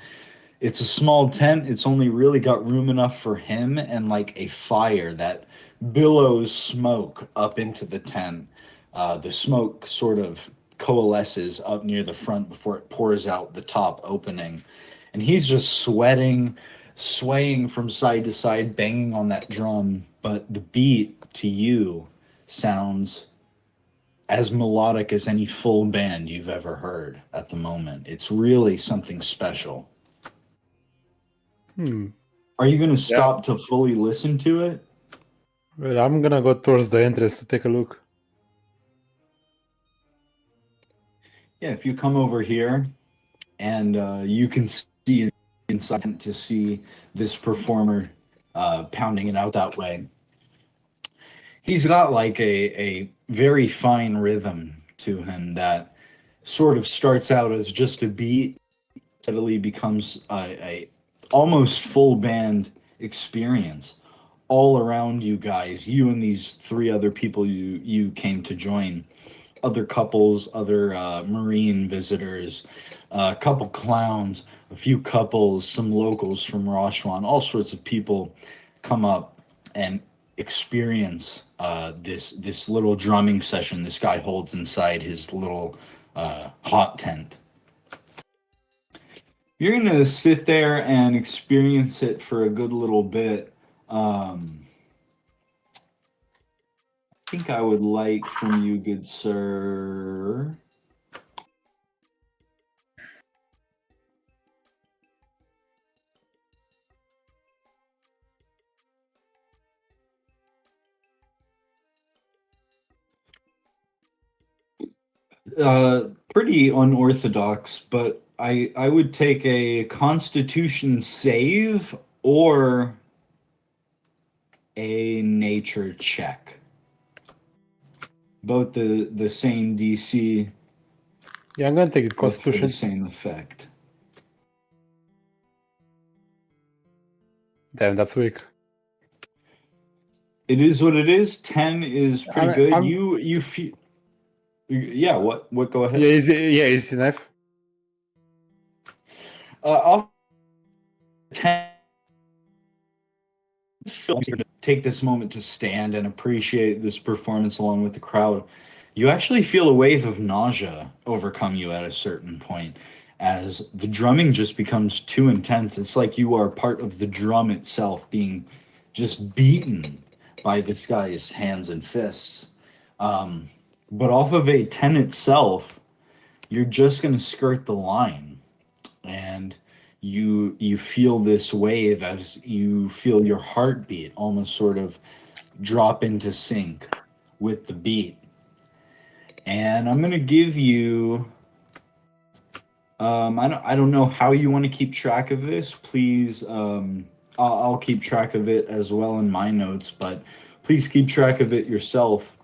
It's a small tent. It's only really got room enough for him and like a fire that billows smoke up into the tent. The smoke sort of coalesces up near the front before it pours out the top opening. And he's just sweating, swaying from side to side, banging on that drum. But the beat to you sounds as melodic as any full band you've ever heard at the moment. It's really something special. Are you going to stop to fully listen to it? Well, I'm gonna go towards the entrance to take a look. Yeah, if you come over here and you can see inside to see this performer pounding it out that way. He's got like a very fine rhythm to him that sort of starts out as just a beat, steadily becomes a almost full band experience all around you guys, you and these three other people you came to join, other couples, other marine visitors, a couple clowns, a few couples, some locals from Roshuan, all sorts of people come up and experience this little drumming session this guy holds inside his little hot tent. You're gonna sit there and experience it for a good little bit. I think I would like from you, good sir. Pretty unorthodox, but I would take a Constitution save or a nature check. Both the same DC. Yeah, I'm gonna take it. Both for the Constitution. same effect. Damn, that's weak. It is what it is. 10 is pretty good. I'm- You feel. Yeah. What? Go ahead. Yeah, easy enough. I'll 10. Take this moment to stand and appreciate this performance along with the crowd. You actually feel a wave of nausea overcome you at a certain point as the drumming just becomes too intense. It's like you are part of the drum itself being just beaten by this guy's hands and fists. But off of a 10 itself, you're just going to skirt the line. And you feel this wave as you feel your heartbeat almost sort of drop into sync with the beat. And I'm gonna give you I don't know how you want to keep track of this. Please I'll keep track of it as well in my notes, but please keep track of it yourself.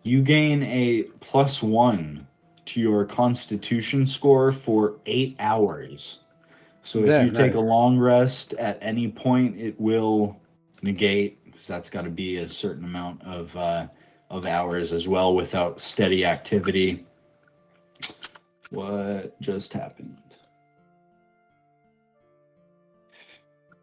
You gain a +1 to your Constitution score for 8 hours. So if Damn, you take a nice. long rest at any point, it will negate, because that's got to be a certain amount of hours as well without steady activity. What just happened?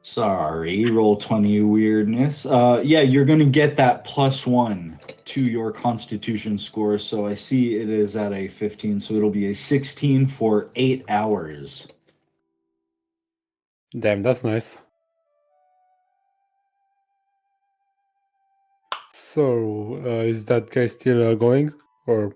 Sorry, roll 20 weirdness. Yeah, you're gonna get that +1 to your Constitution score. So I see it is at a 15, so it'll be a 16 for 8 hours. Damn, that's nice. So, is that guy still going, or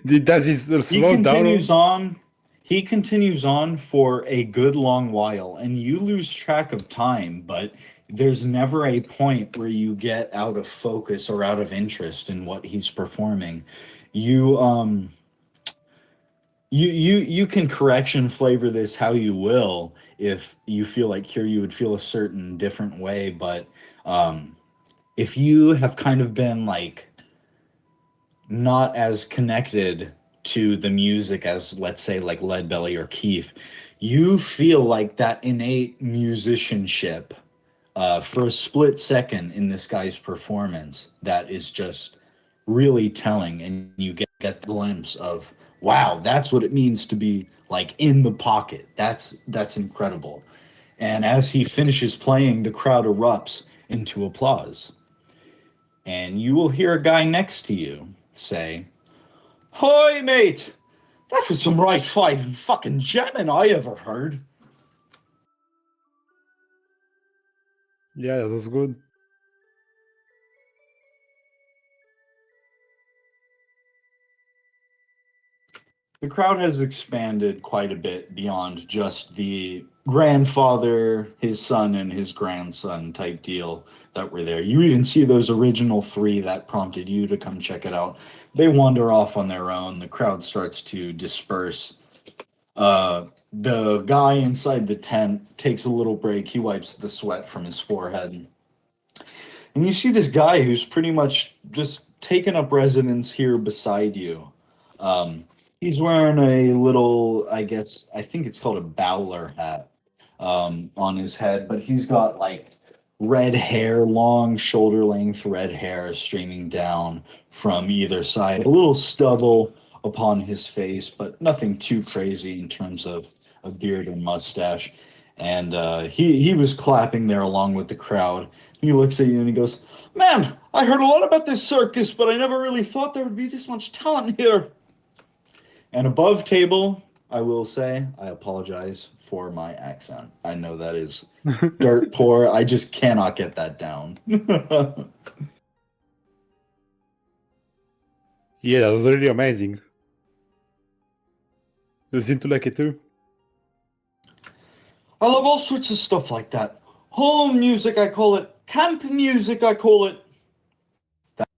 does he slow down? He continues on for a good long while, and you lose track of time, but there's never a point where you get out of focus or out of interest in what he's performing. You you can correction flavor this how you will if you feel like Kiryu would feel a certain different way, but if you have kind of been like not as connected to the music as, let's say, like Leadbelly or Kief, you feel like that innate musicianship for a split second in this guy's performance that is just really telling, and you get the glimpse of, wow, that's what it means to be like in the pocket. That's incredible. And as he finishes playing, the crowd erupts into applause. And you will hear a guy next to you say, "Hi, mate! That was some right fine fucking jamming I ever heard." Yeah, that was good. The crowd has expanded quite a bit beyond just the grandfather, his son, and his grandson type deal that were there. You even see those original 3 that prompted you to come check it out. They wander off on their own. The crowd starts to disperse. The guy inside the tent takes a little break. He wipes the sweat from his forehead. And you see this guy who's pretty much just taken up residence here beside you. He's wearing a little, I think it's called a bowler hat on his head, but he's got like red hair, long shoulder length red hair streaming down from either side. A little stubble upon his face, but nothing too crazy in terms of a beard and mustache. And he was clapping there along with the crowd. He looks at you and he goes, "Man, I heard a lot about this circus, but I never really thought there would be this much talent here." And above table, I will say, I apologize for my accent. I know that is dirt poor. I just cannot get that down. Yeah, that was really amazing. You seem to like it too. I love all sorts of stuff like that. Home music, I call it. Camp music, I call it.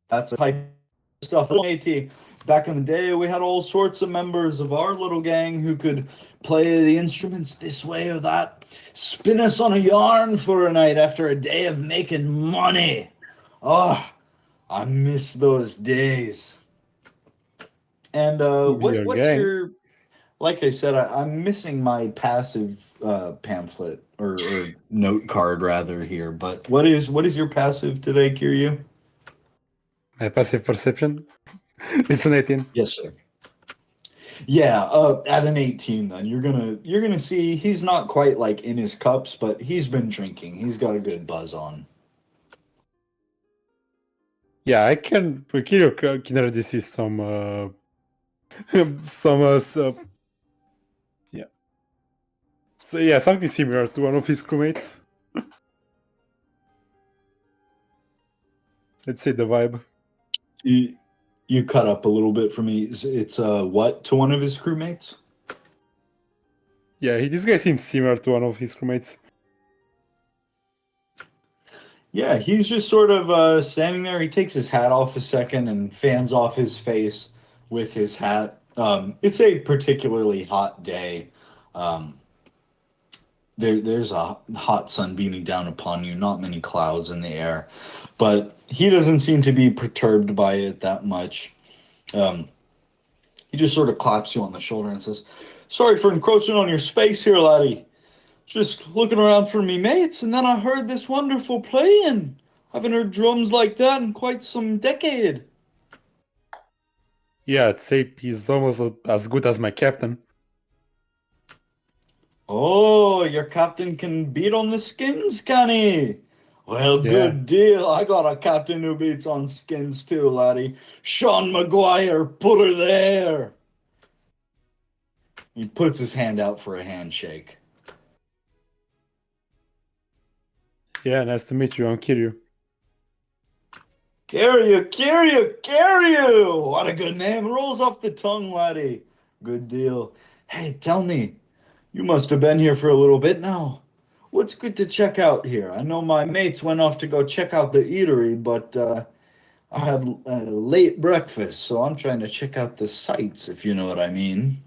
That's the type of stuff. AT. Back in the day, we had all sorts of members of our little gang who could play the instruments this way or that, spin us on a yarn for a night after a day of making money. Oh, I miss those days. And what's gang. your... Like I said, I'm missing my passive pamphlet or note card rather here. But what is your passive today, Kiryu? My passive perception. It's an 18. Yes, sir. Yeah, at an 18, then you're gonna see he's not quite like in his cups, but he's been drinking. He's got a good buzz on. Yeah, I can. Kiryu can already see some. Yeah. So yeah, something similar to one of his crewmates. Let's say the vibe. You cut up a little bit for me. It's what to one of his crewmates? Yeah, this guy seems similar to one of his crewmates. Yeah, he's just sort of standing there. He takes his hat off a second and fans off his face with his hat. It's a particularly hot day. There's a hot sun beaming down upon you, not many clouds in the air, but he doesn't seem to be perturbed by it that much. He just sort of claps you on the shoulder and says, "Sorry for encroaching on your space here, laddie. Just looking around for me mates, and then I heard this wonderful playing. Haven't heard drums like that in quite some decade." Yeah, I'd say he's almost as good as my captain. "Oh, your captain can beat on the skins, can he? Well, Yeah. good deal. I got a captain who beats on skins too, laddie. Sean Maguire, put her there." He puts his hand out for a handshake. Yeah, nice to meet you. I'm Kiryu. Kiryu! What a good name. Rolls off the tongue, laddie. Good deal. Hey, tell me, you must have been here for a little bit now. What's good to check out here? I know my mates went off to go check out the eatery, but I had a late breakfast, so I'm trying to check out the sights, if you know what I mean.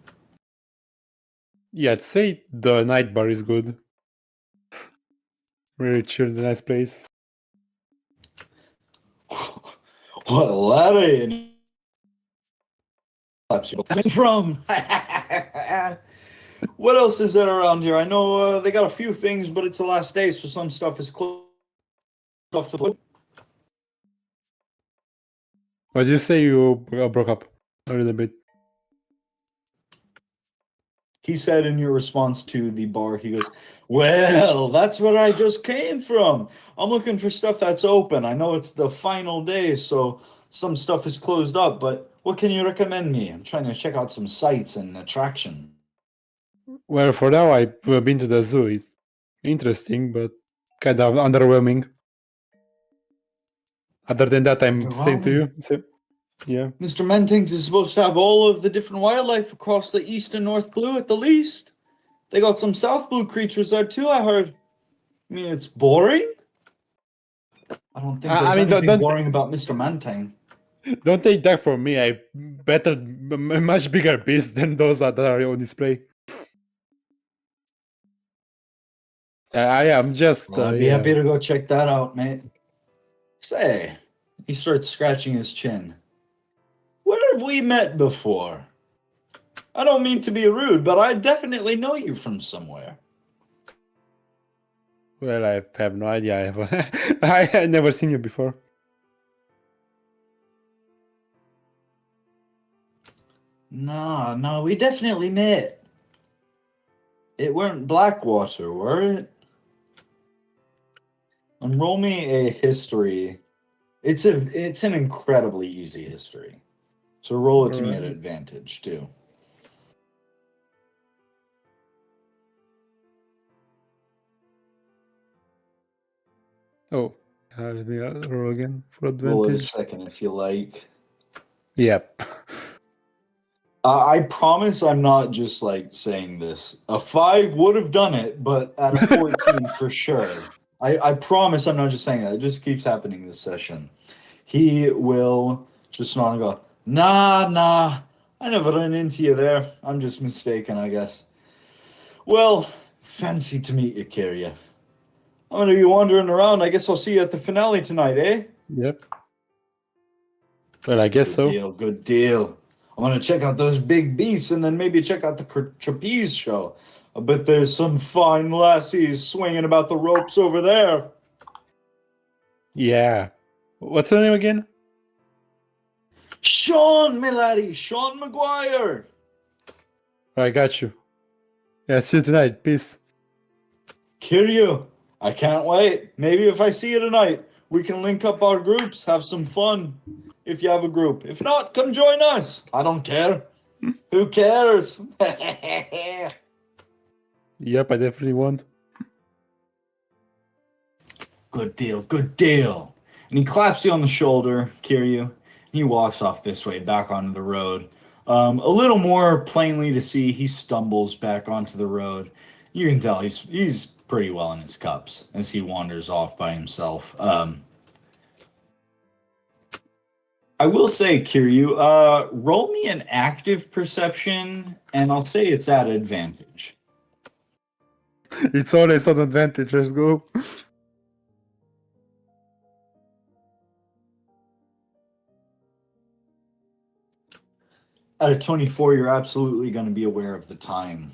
Yeah, I'd say the night bar is good. Really chill, nice place. What, laddie? From? What else is there around here? I know they got a few things, but it's the last day, so some stuff is closed off to the... What did you say? You broke up a little bit. He said in your response to the bar, he goes, "Well, that's where I just came from. I'm looking for stuff that's open. I know it's the final day, so some stuff is closed up, but what can you recommend me? I'm trying to check out some sights and attractions." Well, for now, I've been to the zoo. It's interesting, but kind of underwhelming. Other than that, I'm same to you. So, Yeah. Mr. Mentings is supposed to have all of the different wildlife across the east and north blue at the least. They got some south blue creatures there too, I heard. I mean, it's boring? I don't think there's anything boring about Mr. Mantang. Don't take that from me. I better, much bigger beast than those that are on display. I am just. Well, I'd be happy to go check that out, mate. Say, he starts scratching his chin. Where have we met before? I don't mean to be rude, but I definitely know you from somewhere. Well, I have no idea. I have never seen you before. No, we definitely met. It weren't Blackwater, were it? And roll me a history. It's an incredibly easy history. So roll it to me at advantage too. Oh, let me roll again for advantage. Roll it a second if you like. Yep. I promise I'm not just like saying this. A 5 would have done it, but at a 14 for sure. I promise I'm not just saying that. It just keeps happening this session. He will just nod and go, nah, I never ran into you there. I'm just mistaken, I guess. Well, fancy to meet you, Kiryu. I'm going to be wandering around. I guess I'll see you at the finale tonight, eh? Yep. Well, I guess so. Good deal. I want to check out those big beasts and then maybe check out the trapeze show. I bet there's some fine lassies swinging about the ropes over there. Yeah. What's her name again? Sean, my laddie. Sean McGuire. I got you. Yeah, see you tonight. Peace. Kiryu, I can't wait. Maybe if I see you tonight, we can link up our groups, have some fun. If you have a group. If not, come join us. I don't care. Who cares? Yep, I definitely want. Good deal. And he claps you on the shoulder, Kiryu. He walks off this way, back onto the road. A little more plainly to see, he stumbles back onto the road. You can tell he's pretty well in his cups as he wanders off by himself. I will say, Kiryu, roll me an active perception, and I'll say it's at advantage. It's always an advantage. Let's go. At a 24, you're absolutely going to be aware of the time.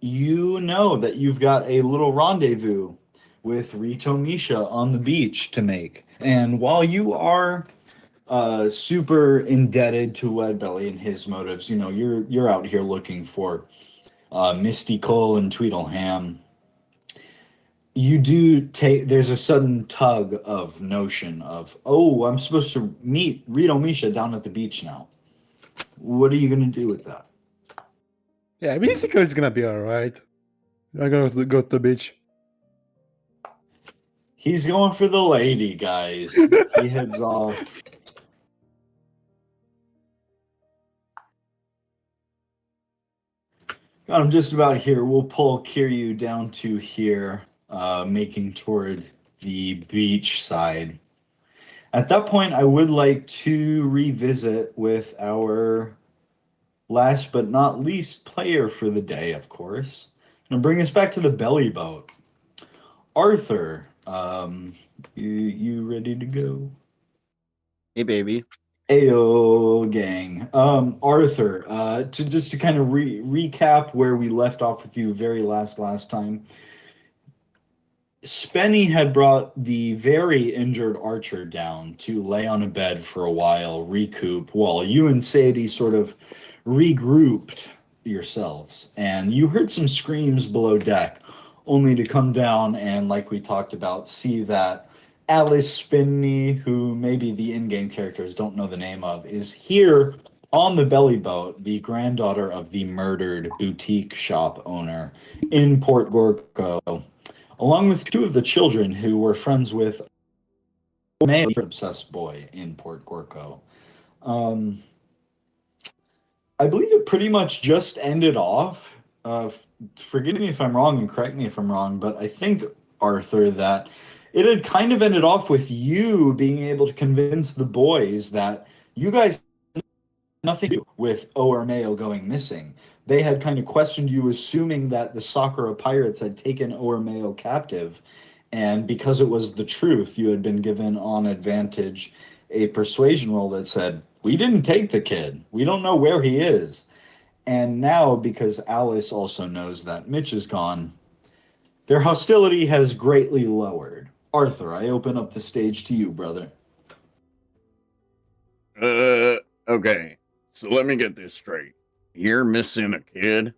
You know that you've got a little rendezvous with Rito Misha on the beach to make. And while you are super indebted to Leadbelly and his motives, you know, you're out here looking for Misty Cole and Tweedleham. You do there's a sudden tug of notion of, oh, I'm supposed to meet Rito Misha down at the beach now. What are you going to do with that? Yeah, basically it's gonna be alright. I'm gonna go to the beach. He's going for the lady, guys. He heads off. Got him just about here. We'll pull Kiryu down to here, making toward the beach side. At that point, I would like to revisit with our last but not least player for the day, of course. And bring us back to the belly boat. Arthur, you ready to go? Hey, baby. Ayo, gang. Arthur, to kind of recap where we left off with you very last time. Spenny had brought the very injured Archer down to lay on a bed for a while, recoup, while you and Sadie sort of regrouped yourselves. And you heard some screams below deck, only to come down and, like we talked about, see that Alice Spinney, who maybe the in-game characters don't know the name of, is here on the belly boat, the granddaughter of the murdered boutique shop owner in Port Gorko, along with two of the children who were friends with obsessed boy in Port Gorko. I believe it pretty much just ended off. Forgive me if I'm wrong and correct me if I'm wrong, but I think, Arthur, that it had kind of ended off with you being able to convince the boys that you guys had nothing to do with Oarmeo going missing. They had kind of questioned you, assuming that the Sakura pirates had taken Oarmeo captive, and because it was the truth, you had been given on advantage a persuasion roll that said, we didn't take the kid. We don't know where he is. And now, because Alice also knows that Mitch is gone, their hostility has greatly lowered. Arthur, I open up the stage to you, brother. Okay. So let me get this straight. You're missing a kid?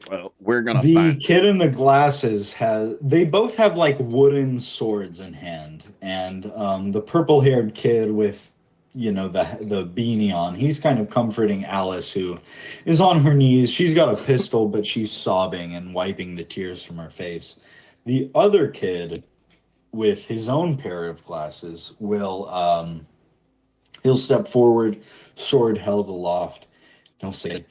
Well, we're gonna The find kid in the glasses they both have like wooden swords in hand, and the purple-haired kid with, you know, the beanie on, he's kind of comforting Alice, who is on her knees. She's got a pistol, but she's sobbing and wiping the tears from her face. The other kid with his own pair of glasses he'll step forward, sword held aloft. He'll say,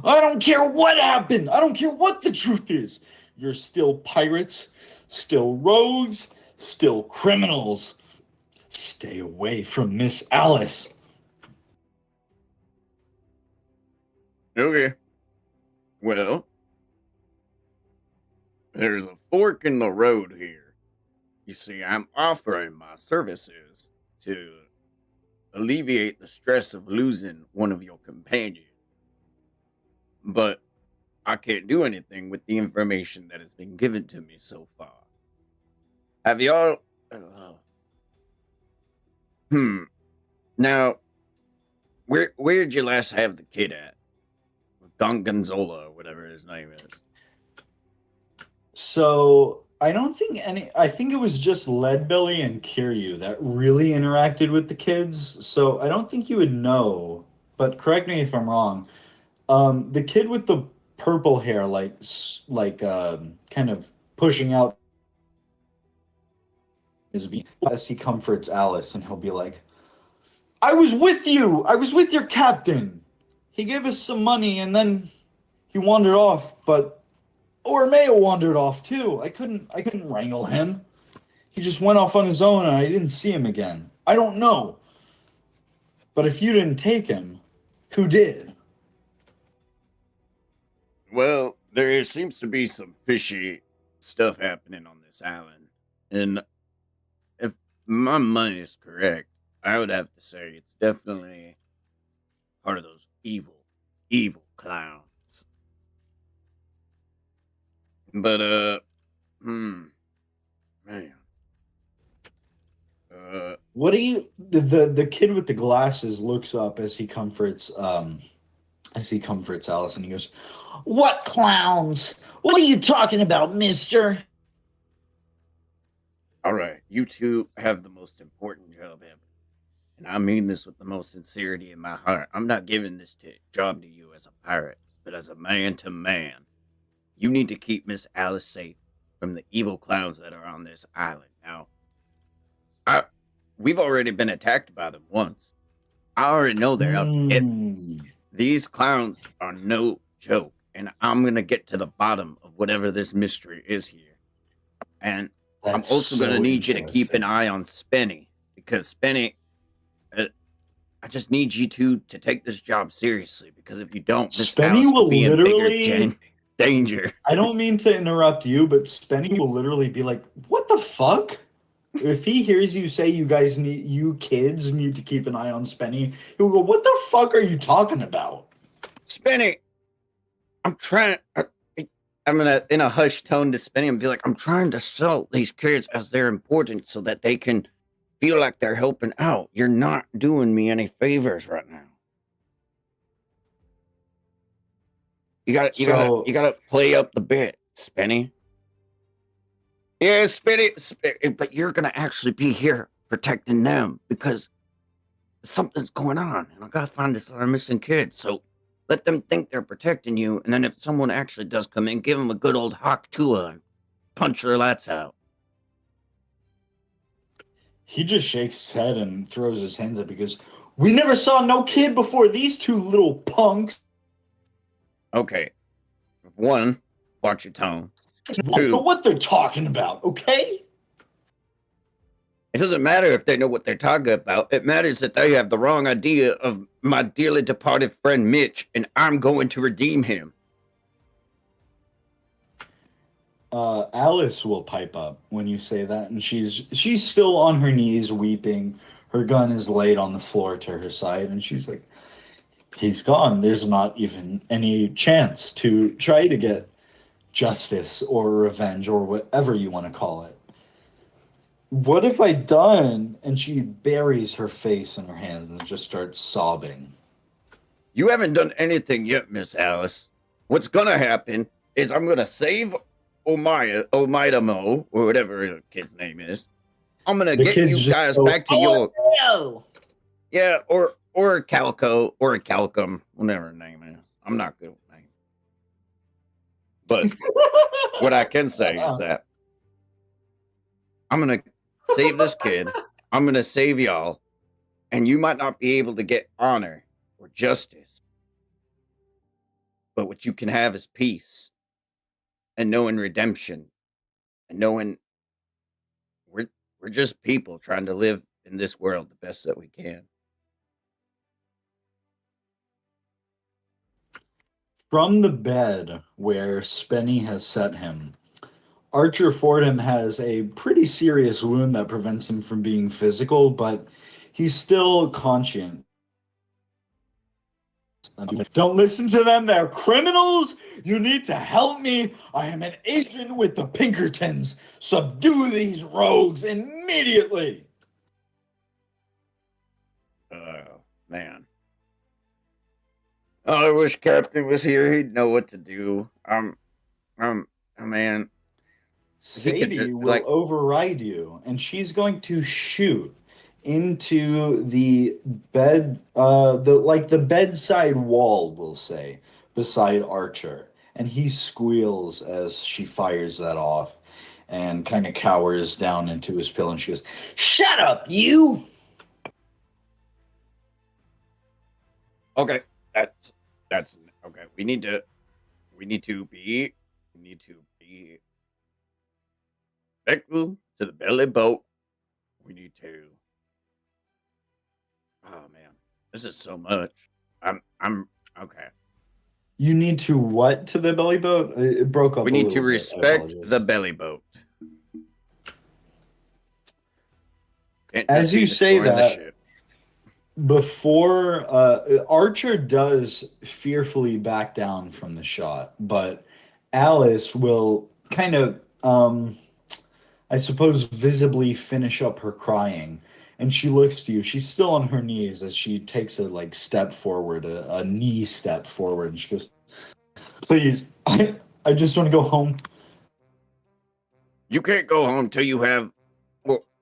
I don't care what happened. I don't care what the truth is. You're still pirates, still rogues, still criminals. Stay away from Miss Alice. Okay. Well, there's a fork in the road here. You see, I'm offering my services to alleviate the stress of losing one of your companions. But I can't do anything with the information that has been given to me so far. Have y'all... Now, where'd you last have the kid at? Gongonzola, or whatever his name is. So I think it was just Leadbelly and Kiryu that really interacted with the kids. So I don't think you would know, but correct me if I'm wrong. The kid with the purple hair, kind of pushing out as he comforts Alice, and he'll be like, I was with you. I was with your captain. He gave us some money, and then he wandered off. But Oarmeo wandered off too. I couldn't wrangle him. He just went off on his own, and I didn't see him again. I don't know. But if you didn't take him, who did? Well, there seems to be some fishy stuff happening on this island. And if my money is correct, I would have to say it's definitely part of those evil clowns. But, man. What do you... The kid with the glasses looks up as he comforts Alice, and he goes, what clowns? What are you talking about, mister? All right, you two have the most important job ever. And I mean this with the most sincerity in my heart. I'm not giving this job to you as a pirate, but as a man to man. You need to keep Miss Alice safe from the evil clowns that are on this island. Now, we've already been attacked by them once. I already know they're out to get me. These clowns are no joke, and I'm going to get to the bottom of whatever this mystery is here. And I'm also going to need you to keep an eye on Spenny, because Spenny, I just need you two to take this job seriously, because if you don't, Miss Spenny Alice will be in literally bigger danger. I don't mean to interrupt you, but Spenny will literally be like, what the fuck? If he hears you say you kids need to keep an eye on Spenny, he'll go, what the fuck are you talking about? Spenny, I'm gonna, in a hushed tone to Spenny, and be like, I'm trying to sell these kids as they're important so that they can feel like they're helping out. You're not doing me any favors right now. You gotta play up the bit, Spenny. Yeah, Spenny, but you're gonna actually be here protecting them because something's going on, and I gotta find this other missing kid. So let them think they're protecting you, and then if someone actually does come in, give them a good old hawk to punch their lats out. He just shakes his head and throws his hands up because we never saw no kid before these two little punks. Okay. One, watch your tone. I don't know what they're talking about, okay? It doesn't matter if they know what they're talking about. It matters that they have the wrong idea of my dearly departed friend Mitch, and I'm going to redeem him. Alice will pipe up when you say that, and she's still on her knees weeping. Her gun is laid on the floor to her side, and she's like, he's gone. There's not even any chance to try to get justice or revenge or whatever you want to call it. What have I done? And she buries her face in her hands and just starts sobbing. You haven't done anything yet, Miss Alice. What's gonna happen is I'm gonna save Omaidamo, or whatever the kid's name is. I'm gonna get you guys back to your... No. Yeah, or Calico, or a Calicum, whatever her name is. I'm not good with names. But what I can say is that I'm gonna save this kid. I'm gonna save y'all. And you might not be able to get honor or justice. But what you can have is peace. And knowing redemption. And knowing we're just people trying to live in this world the best that we can. From the bed where Spenny has set him, Archer Fordham has a pretty serious wound that prevents him from being physical, but he's still conscient. Don't listen to them, they're criminals! You need to help me! I am an agent with the Pinkertons! Subdue these rogues immediately! Oh, man. Oh, I wish Captain was here. He'd know what to do. Man. Sadie will override you, and she's going to shoot into the bed, the bedside wall, we'll say, beside Archer. And he squeals as she fires that off and kind of cowers down into his pillow, and she goes, "Shut up, you!" Okay, that's okay. We need to be respectful to the belly boat. We need to. Oh man, this is so much. I'm okay. You need to what to the belly boat? It broke up. We need to respect the belly boat. As you say that, before Archer does fearfully back down from the shot, but Alice will kind of, I suppose, visibly finish up her crying. And she looks to you. She's still on her knees as she takes a step forward, a knee step forward. And she goes, "Please, I just want to go home." You can't go home till you have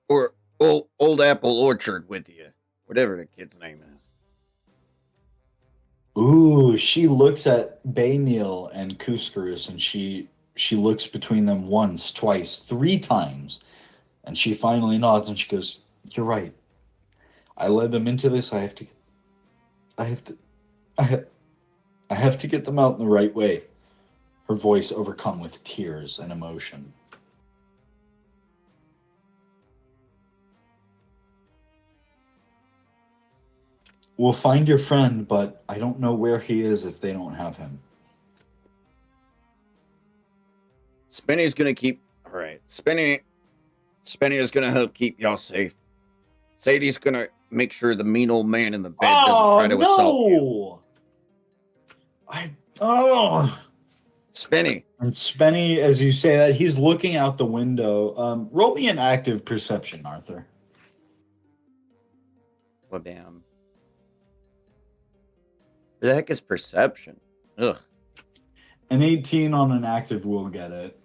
or old Apple Orchard with you. Whatever the kid's name is. Ooh, she looks at Baymeel and Kuskarus, and she looks between them once, twice, 3 times. And she finally nods and she goes, "You're right. I led them into this. I have to get them out in the right way." Her voice overcome with tears and emotion. "We'll find your friend, but I don't know where he is if they don't have him." Spenny's gonna keep. All right, Spenny is gonna help keep y'all safe. Sadie's gonna make sure the mean old man in the bed doesn't try to assault you. Spenny. And Spenny, as you say that, he's looking out the window. Roll me an active perception, Arthur. Well, damn. The heck is perception? Ugh. An 18 on an active will get it.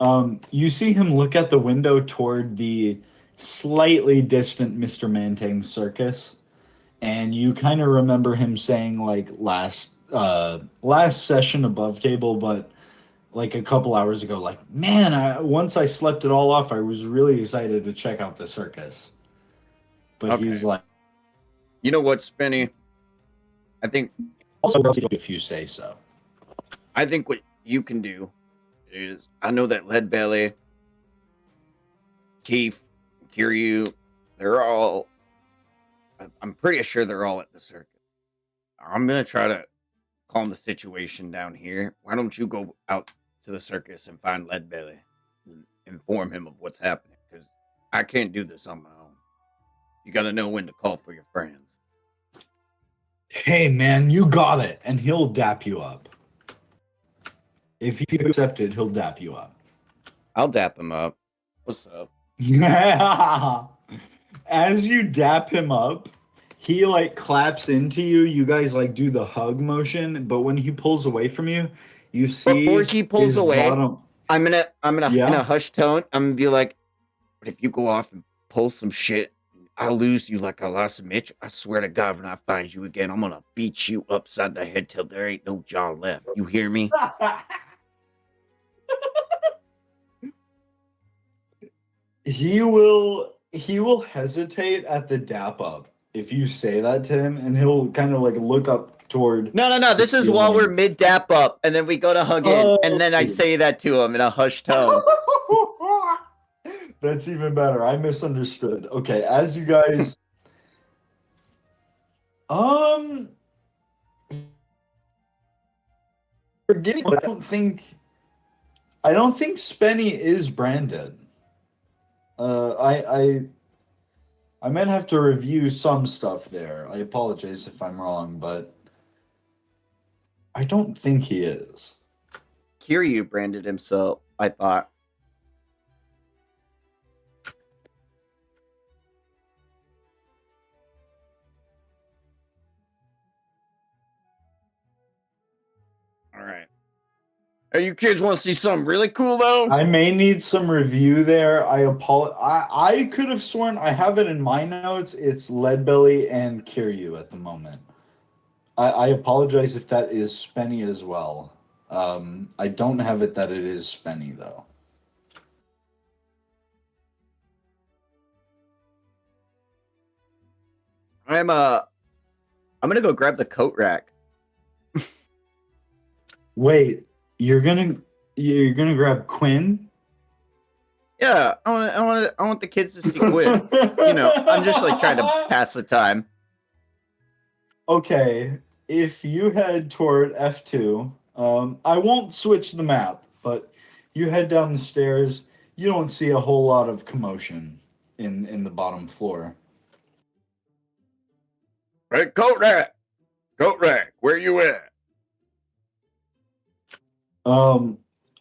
You see him look at the window toward the slightly distant Mr. Mantang circus, and you kind of remember him saying last session above table, but like a couple hours ago, like, man, once I slept it all off, I was really excited to check out the circus. But Okay. he's like, You know what, Spinny? I think also, if you say so. I think what you can do is, I know that Leadbelly, Kief, Kiryu, they're all, I'm pretty sure they're all at the circus. I'm going to try to calm the situation down here. Why don't you go out to the circus and find Leadbelly and inform him of what's happening? Because I can't do this on my own. You got to know when to call for your friends. Hey, man, you got it. And he'll dap you up. If you accept it, he'll dap you up. I'll dap him up. What's up? As you dap him up, he like claps into you. You guys like do the hug motion, but when he pulls away from you, you see Before he pulls his away, bottom- I'm gonna Yeah? in a hushed tone, I'm gonna be like, but if you go off and pull some shit, I'll lose you like I lost Mitch. I swear to God, when I find you again, I'm gonna beat you upside the head till there ain't no jaw left. You hear me? He will hesitate at the dap up if you say that to him, and he'll kind of like look up toward. No. This is while we're mid dap up, and then we go to hug in, and then I say that to him in a hushed tone. That's even better. I misunderstood. Okay, as you guys forgive me, I don't think Spenny is branded. I might have to review some stuff there. I apologize if I'm wrong, but I don't think he is. Kiryu branded himself, I thought. All right. Hey, you kids want to see something really cool, though? I may need some review there. I could have sworn I have it in my notes. It's Leadbelly and Kiryu at the moment. I apologize if that is Spenny as well. I don't have it that it is Spenny though. I'm gonna go grab the coat rack. Wait, you're gonna grab Quinn? Yeah, I want the kids to see Quinn. You know, I'm just like trying to pass the time. Okay, if you head toward F2, I won't switch the map, but you head down the stairs. You don't see a whole lot of commotion in the bottom floor. Hey, coat rack, where you at?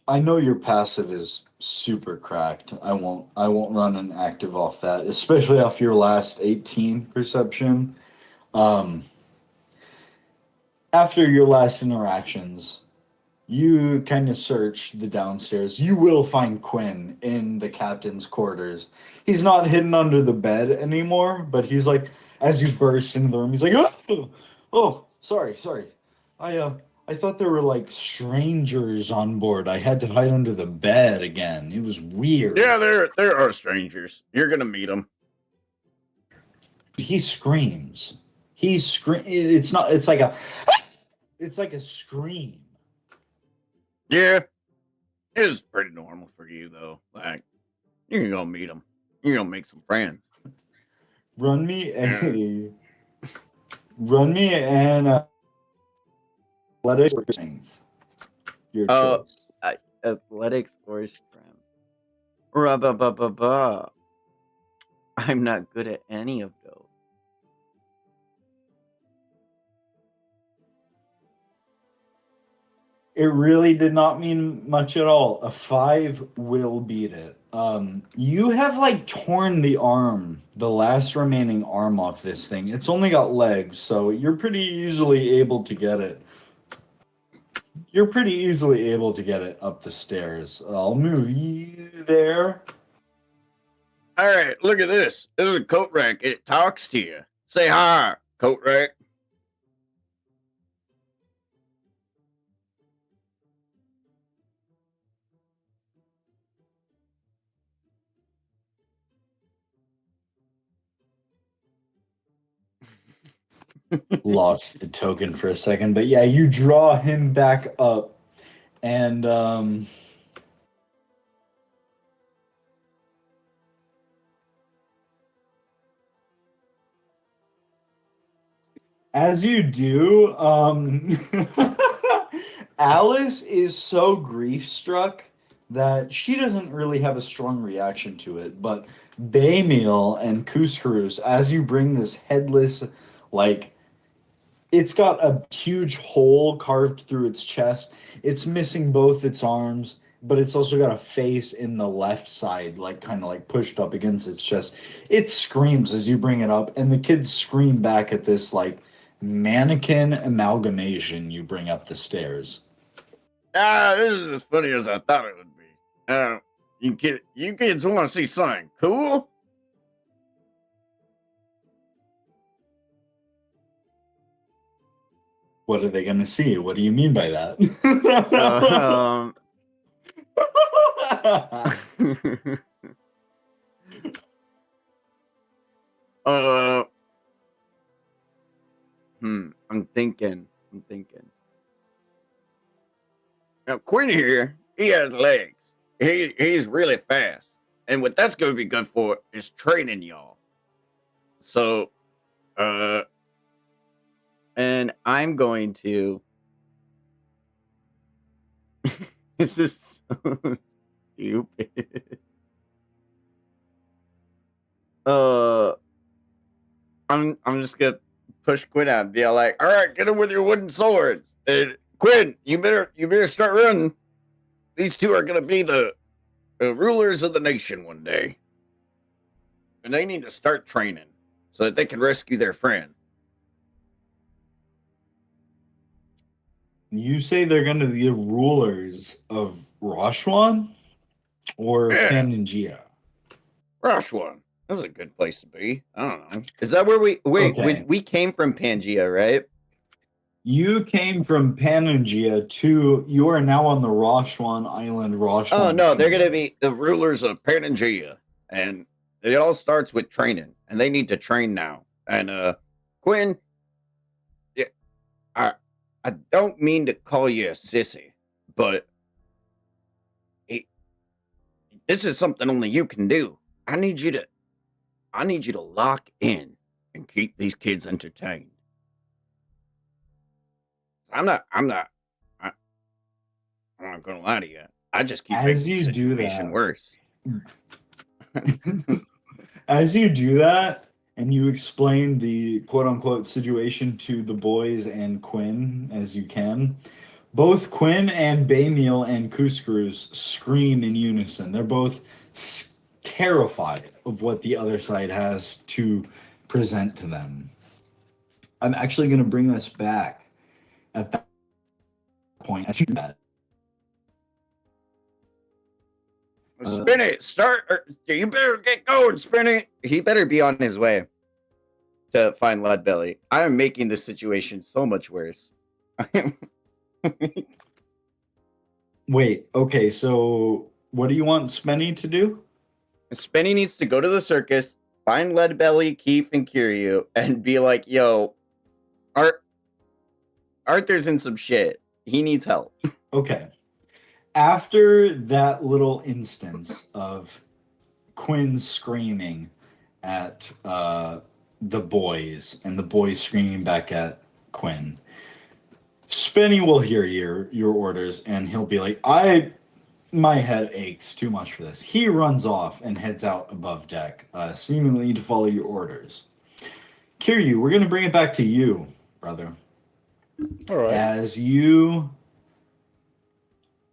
I know your passive is super cracked. I won't run an active off that, especially off your last 18 perception. After your last interactions, you kind of search the downstairs. You will find Quinn in the captain's quarters. He's not hidden under the bed anymore, but he's like, as you burst into the room, he's like, oh, sorry. I thought there were like strangers on board. I had to hide under the bed again. It was weird. Yeah, there are strangers. You're gonna meet them. He screams. It's like a scream. Yeah, it was pretty normal for you though. Like, you're gonna meet them. You're gonna make some friends. Run me an athletics or strength. Your choice. Athletics or strength. Ba. I'm not good at any of those. It really did not mean much at all. A 5 will beat it. You have like torn the last remaining arm off this thing. It's only got legs, so you're pretty easily able to get it. You're pretty easily able to get it up the stairs. I'll move you there. All right, look at this. This is a coat rack. It talks to you. Say hi, coat rack. lost the token for a second, but yeah, you draw him back up, and as you do, Alice is so grief-struck that she doesn't really have a strong reaction to it, but Baymeel and Couscous, as you bring this headless, like, it's got a huge hole carved through its chest. It's missing both its arms, but it's also got a face in the left side, like kind of like pushed up against its chest. It screams as you bring it up, and the kids scream back at this like mannequin amalgamation you bring up the stairs. This is as funny as I thought it would be. You kids want to see something cool? What are they going to see? What do you mean by that? I'm thinking. Now, Quinn here, he has legs. He's really fast. And what that's going to be good for is training y'all. So, and I'm going to... This is so stupid. I'm just going to push Quinn out and be like, all right, get him with your wooden swords. And Quinn, you better start running. These two are going to be the rulers of the nation one day. And they need to start training so that they can rescue their friend. You say they're going to be the rulers of Rashwan or Pangea? Rashwan. That's a good place to be. I don't know. Is that where we came from Pangea, right? You came from Pangea to, you are now on the Rashwan Island, Rashwan. Oh, no, they're going to be the rulers of Pangea. And it all starts with training. And they need to train now. And, Quinn, yeah, I don't mean to call you a sissy, but this is something only you can do. I need you to lock in and keep these kids entertained. I'm not gonna lie to you. I just keep making the situation worse. As you do that, and you explain the quote-unquote situation to the boys and Quinn as you can, both Quinn and Baymeel and Couscous scream in unison. They're both terrified of what the other side has to present to them. I'm actually going to bring us back at that point. Spinny, you better get going, Spinny. He better be on his way to find Leadbelly. I am making this situation so much worse. Wait, okay, so what do you want Spenny to do? Spenny needs to go to the circus, find Leadbelly, Kief, and Kiryu, and be like, yo, Arthur's in some shit. He needs help. Okay. After that little instance of Quinn screaming at the boys, and the boys screaming back at Quinn, Spenny will hear your orders, and he'll be like, my head aches too much for this. He runs off and heads out above deck, seemingly to follow your orders. Kiryu, we're going to bring it back to you, brother. All right. As you...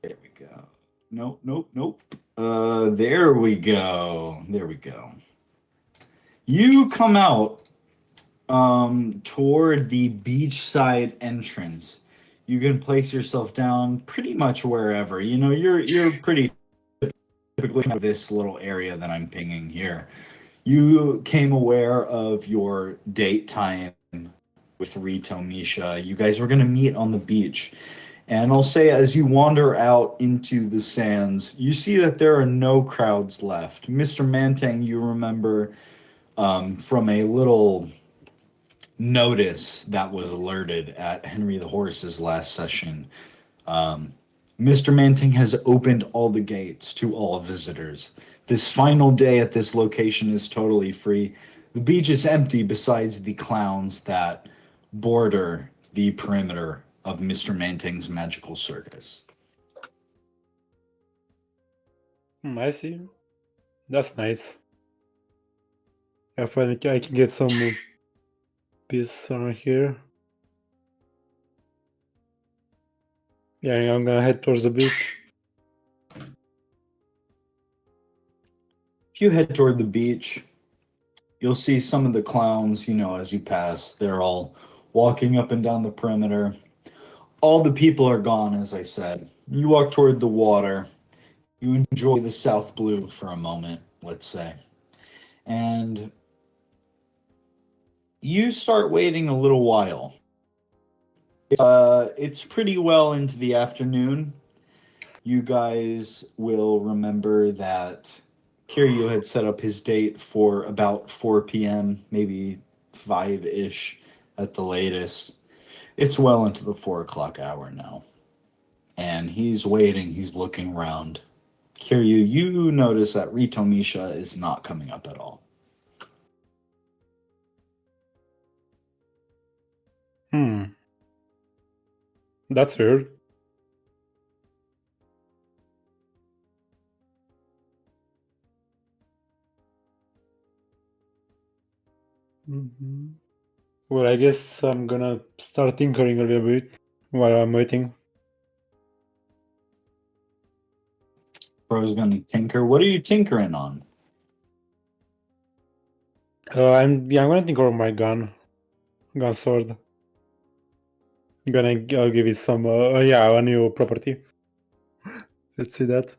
There we go. Nope. There we go. You come out toward the beachside entrance. You can place yourself down pretty much wherever. You know, you're pretty typically in this little area that I'm pinging here. You came aware of your date time with Rito Misha. You guys were going to meet on the beach. And I'll say, as you wander out into the sands, you see that there are no crowds left. Mr. Mantang, you remember from a little notice that was alerted at Henry the Horse's last session. Mr. Manting has opened all the gates to all visitors. This final day at this location is totally free. The beach is empty besides the clowns that border the perimeter of Mr. Manting's magical circus. I see. That's nice. If I can get some piece on here. Yeah, I'm gonna head towards the beach. If you head toward the beach, you'll see some of the clowns, as you pass. They're all walking up and down the perimeter. All the people are gone, as I said. You walk toward the water. You enjoy the South Blue for a moment, let's say. And you start waiting a little while. It's pretty well into the afternoon. You guys will remember that Kiryu had set up his date for about 4 p.m., maybe 5-ish at the latest. It's well into the 4 o'clock hour now. And he's waiting, he's looking around. Kiryu, you notice that Rito Misha is not coming up at all. That's weird. Well, I guess I'm gonna start tinkering a little bit while I'm waiting. Bro's gonna tinker. What are you tinkering on? I'm gonna tinker on my gun sword. I'll give it some a new property. Let's see that.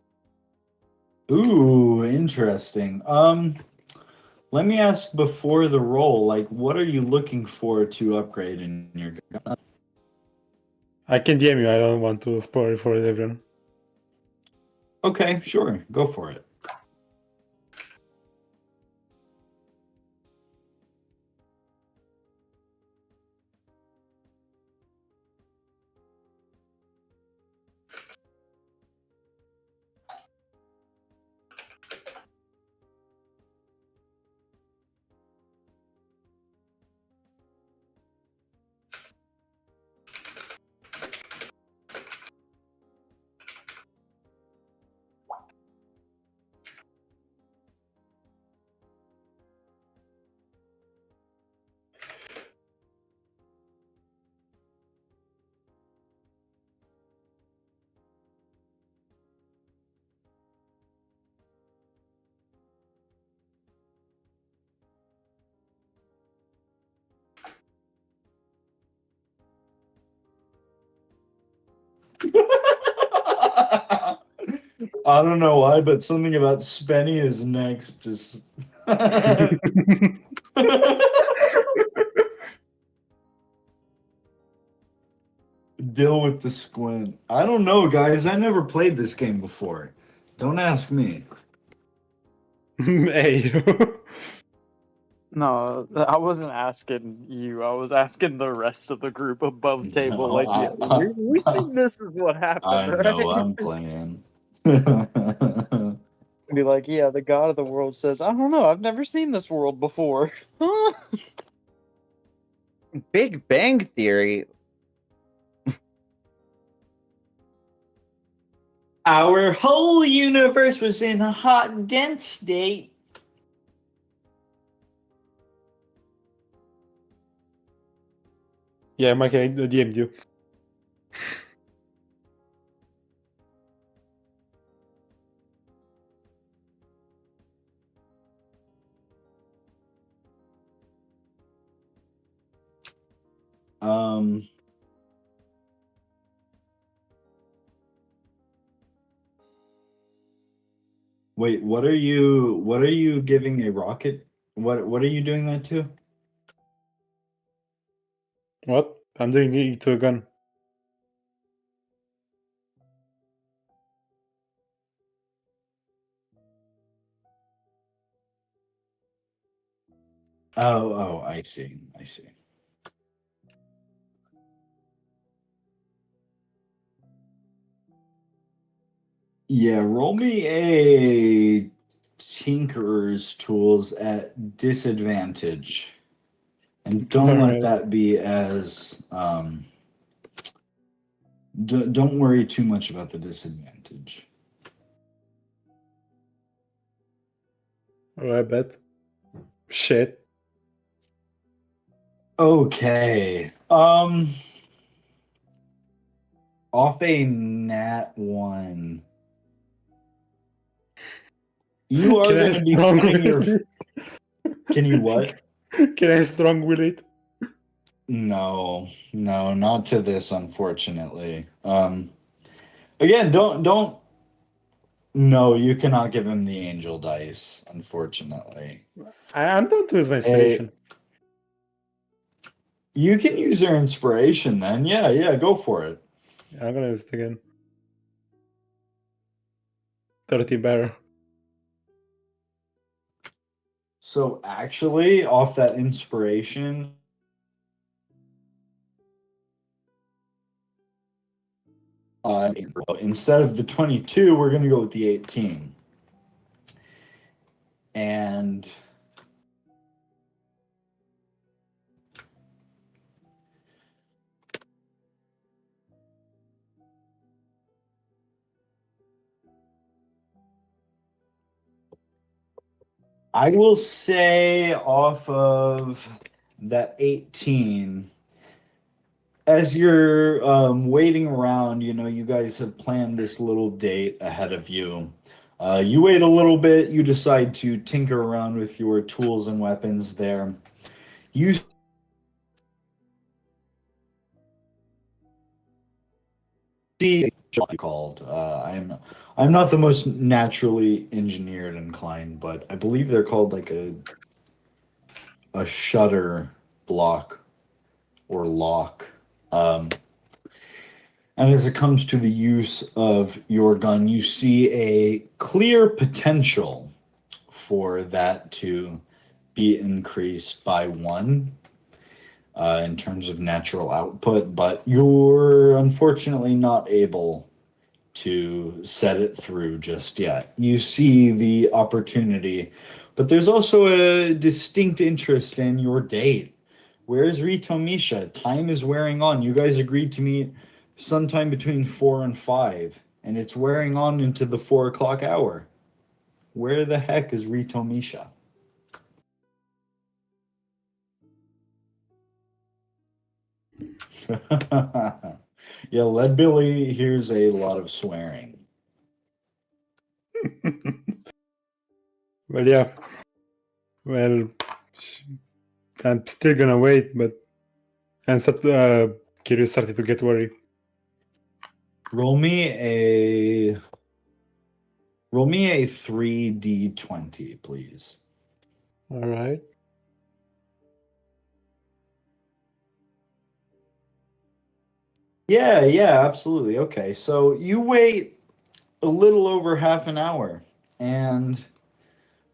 Ooh, interesting. Let me ask before the roll, what are you looking for to upgrade in your gun? I can DM you. I don't want to spoil it for everyone. Okay, sure. Go for it. I don't know why, but something about Spenny is next. Just deal with the squint. I don't know, guys. I never played this game before. Don't ask me. Hey. No, I wasn't asking you. I was asking the rest of the group above table. No, Like, yeah, we think this is what happened, I know right? I'm playing. Be like, yeah, the god of the world says, I don't know, I've never seen this world before. Big Bang Theory. Our whole universe was in a hot, dense state. Yeah, Mike, I DM'd you. Wait, what are you giving a rocket? What are you doing that to? What? I'm doing it to a gun. Oh, I see. Yeah, roll me a tinkerer's tools at disadvantage. And don't let Alright. that be as don't worry too much about the disadvantage. Oh, I bet. Shit. Okay. Off a nat 1. You are Can I going to be strong putting your. will it? Can you what? Can I strong will it? No, not to this, unfortunately. Again, don't. No, you cannot give him the angel dice, unfortunately. I'm down to use my inspiration. You can use your inspiration then. Yeah, go for it. I'm gonna use it again. 30 better. So actually, off that inspiration, instead of the 22, we're going to go with the 18. And I will say off of that 18, as you're waiting around, you guys have planned this little date ahead of you. You wait a little bit, you decide to tinker around with your tools and weapons there. You see called. I'm not the most naturally engineered inclined, but I believe they're called like a shutter block or lock. And as it comes to the use of your gun, you see a clear potential for that to be increased by 1 in terms of natural output, but you're unfortunately not able to set it through just yet. You see the opportunity, but there's also a distinct interest in your date. Where's Rito Misha? Time is wearing on. You guys agreed to meet sometime between 4 and 5, and it's wearing on into the 4 o'clock hour. Where the heck is Rito Misha? Yeah, Leadbelly hears a lot of swearing. Well, yeah. Well, I'm still gonna wait, but Kiryu started to get worried. Roll me a 3d20, please. All right. Yeah, absolutely. Okay, so you wait a little over half an hour, and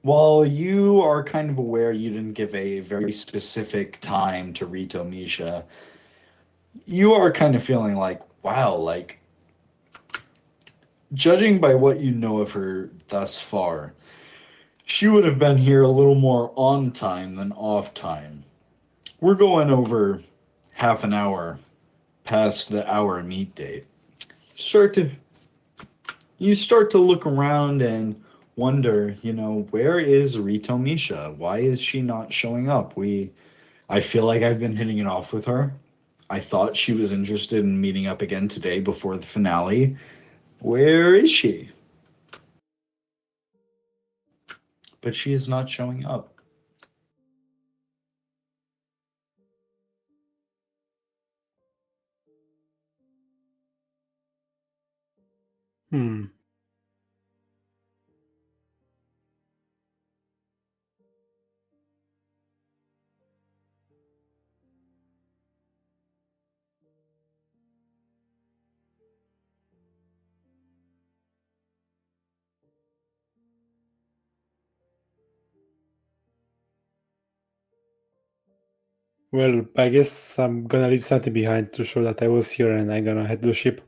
while you are kind of aware you didn't give a very specific time to Rito Misha, you are kind of feeling like, wow, like, judging by what you know of her thus far, she would have been here a little more on time than off time. We're going over half an hour past the hour meet date. Start to you start to look around and wonder, where is Rito Misha? Why is she not showing up? I feel like I've been hitting it off with her. I thought she was interested in meeting up again today before the finale. Where is she? But she is not showing up. Hmm. Well, I guess I'm gonna leave something behind to show that I was here and I'm gonna head to the ship.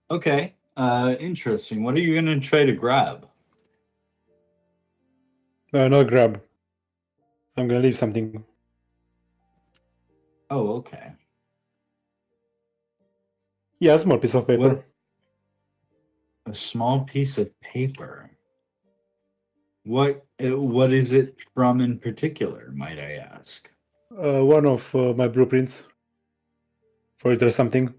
Okay. Interesting. What are you gonna try to grab? No grab. I'm gonna leave something. Oh, okay. Yeah, a small piece of paper. What? A small piece of paper. What is it from in particular, might I ask? One of my blueprints. For if there's something.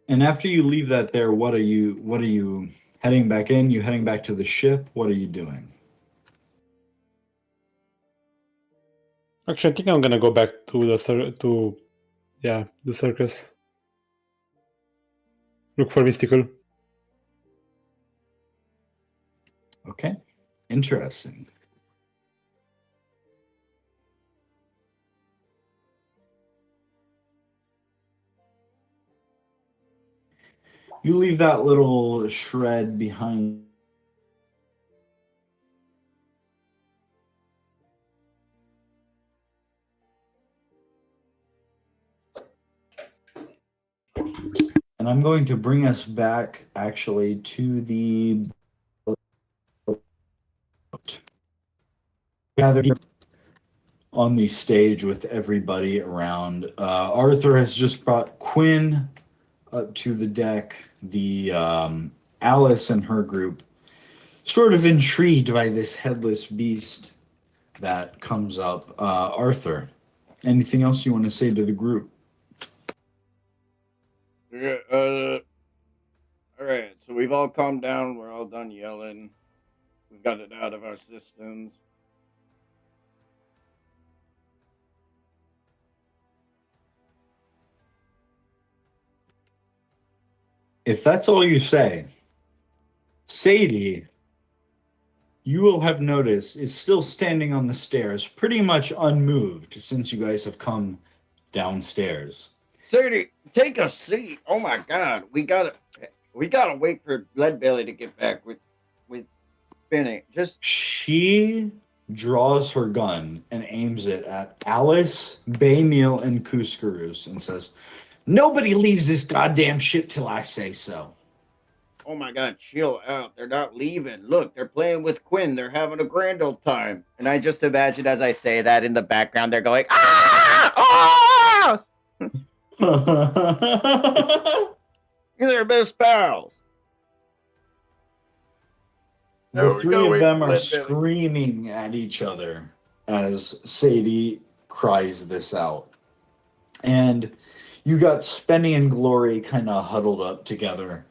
And after you leave that there, what are you heading back in? You heading back to the ship? What are you doing? Actually, I think I'm gonna go back to the circus. Look for mystical. Okay. Interesting. You leave that little shred behind. And I'm going to bring us back actually to the gathered on the stage with everybody around. Arthur has just brought Quinn up to the deck. The Alice and her group, sort of intrigued by this headless beast that comes up. Arthur, anything else you want to say to the group? Yeah, all right, so we've all calmed down. We're all done yelling. We've got it out of our systems. If that's all you say, Sadie, you will have noticed, is still standing on the stairs, pretty much unmoved since you guys have come downstairs. Sadie, take a seat. Oh my God, we gotta wait for Leadbelly to get back with Benny. She draws her gun and aims it at Alice, Baymeal, and Kuskarus and says, "Nobody leaves this goddamn ship till I say so." Oh my God, chill out. They're not leaving. Look, they're playing with Quinn. They're having a grand old time. And I just imagine as I say that in the background, they're going, ah! Ah! They're best pals. The three of them are screaming at each other as Sadie cries this out. And you got Spenny and Glory kind of huddled up together,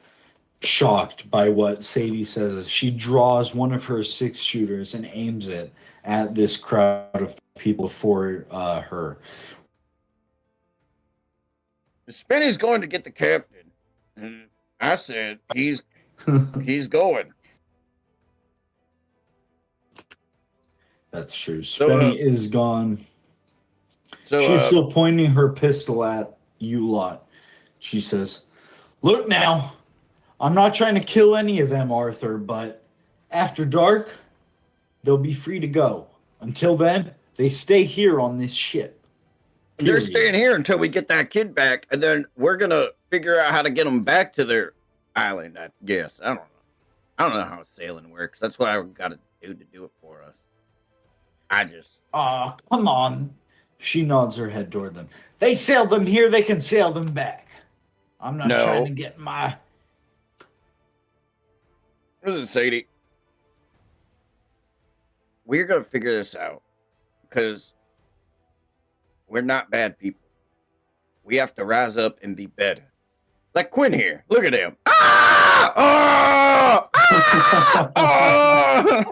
shocked by what Sadie says as she draws one of her 6-shooters and aims it at this crowd of people before her. Spenny's going to get the captain. And I said, he's going. That's true. Spenny is gone. She's still pointing her pistol at you lot. She says, "Look now, I'm not trying to kill any of them, Arthur, but after dark, they'll be free to go. Until then, they stay here on this ship. They're staying here until we get that kid back, and then we're going to figure out how to get them back to their island, I guess. I don't know. I don't know how sailing works. That's what I got to do it for us. Come on." She nods her head toward them. "They sailed them here, they can sail them back. I'm not trying to get my..." Listen, Sadie. We're going to figure this out. Because we're not bad people. We have to rise up and be better. Like Quinn here. Look at him. Ah! Ah! Ah! Ah!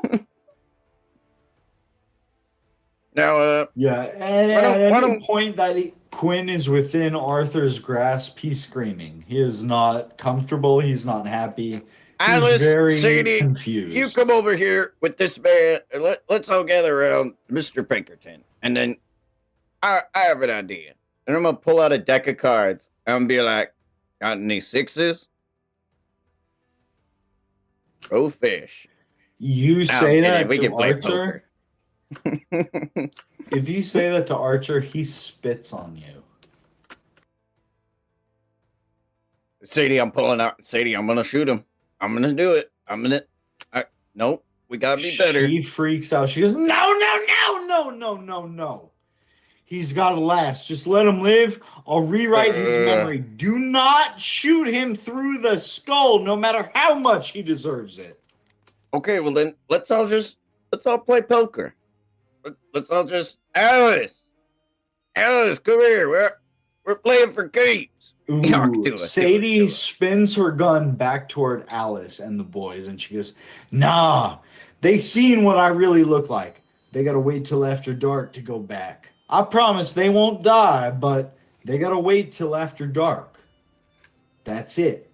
Now, yeah, and at any point that Quinn is within Arthur's grasp, he's screaming. He is not comfortable. He's not happy. Alice, he's very Sadie, confused. You come over here with this man. Let's all gather around Mr. Pinkerton. And then I have an idea. And I'm going to pull out a deck of cards. And I'm going to be like, got any 6s? Go fish. You I'm say kidding, that we to can play Archer. poker. If you say that to Archer, he spits on you. Sadie, I'm pulling out. Sadie, I'm gonna shoot him. I'm gonna do it. Nope. We gotta be better. She freaks out. She goes, no. He's got to last. Just let him live. I'll rewrite his memory. Do not shoot him through the skull, no matter how much he deserves it. Okay, well then let's all play poker. Let's all just Alice, come here. We're playing for keeps. Ooh, Sadie spins her gun back toward Alice and the boys, and she goes, nah, they seen what I really look like. They got to wait till after dark to go back. I promise they won't die, but they got to wait till after dark. That's it.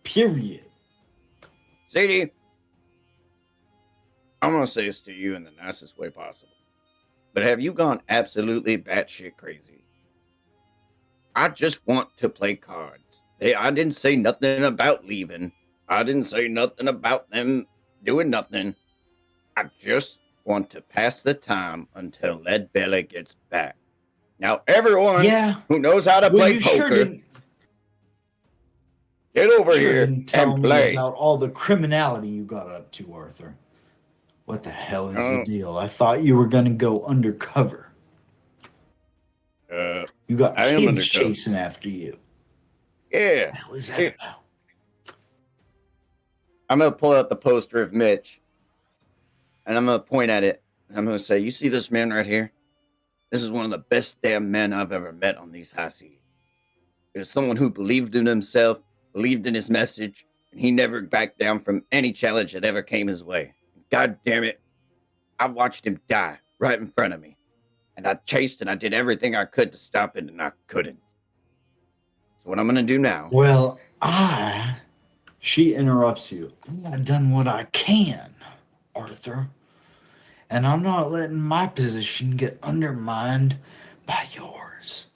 Period. Sadie, I'm going to say this to you in the nicest way possible. But have you gone absolutely batshit crazy? I just want to play cards. I didn't say nothing about leaving. I didn't say nothing about them doing nothing. I just want to pass the time until Leadbelly gets back. Now, everyone who knows how to play poker, get over here and play. About all the criminality you got up to, Arthur. What the hell is the deal? I thought you were going to go undercover. You got kids chasing after you. Yeah. What the hell is that about? I'm going to pull out the poster of Mitch, and I'm going to point at it, and I'm going to say, you see this man right here? This is one of the best damn men I've ever met on these high seas. It was someone who believed in himself, believed in his message, and he never backed down from any challenge that ever came his way. God damn it, I watched him die right in front of me. And I chased and I did everything I could to stop it, and I couldn't. So what I'm going to do now... Well, she interrupts you. I've done what I can, Arthur. And I'm not letting my position get undermined by yours.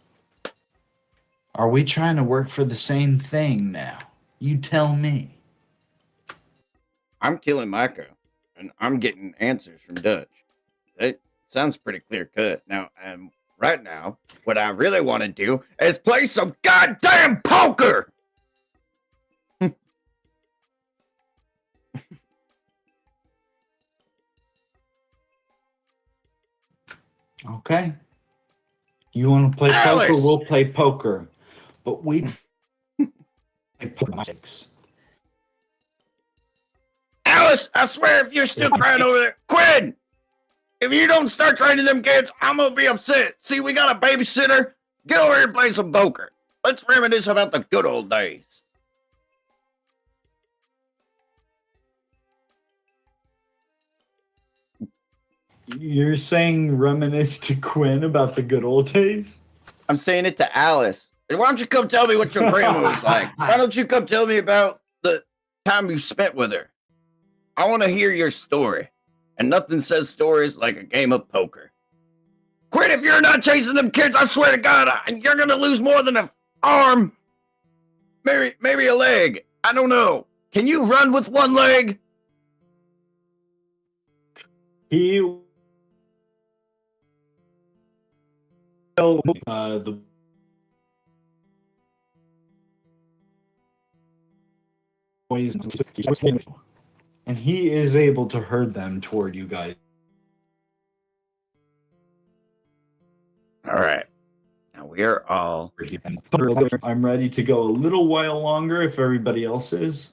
Are we trying to work for the same thing now? You tell me. I'm killing Micah, and I'm getting answers from Dutch. It sounds pretty clear cut. Now, right now, what I really want to do is play some goddamn poker! Okay. You want to play poker? We'll play poker. But we play poker. Alice, I swear if you're still crying over there, Quinn! If you don't start training them kids, I'm gonna be upset. See, we got a babysitter. Get over here and play some poker. Let's reminisce about the good old days. You're saying reminisce to Quinn about the good old days? I'm saying it to Alice. Why don't you come tell me what your grandma was like? Why don't you come tell me about the time you spent with her? I want to hear your story. And nothing says stories like a game of poker. Quinn, if you're not chasing them kids, I swear to God, you're going to lose more than an arm. Maybe a leg. I don't know. Can you run with one leg? And he is able to herd them toward you guys. All right. Now we are all... I'm ready to go a little while longer if everybody else is.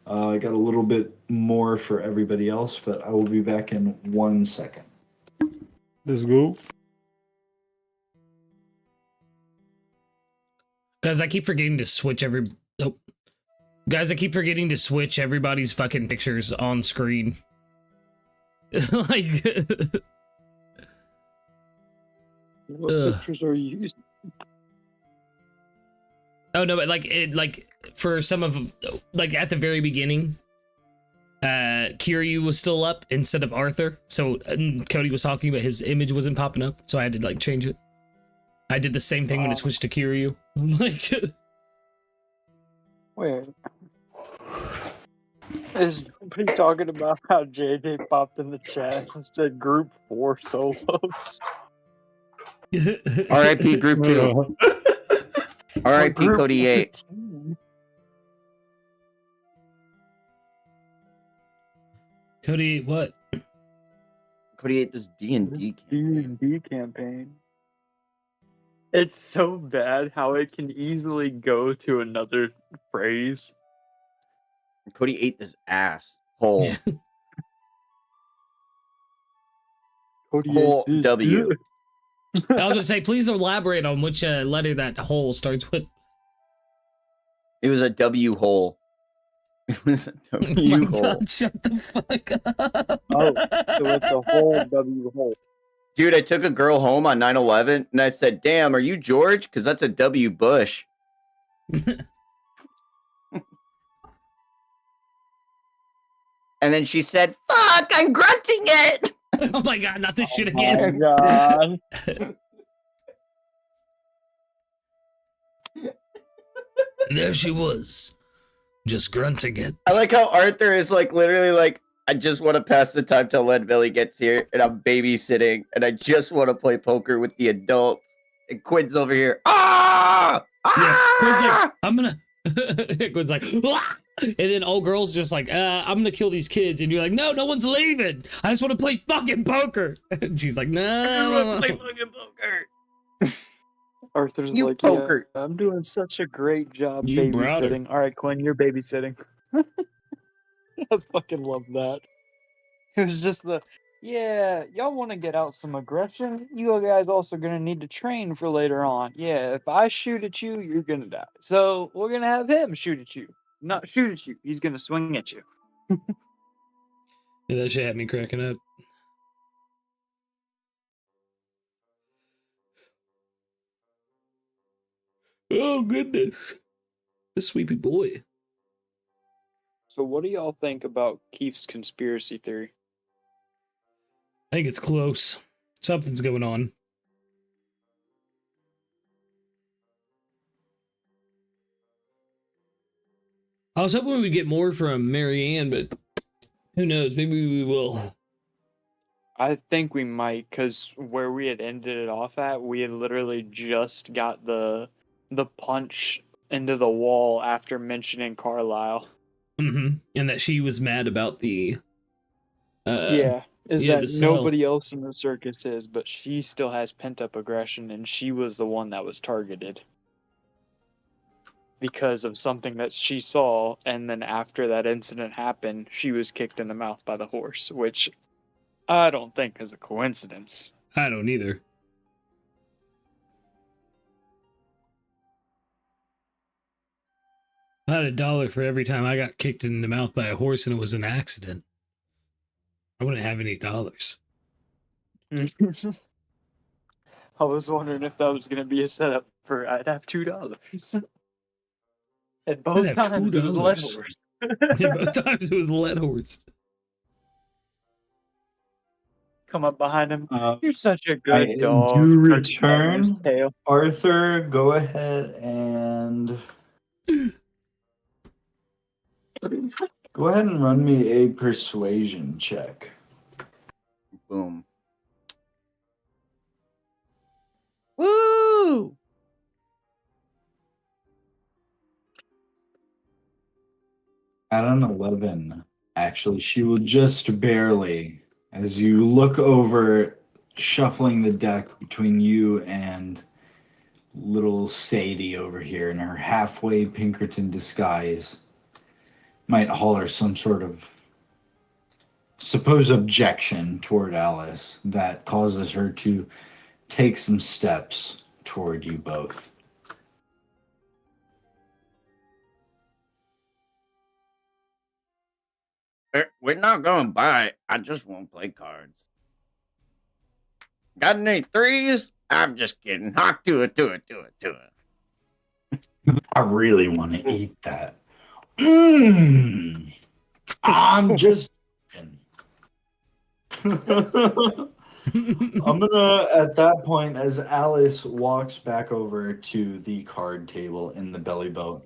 I got a little bit more for everybody else, but I will be back in 1 second. Let's go. Guys, I keep forgetting to switch Guys, I keep forgetting to switch everybody's fucking pictures on screen. Like... What pictures are you using? Oh no, but like for some of them, like at the very beginning, Kiryu was still up instead of Arthur. So Cody was talking, but his image wasn't popping up, so I had to like change it. I did the same thing when it switched to Kiryu. Like, wait. Is nobody talking about how JJ popped in the chat and said Group 4 solos? R.I.P. Group 2. R.I.P. Group Cody 8. 18. Cody, what? Cody 8 this D&D campaign. D&D campaign. It's so bad how it can easily go to another phrase. Cody ate this ass whole. Yeah. Cody Whole ate this W. dick. I was gonna say, please elaborate on which letter that hole starts with. It was a W hole. It was a Oh W my hole. God, shut the fuck up. Oh, so it's a whole W hole. Dude, I took a girl home on 9/11 and I said, damn, are you George? Because that's a W Bush. And then she said, fuck, I'm grunting it. Oh my God, not this shit Oh again. my God. And there she was, just grunting it. I like how Arthur is like literally like, I just want to pass the time till Leadbelly gets here and I'm babysitting and I just want to play poker with the adults. And Quinn's over here. Ah! Yeah, Quinn's like, Ah! I'm gonna. Quinn's like, "Ah!" And then old girl's just like, I'm gonna kill these kids. And you're like, no one's leaving. I just want to play fucking poker. And she's like, I no. want to play fucking poker. Arthur's You like, poker. yeah, I'm doing such a great job You brought her. babysitting. All right, Quinn, you're babysitting. I fucking love that. It was just yeah, y'all want to get out some aggression? You guys also going to need to train for later on. Yeah, if I shoot at you, you're going to die. So we're going to have him shoot at you. Not shoot at you. He's going to swing at you. Yeah, that shit had me cracking up. Oh, goodness. The sweepy boy. So what do y'all think about Kief's conspiracy theory? I think it's close. Something's going on. I was hoping we would get more from Marianne, but who knows? Maybe we will. I think we might, because where we had ended it off at, we had literally just got the punch into the wall after mentioning Carlisle. Mm-hmm. And that she was mad about the... yeah, the that cell. nobody else in the circus is, but she still has pent-up aggression, and she was the one that was targeted. Because of something that she saw, and then after that incident happened, she was kicked in the mouth by the horse, which I don't think is a coincidence. I don't either. I had $1 for every time I got kicked in the mouth by a horse and it was an accident. I wouldn't have any dollars. I was wondering if that was going to be a setup for I'd have $2. And both I'd have times it was $2. lead horse. Yeah, both times it was lead horse. Come up behind him. You're such a good I dog. do Starts patting his return. tail. Arthur, go ahead and go ahead and run me a persuasion check. Boom. Woo! At an 11, actually, she will just barely, as you look over, shuffling the deck between you and little Sadie over here in her halfway Pinkerton disguise, might holler some sort of supposed objection toward Alice that causes her to take some steps toward you both. We're not going to buy. I just won't play cards. Got any threes? I'm just kidding. Hawk, do it. I really want to eat that. I'm just kidding. I'm gonna, at that point, as Alice walks back over to the card table in the belly boat,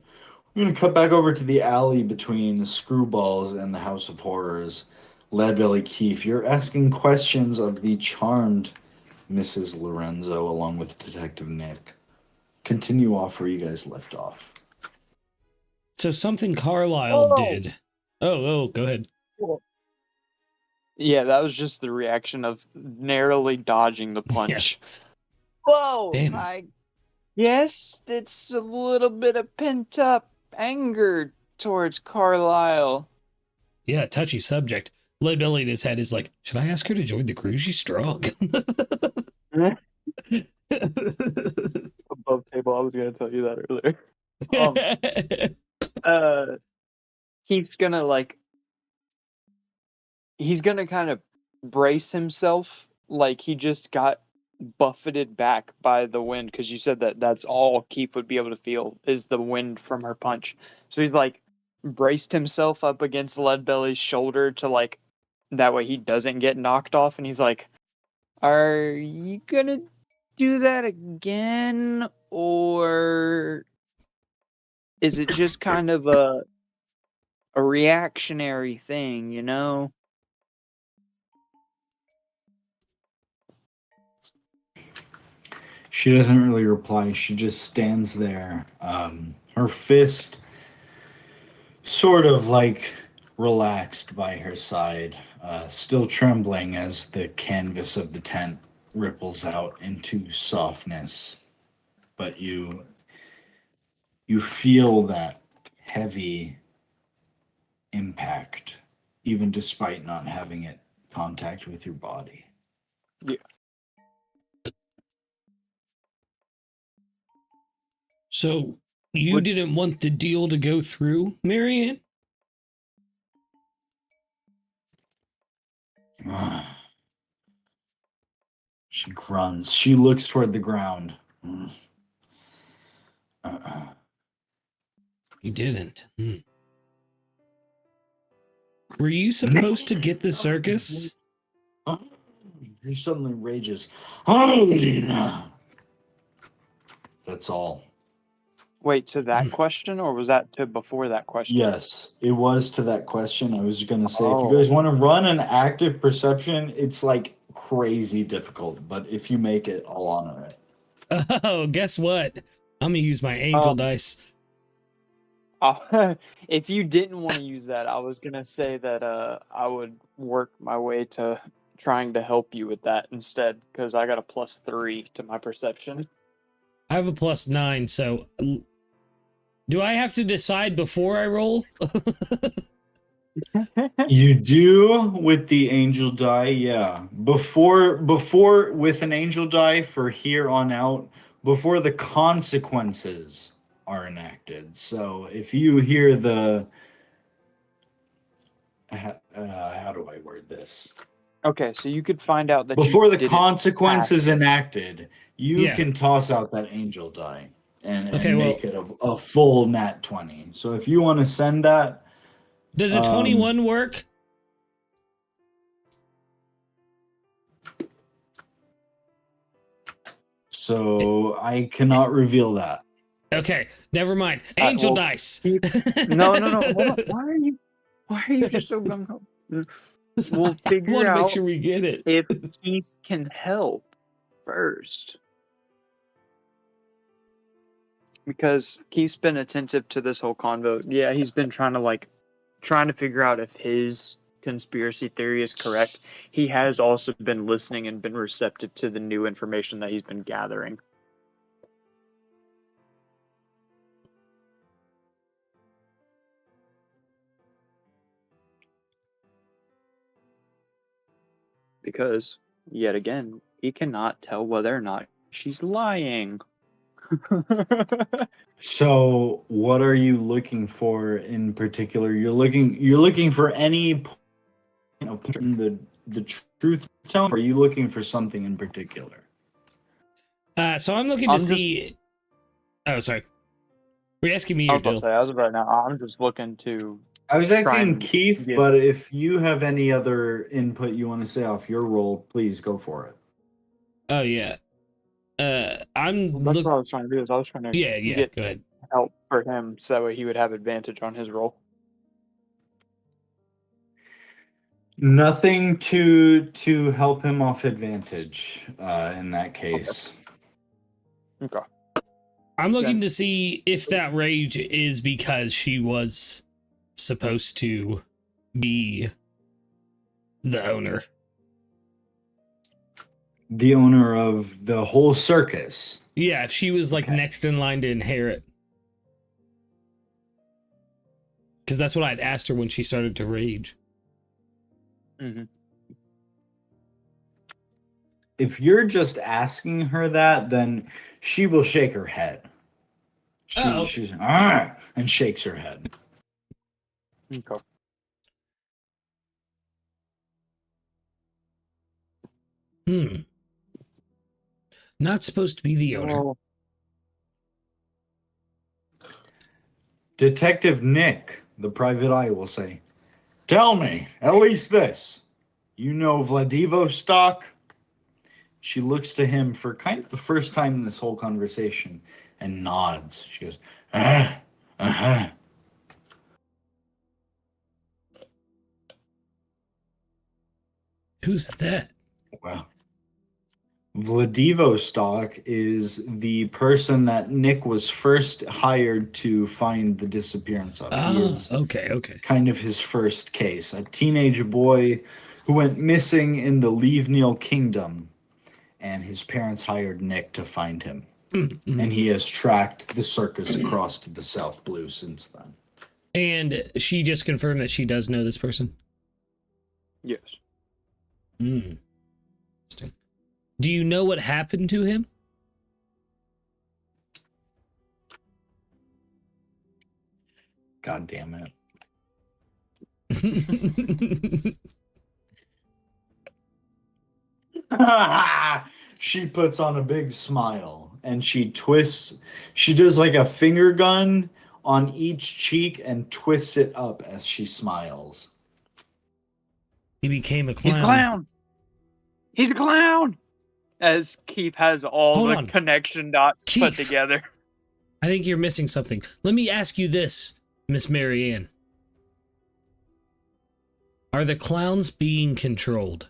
I'm gonna cut back over to the alley between Screwballs and the House of Horrors. Leadbelly Kief, you're asking questions of the charmed Mrs. Lorenzo along with Detective Nick. Continue off where you guys left off. So something Carlisle did. Oh, go ahead. Yeah, that was just the reaction of narrowly dodging the punch. Whoa! Damn. I guess it's a little bit of pent up anger towards Carlisle. Yeah, touchy subject. Leadbelly in his head is like, should I ask her to join the crew? She's strong. Above table, I was gonna tell you that earlier. He's gonna he's gonna kind of brace himself like he just got buffeted back by the wind, because you said that that's all Kief would be able to feel is the wind from her punch. So he's like braced himself up against Leadbelly's shoulder to like that way he doesn't get knocked off, and he's like, "Are you gonna do that again, or is it just kind of a reactionary thing, you know?" She doesn't really reply. She just stands there. Her fist sort of like relaxed by her side, still trembling as the canvas of the tent ripples out into softness. But you feel that heavy impact, even despite not having it contact with your body. Yeah. So you didn't want the deal to go through, Marianne? She grunts. She looks toward the ground. You didn't. Were you supposed to get the circus? He suddenly rages. That's all. Wait, to that question, or was that to before that question? Yes, it was to that question. I was going to say, if you guys want to run an active perception, it's like crazy difficult. But if you make it, I'll honor it. Oh, guess what? I'm going to use my angel dice. If you didn't want to use that, I was going to say that I would work my way to trying to help you with that instead, because I got a +3 to my perception. I have a +9, so do I have to decide before I roll? You do with the angel die, yeah. Before with an angel die for here on out, before the consequences are enacted. So if you hear the how do I word this? Okay, so you could find out that before the consequences enacted, you can toss out that angel die and make it a full nat 20. So if you want to send that, does a 21 work? So I cannot reveal that. Okay, never mind. Angel dice. No. Hold on. Why are you just so gung ho? We'll figure out. Make sure we get it. If Kief can help first, because Kief's been attentive to this whole convo. Yeah, he's been trying to figure out if his conspiracy theory is correct. He has also been listening and been receptive to the new information that he's been gathering. Because, yet again, he cannot tell whether or not she's lying. So, what are you looking for in particular? You're looking for any point of the truth telling, or are you looking for something in particular? So I'm looking to see. Oh, sorry. Were you asking me? I was about to say, as of right now, I'm just looking to. I was asking Kief, but if you have any other input you want to say off your roll, please go for it. Oh yeah. That's what I was trying to do. Is I was trying to get go ahead. Help for him, so that way he would have advantage on his roll. Nothing to help him off advantage in that case. Okay. I'm looking to see if that rage is because she was supposed to be the owner. The owner of the whole circus. Yeah, if she was like Okay. next in line to inherit. Because that's what I'd asked her when she started to rage. Mm-hmm. If you're just asking her that, then she will shake her head. She's and shakes her head. Okay. Not supposed to be the owner. Well, Detective Nick, the private eye, will say, "Tell me, at least this. You know Vladivostok?" She looks to him for kind of the first time in this whole conversation and nods. She goes, uh-huh. Who's that? Well, Vladivostok is the person that Nick was first hired to find the disappearance of. He Oh, is okay. kind of his first case. A teenage boy who went missing in the Leavneal Kingdom, and his parents hired Nick to find him. Mm-hmm. And he has tracked the circus across to the South Blue since then. And she just confirmed that she does know this person? yes. Interesting. Do you know what happened to him? God damn it. She puts on a big smile and she twists. She does like a finger gun on each cheek and twists it up as she smiles. He became a clown. He's a clown. He's a clown. As Kief has all Hold the on. connection dots put Kief. together. I think you're missing something. Let me ask you this, Miss Marianne. Are the clowns being controlled?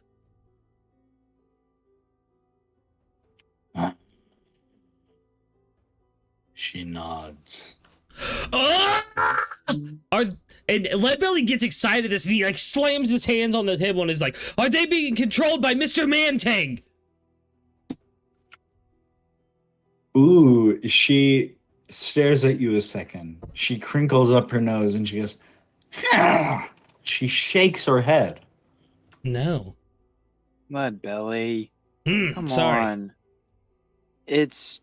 She nods. And Leadbelly gets excited at this and he like slams his hands on the table and is like, are they being controlled by Mr. Mantang? Ooh, she stares at you a second. She crinkles up her nose and she goes, "Ah!" She shakes her head. No. Leadbelly. Come sorry. on. It's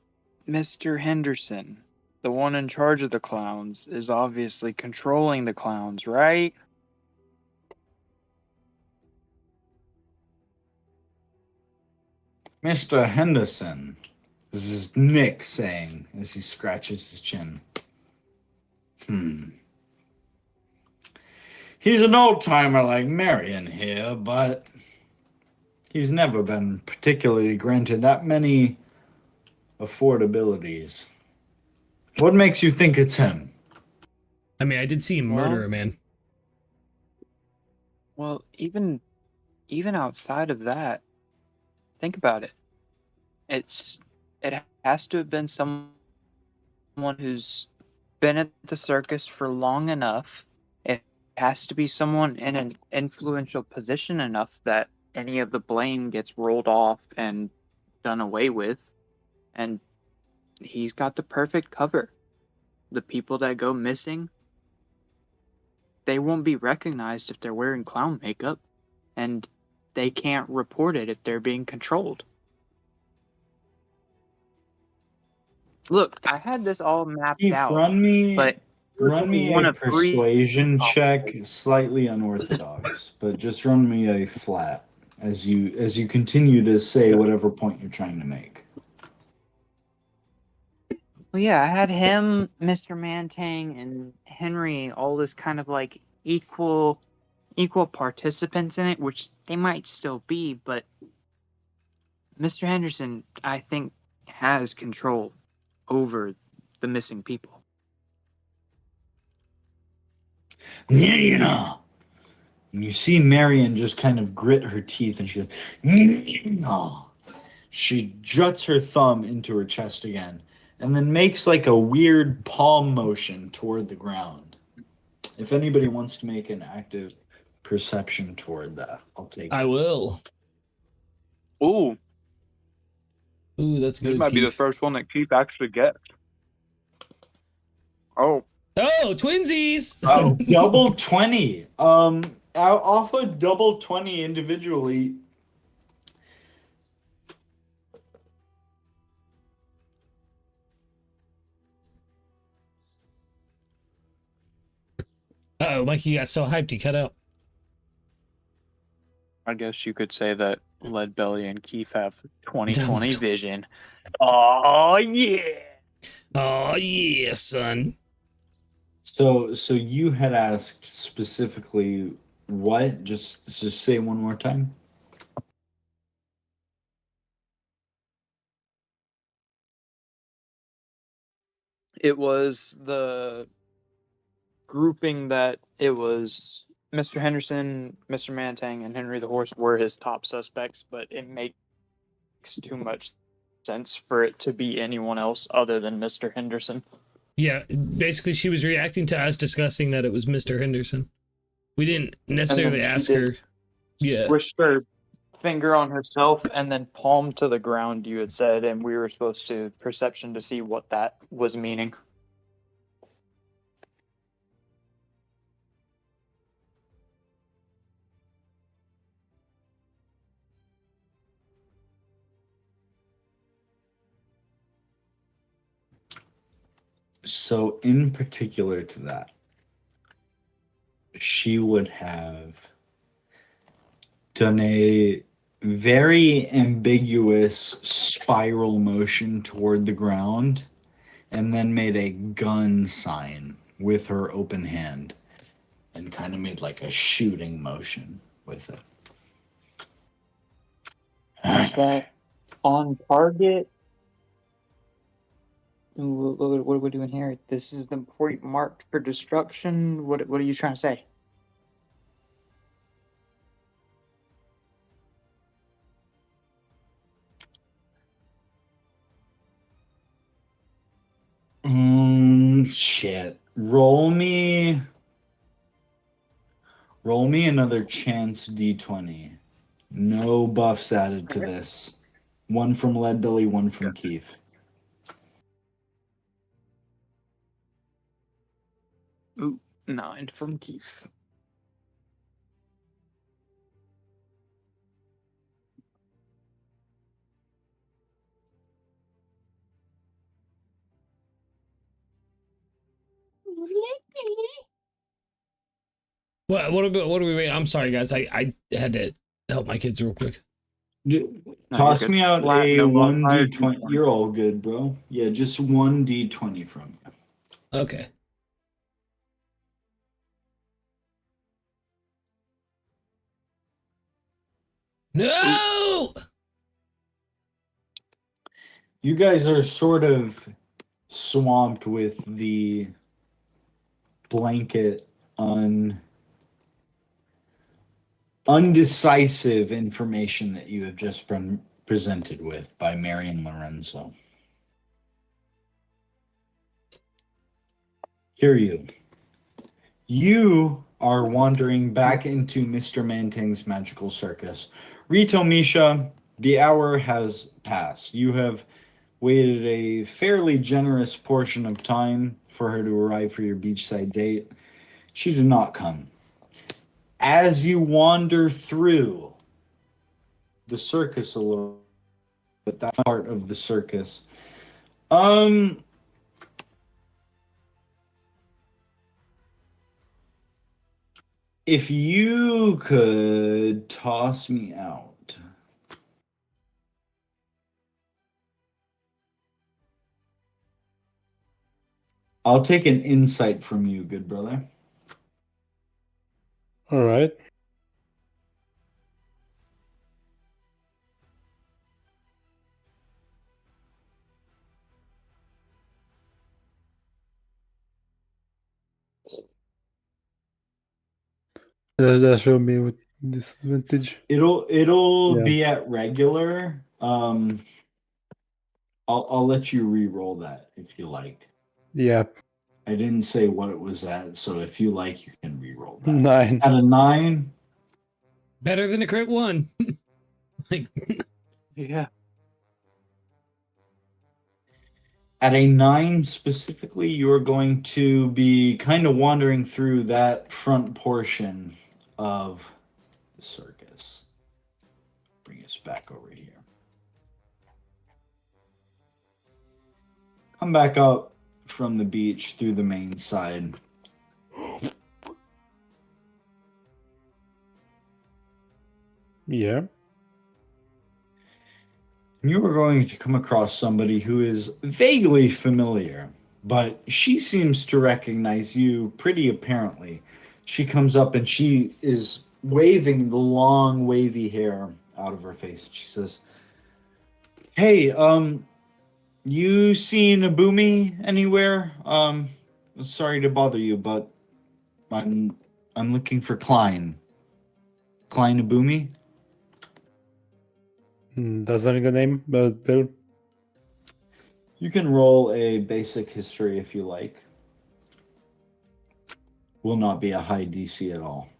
Mr. Henderson. The one in charge of the clowns is obviously controlling the clowns, right? Mr. Henderson. This is Nick saying as he scratches his chin. He's an old-timer like Marion here, but he's never been particularly granted that many affordabilities. What makes you think it's him? I mean, I did see him murder a man. Well, even outside of that, think about it. It has to have been someone who's been at the circus for long enough. It has to be someone in an influential position enough that any of the blame gets rolled off and done away with. And he's got the perfect cover. The people that go missing, they won't be recognized if they're wearing clown makeup, and they can't report it if they're being controlled. Look, I had this all mapped Keith, out. run me one a of three persuasion check, slightly unorthodox, but just run me a flat as you continue to say whatever point you're trying to make. Well, yeah, I had him, Mr. Mantang, and Henry, all this kind of like equal participants in it, which they might still be, but Mr. Henderson, I think, has control over the missing people. And you see Marion just kind of grit her teeth, and she juts her thumb into her chest again, and then makes like a weird palm motion toward the ground. If anybody wants to make an active perception toward that, I'll take I it. will. Ooh, Ooh, that's this good. might be the Kief. first one that Keith actually gets. Oh, Oh, twinsies! Oh, double 20. Off a double 20 individually. Oh, Mikey got so hyped he cut out. I guess you could say that Leadbelly and Keith have 20/20 vision. Oh yeah. Oh yeah, son. So you had asked specifically what? Just say one more time. It was the grouping that it was Mr. Henderson, Mr. Mantang, and Henry the Horse were his top suspects, but it makes too much sense for it to be anyone else other than Mr. Henderson. Yeah, basically she was reacting to us discussing that it was Mr. Henderson. We didn't necessarily ask her. Yeah. Swished her finger on herself and then palm to the ground, you had said, and we were supposed to perception to see what that was meaning. So in particular to that, she would have done a very ambiguous spiral motion toward the ground and then made a gun sign with her open hand and kind of made like a shooting motion with it. Is that on target? What are we doing here? This is the point marked for destruction. What are you trying to say? Shit. Roll me another chance D20. No buffs added to this. One from Leadbelly, one from Kief. Ooh, 9 from Keith. What are we waiting? I'm sorry, guys. I had to help my kids real quick. Toss me out a No 1d20. You're all good, bro. Yeah, just 1d20 from you. Okay. No! You guys are sort of swamped with the blanket undecisive information that you have just been presented with by Marion Lorenzo. Kiryu, you are wandering back into Mr. Mantang's magical circus. Rito Misha, the hour has passed. You have waited a fairly generous portion of time for her to arrive for your beachside date. She did not come. As you wander through the circus a little bit, that part of the circus, if you could toss me out. I'll take an insight from you, good brother. All right. That show me with disadvantage. It'll Yeah. be at regular. I'll let you re-roll that if you like. Yeah. I didn't say what it was at, so if you like, you can re-roll that. 9. At a 9, Better than a crit 1. Like, Yeah. at a 9 specifically, you're going to be kind of wandering through that front portion of the circus. Bring us back over here. Come back up from the beach through the main side. Yeah. You are going to come across somebody who is vaguely familiar, but she seems to recognize you pretty apparently. She comes up and she is waving the long wavy hair out of her face. She says, "Hey, you seen Abumi anywhere? Sorry to bother you, but I'm looking for Klein. Klein Abumi?" Doesn't ring a name, but Bill. You can roll a basic history if you like. Will not be a high DC at all.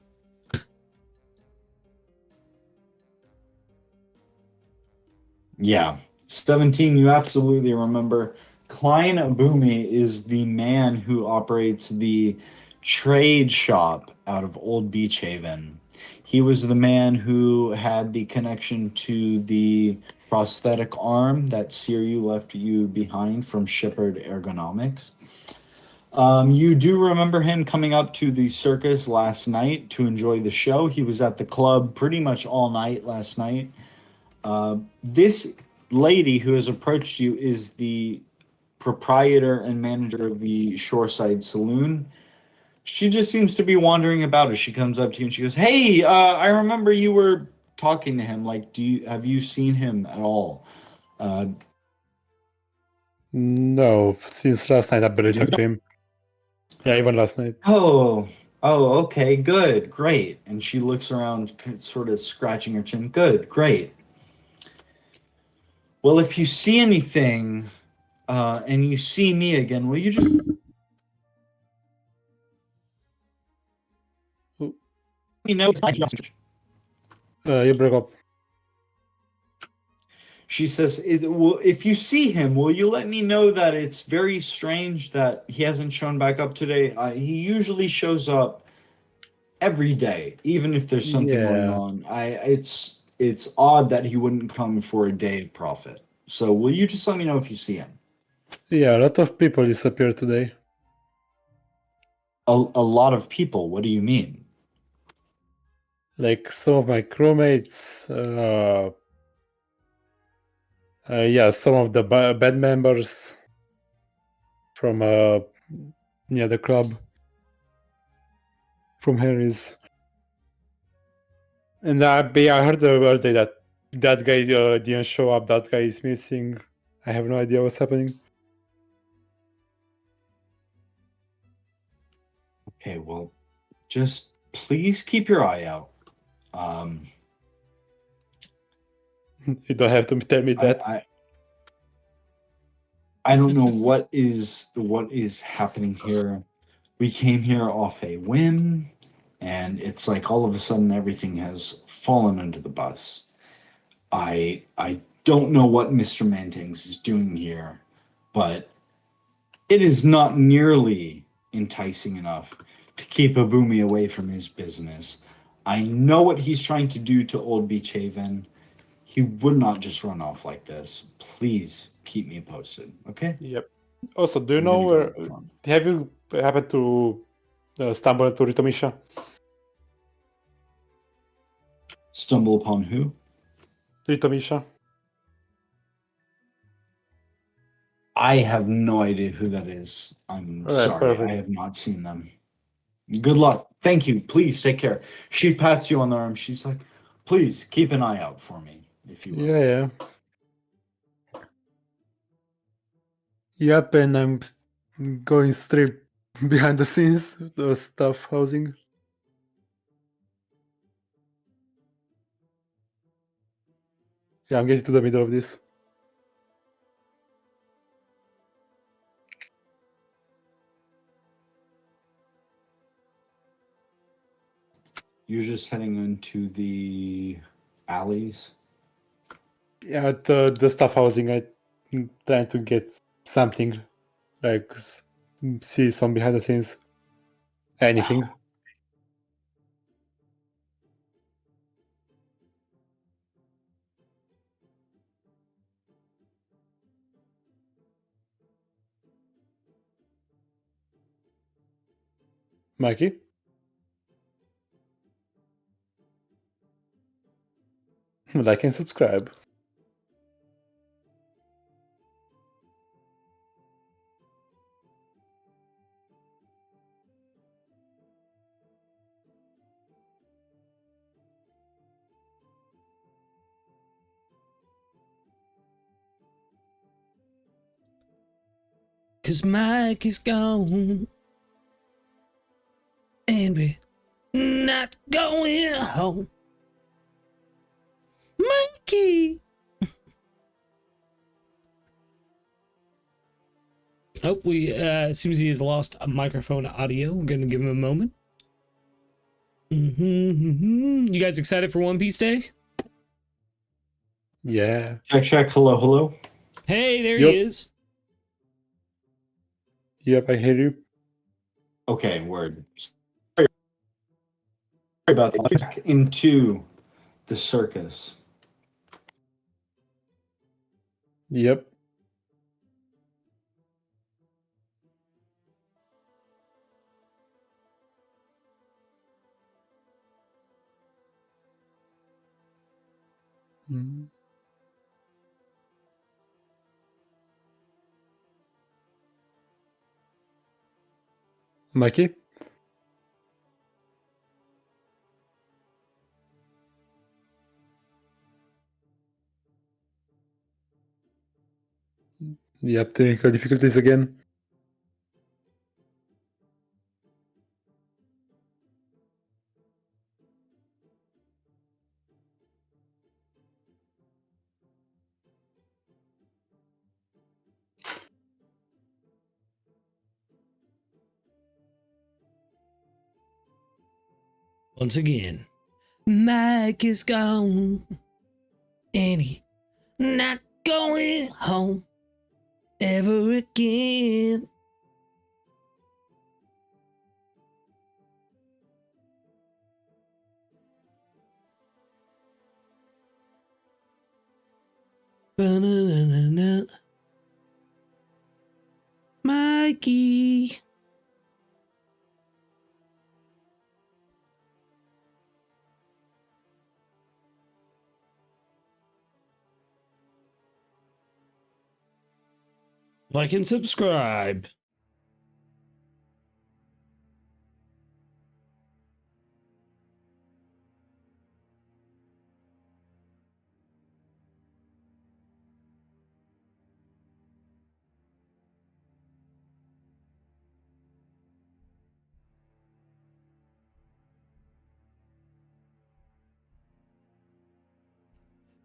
Yeah. 17, you absolutely remember. Klein Abumi is the man who operates the trade shop out of Old Beach Haven. He was the man who had the connection to the prosthetic arm that Kiryu left you behind from Shipwright Ergonomics. You do remember him coming up to the circus last night to enjoy the show. He was at the club pretty much all night last night. This lady who has approached you is the proprietor and manager of the Shoreside Saloon. She just seems to be wandering about as she comes up to you and she goes, "Hey, I remember you were talking to him. Like, have you seen him at all?" No, since last night I barely talked to him. Yeah, even last night. Oh, okay, good, great. And she looks around, sort of scratching her chin. Good, great. Well, if you see anything, and you see me again, will you just let me know? You broke up. She says, if you see him, will you let me know that it's very strange that he hasn't shown back up today? He usually shows up every day, even if there's something going on. It's odd that he wouldn't come for a day of profit. So will you just let me know if you see him? Yeah, a lot of people disappeared today. A lot of people? What do you mean? Like some of my crewmates, yeah, some of the band members from near the club, from Harry's. And I heard the other day that guy didn't show up. That guy is missing. I have no idea what's happening. Okay, well, just please keep your eye out. You don't have to tell me that. I don't know what is happening here. We came here off a whim, and it's like all of a sudden everything has fallen under the bus. I don't know what Mr. Mantings is doing here, but it is not nearly enticing enough to keep Abumi away from his business. I know what he's trying to do to Old Beach Haven. He would not just run off like this. Please keep me posted, okay? Yep. Also, do you I'm know gonna where? go on. Have you happened to stumble into Ritomisha? Stumble upon who? Ritomisha? I have no idea who that is. I'm All right, sorry. perfect. I have not seen them. Good luck. Thank you. Please take care. She pats you on the arm. She's like, please keep an eye out for me, if you will. Yeah. Yep, and I'm going straight behind the scenes, the staff housing. Yeah, I'm getting to the middle of this. You're just heading into the alleys. Yeah, the staff housing. I'm trying to get something, like see some behind the scenes, anything. Mikey? Like and subscribe. Cause Mike is gone. And we're not going home. Mikey! Oh, it seems he has lost a microphone audio. We're gonna give him a moment. You guys excited for One Piece Day? Yeah. Check. Hello, hello. Hey, there Yup. he is. Yep, I hear you. Okay, word. Sorry about that. Back into the circus. Yep. Mm. Mikey? Yep, technical difficulties again. Once again, Mike is gone. And he not going home ever again. Ba-na-na-na-na. Mikey. Like and subscribe.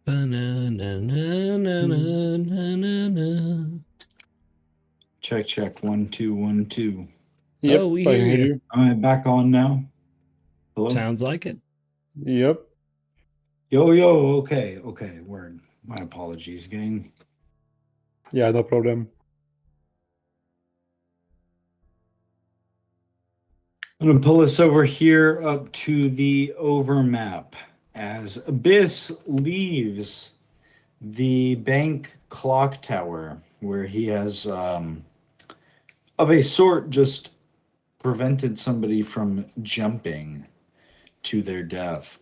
Ba-na-na-na-na-na-na-na. Check. 1 2 1 2. Yep, Oh, we I hear hear you. you. Am I back on now? Hello? Sounds like it. Yep. Yo. Okay. Word. My apologies, gang. Yeah, no problem. I'm gonna pull us over here up to the overmap as Abyss leaves the bank clock tower where he has of a sort just prevented somebody from jumping to their death.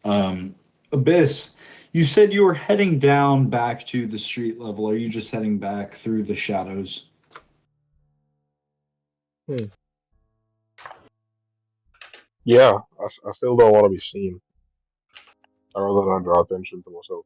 Abyss, you said you were heading down back to the street level. Are you just heading back through the shadows? Yeah, I still don't want to be seen. I'd rather not draw attention to myself.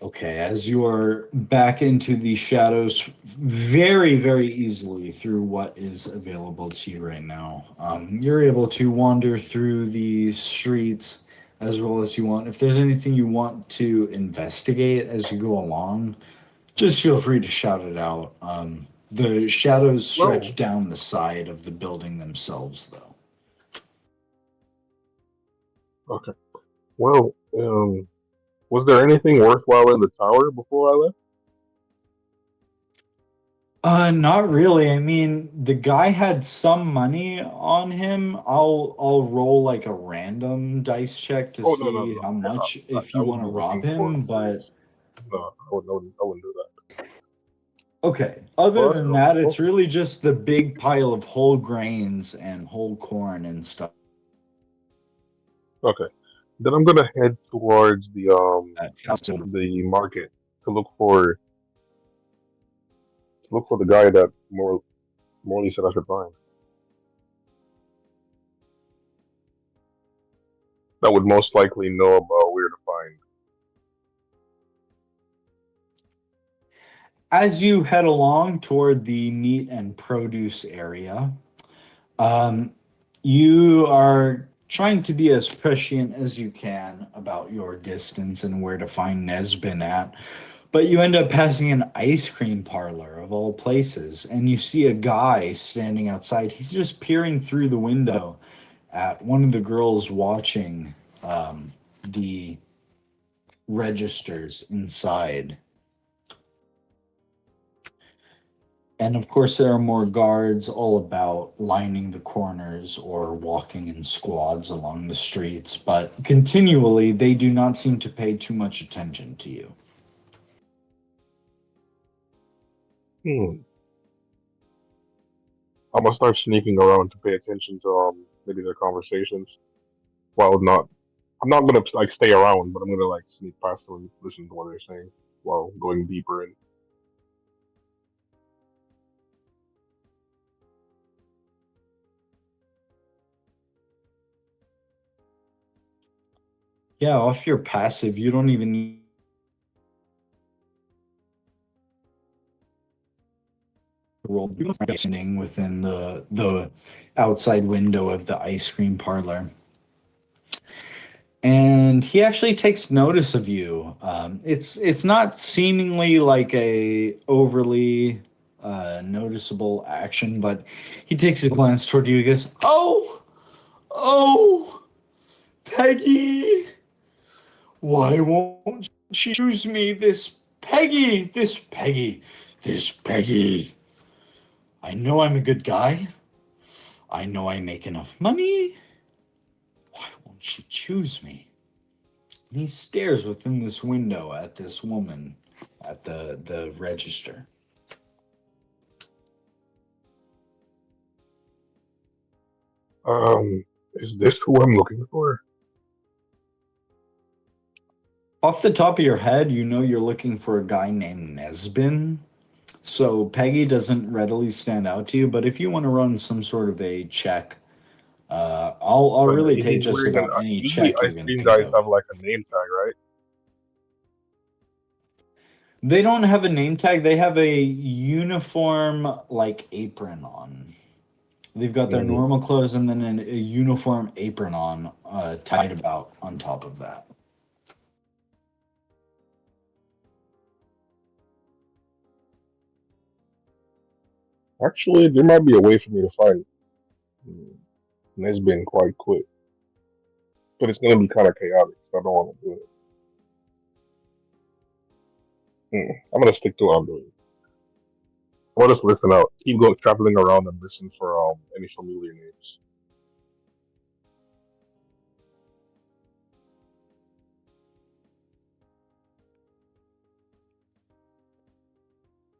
Okay, as you are back into the shadows very, very easily through what is available to you right now, you're able to wander through the streets as well as you want. If there's anything you want to investigate as you go along, just feel free to shout it out. The shadows stretch No. down the side of the building themselves, though. Okay. Well, was there anything worthwhile in the tower before I left? Not really. I mean, the guy had some money on him. I'll roll like a random dice check to Oh no no see no! how much if I you would want to be rob looking for him, but clues. No, I wouldn't do that. okay. Other Well, that's than cool. that, it's Cool. really just the big pile of whole grains and whole corn and stuff. Okay. Then I'm gonna head towards That the market to look for the guy that Morley said I should find. That would most likely know about where to find. As you head along toward the meat and produce area, um, you are trying to be as prescient as you can about your distance and where to find Nesbin at. But you end up passing an ice cream parlor of all places, and you see a guy standing outside. He's just peering through the window at one of the girls watching the registers inside. And of course, there are more guards all about lining the corners or walking in squads along the streets, but continually they do not seem to pay too much attention to you. Hmm. I'm gonna start sneaking around to pay attention to maybe their conversations. While not, I'm not gonna like stay around, but I'm gonna like sneak past them and listen to what they're saying while going deeper in. Yeah, off your passive, you don't even need to roll standing within the outside window of the ice cream parlor. And he actually takes notice of you. It's not seemingly like a overly noticeable action, but he takes a glance toward you. He goes, oh, Peggy! Why won't she choose me? This Peggy. I know I'm a good guy. I know I make enough money. Why won't she choose me? And he stares within this window at this woman at the register. Is this who I'm looking for? Off the top of your head, you know you're looking for a guy named Nesbin. So Peggy doesn't readily stand out to you, but if you want to run some sort of a check, I'll But really take he's just wearing an. about any Usually, check you ice can cream think guys of. have like a name tag, right? They don't have a name tag, they have a uniform like apron on. They've got their Mm. normal clothes and then a uniform apron on, tied about on top of that. Actually, there might be a way for me to find Nesbin quite quick, but it's gonna be kind of chaotic, so I don't want to do it. I'm gonna stick to what I'm doing. I'll just listen out. Keep going, traveling around and listen for any familiar names.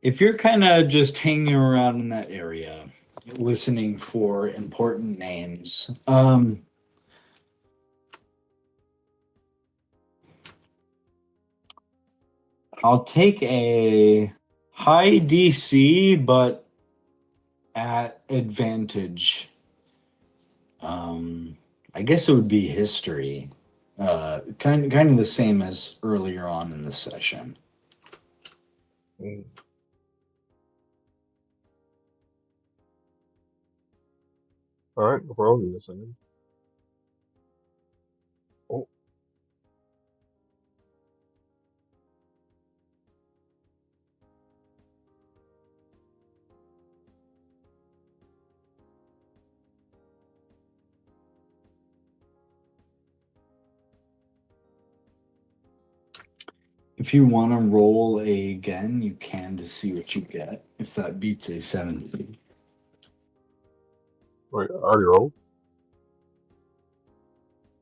If you're kind of just hanging around in that area, listening for important names, I'll take a high DC, but at advantage. I guess it would be history. Kind of the same as earlier on in the session. Mm. All right, no problem. Listening. Oh, If you want to roll again, you can to see what you get. If that beats a 70. Wait, I already rolled?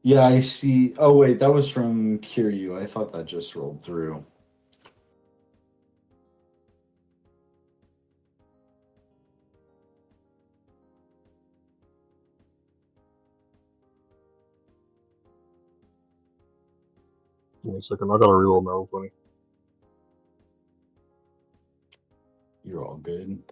Yeah, I see. Oh, wait, that was from Kiryu. I thought that just rolled through. Give me a second. I gotta reload my roll 20. You're all good.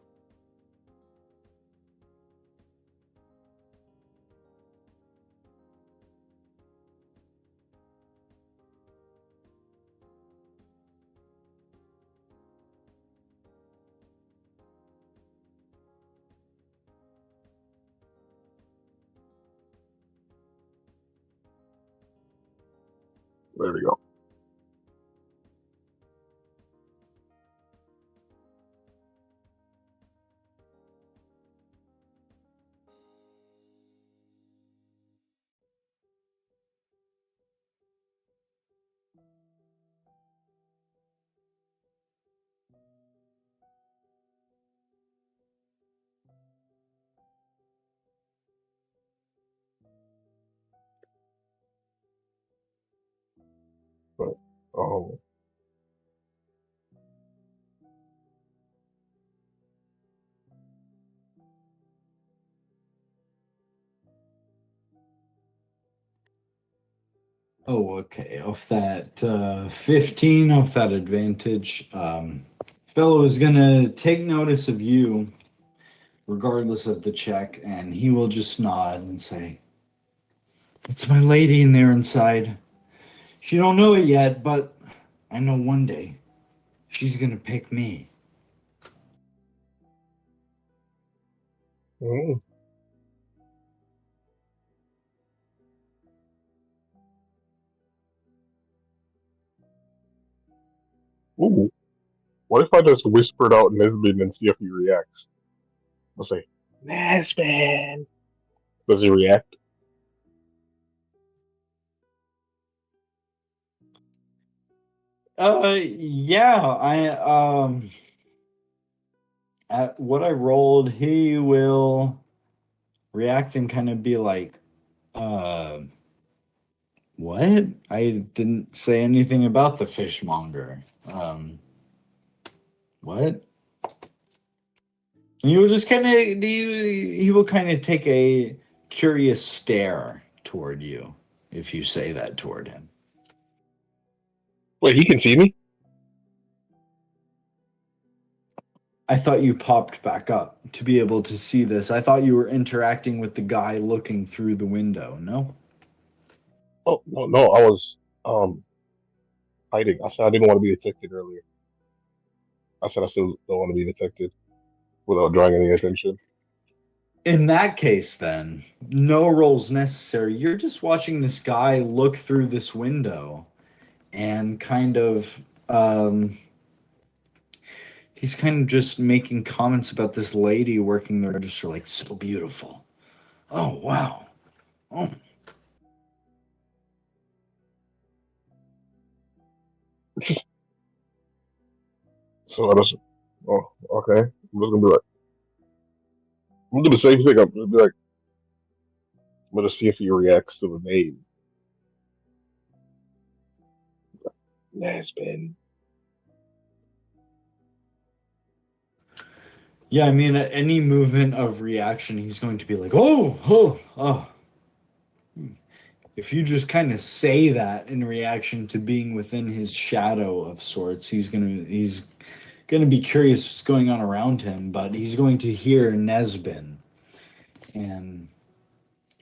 There we go. But, um, Oh, okay. Off that 15, off that advantage, fellow is going to take notice of you, regardless of the check, and he will just nod and say, "It's my lady in there inside. She don't know it yet, but I know one day she's going to pick me." mm. Ooh. What if I just whispered out Nesbin and see if he reacts? I'll say, Nesbin! Does he react? Yeah, at what I rolled, he will react and kind of be like, uh, what? I didn't say anything about the fishmonger. What? And he will just kind of, he will kind of take a curious stare toward you if you say that toward him. Wait, he can see me? I thought you popped back up to be able to see this. I thought you were interacting with the guy looking through the window. No? Oh, no, I was hiding. I said I didn't want to be detected earlier. I said I still don't want to be detected without drawing any attention. In that case, then, no rolls necessary. You're just watching this guy look through this window and kind of, he's kind of just making comments about this lady working the register, like, so beautiful. Oh, wow. Oh. So I just, oh, okay. I'm just gonna be like, I'm gonna do the same thing. I'm gonna be like, I'm gonna see if he reacts to the name. Nesbin. Yeah, I mean, at any movement of reaction, he's going to be like, oh, oh, oh. If you just kind of say that in reaction to being within his shadow of sorts, he's gonna be curious what's going on around him, but he's going to hear Nesbin and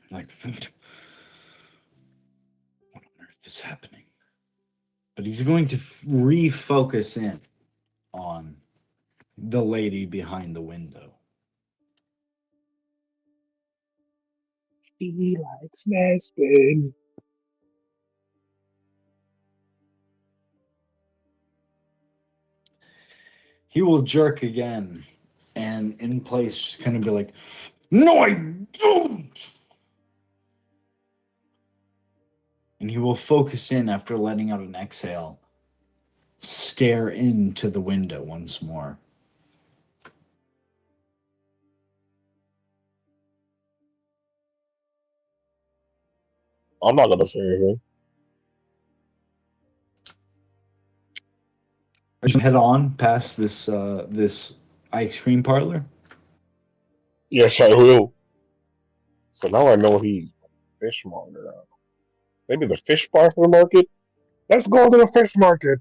like, what on earth is happening? But he's going to refocus in on the lady behind the window. He likes Nesbin. He will jerk again and in place just kind of be like, no, I don't. And he will focus in after letting out an exhale. stare into the window once more. I'm not gonna say anything. Head on past this this ice cream parlor. Yes, I will. So now I know he's a fishmonger now. Maybe the fish bar for the market? Let's go to the fish market.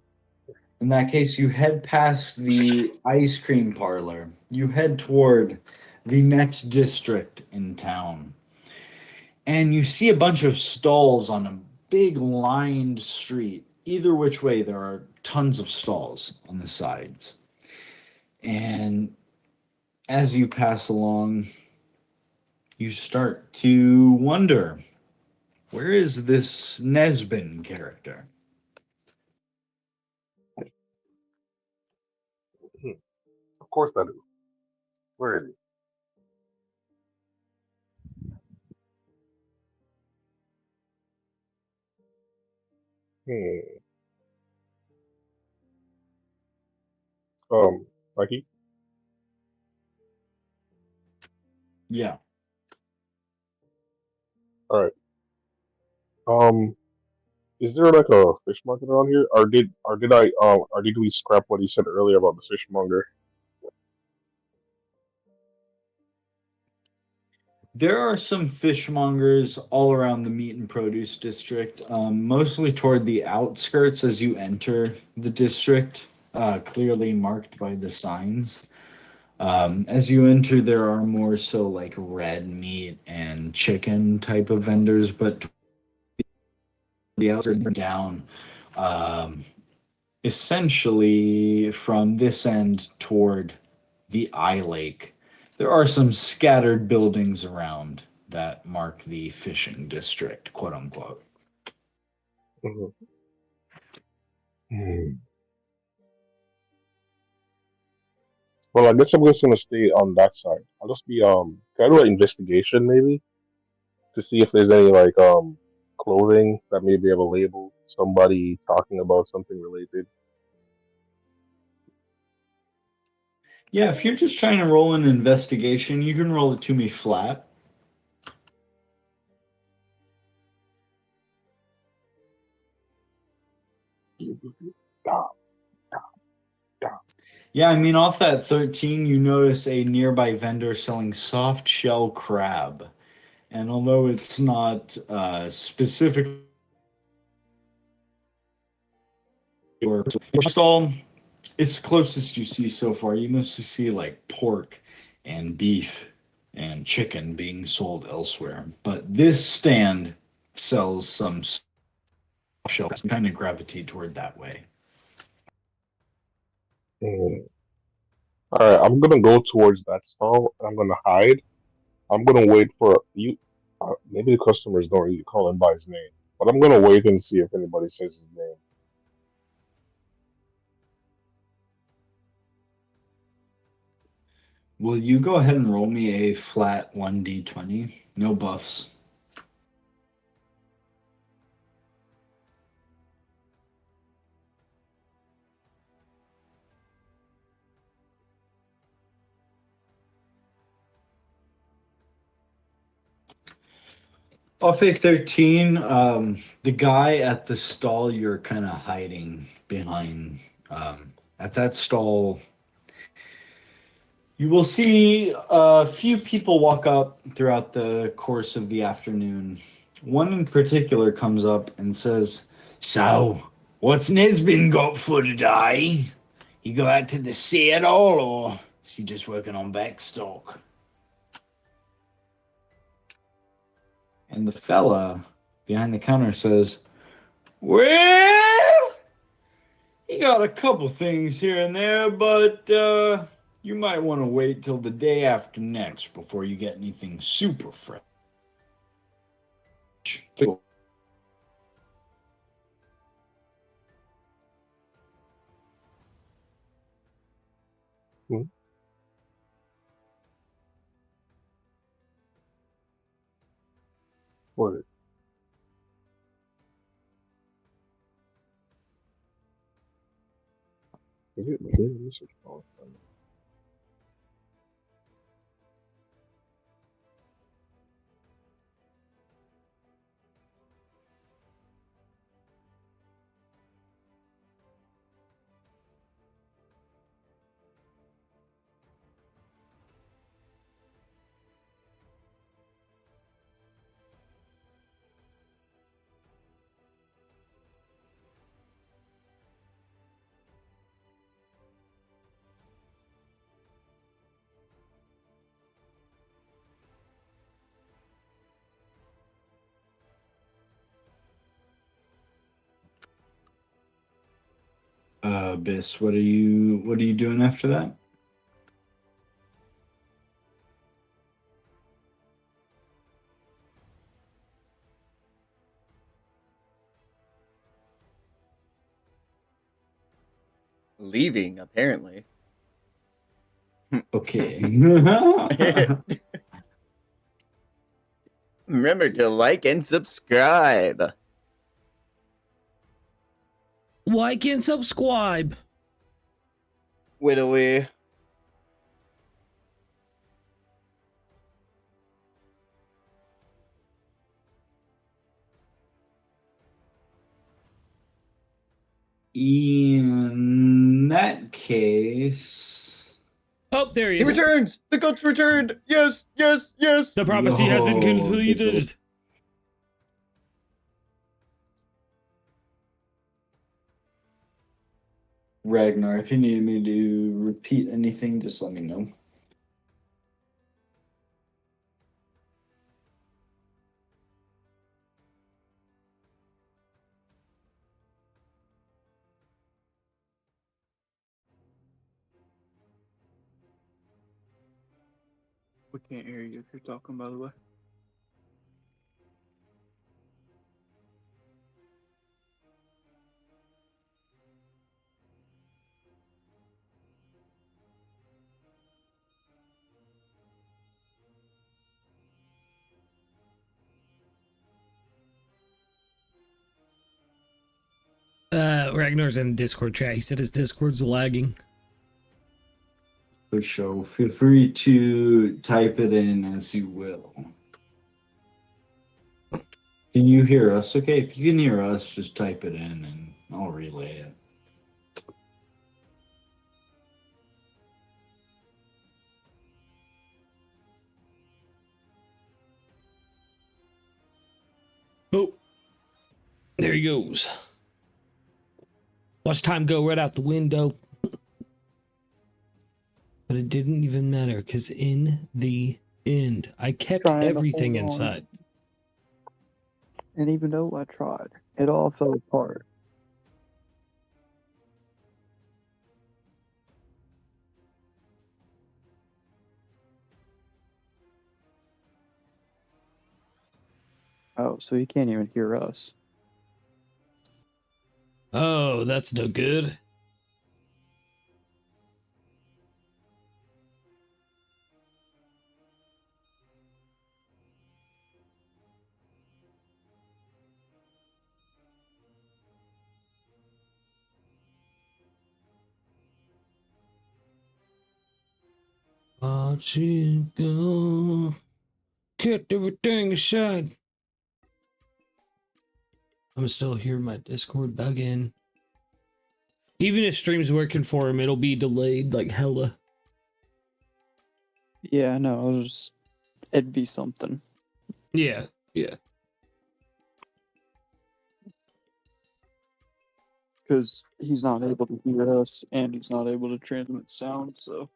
In that case, you head past the ice cream parlor. You head toward the next district in town. And you see a bunch of stalls on a big lined street. Either which way, there are tons of stalls on the sides. And as you pass along, you start to wonder, where is this Nesbin character? Of course I do. Where is he? Mikey? Yeah. Alright. Is there like a fish market around here? Or did we scrap what he said earlier about the fishmonger? There are some fishmongers all around the meat and produce district, mostly toward the outskirts as you enter the district, clearly marked by the signs. As you enter, there are more so like red meat and chicken type of vendors, but the outskirts down, um, essentially from this end toward the eye lake. There are some scattered buildings around that mark the fishing district, quote unquote. Mhm. Hmm. Well, I guess I'm just gonna stay on that side. I'll just be can I do an investigation maybe to see if there's any like clothing that maybe have a label, somebody talking about something related. Yeah, if you're just trying to roll an investigation, you can roll it to me flat. Da, da, da. Yeah, I mean, off that 13, you notice a nearby vendor selling soft shell crab. And although it's not specific or stall, it's the closest you see so far. You mostly see like pork and beef and chicken being sold elsewhere. But this stand sells some soft shells, kind of gravitate toward that way. Hmm. All right, I'm gonna go towards that stall. And I'm gonna hide. I'm gonna wait for you. Maybe the customers don't really call him by his name, but I'm gonna wait and see if anybody says his name. Will you go ahead and roll me a flat 1d20? No buffs. Off a 13, the guy at the stall you're kind of hiding behind, at that stall, you will see a few people walk up throughout the course of the afternoon. One in particular comes up and says, "So, what's Nesbin got for today? You go out to the sea at all, or is he just working on backstock?" And the fella behind the counter says, "Well, he got a couple things here and there, but you might want to wait till the day after next before you get anything super fresh." Hmm? What is it? Is it research? Biss, what are you doing after that? Leaving, apparently. Okay. Remember to like and subscribe. Like and subscribe. Widowy. In that case, Oh, there he He is. returns! The goat's returned! Yes, yes, yes! The prophecy has been Yo, completed. Ragnar, if you need me to repeat anything, just let me know. We can't hear you if you're talking, by the way. Ragnar's in Discord chat. He said his Discord's lagging. For sure. Feel free to type it in as you will. Can you hear us? Okay, if you can hear us, just type it in and I'll relay it. Oh, there he goes. Watch time go right out the window. But it didn't even matter because in the end, I kept Trying to everything hold on. inside. And even though I tried, it all fell apart. Oh, so you can't even hear us. Oh, that's no good. Watch you go. Kept everything aside. I'm still hearing my Discord bugging. Even if stream's working for him, it'll be delayed like hella. Yeah, no, it'd be something. Yeah, yeah. Because he's not able to hear us, and he's not able to transmit sound, so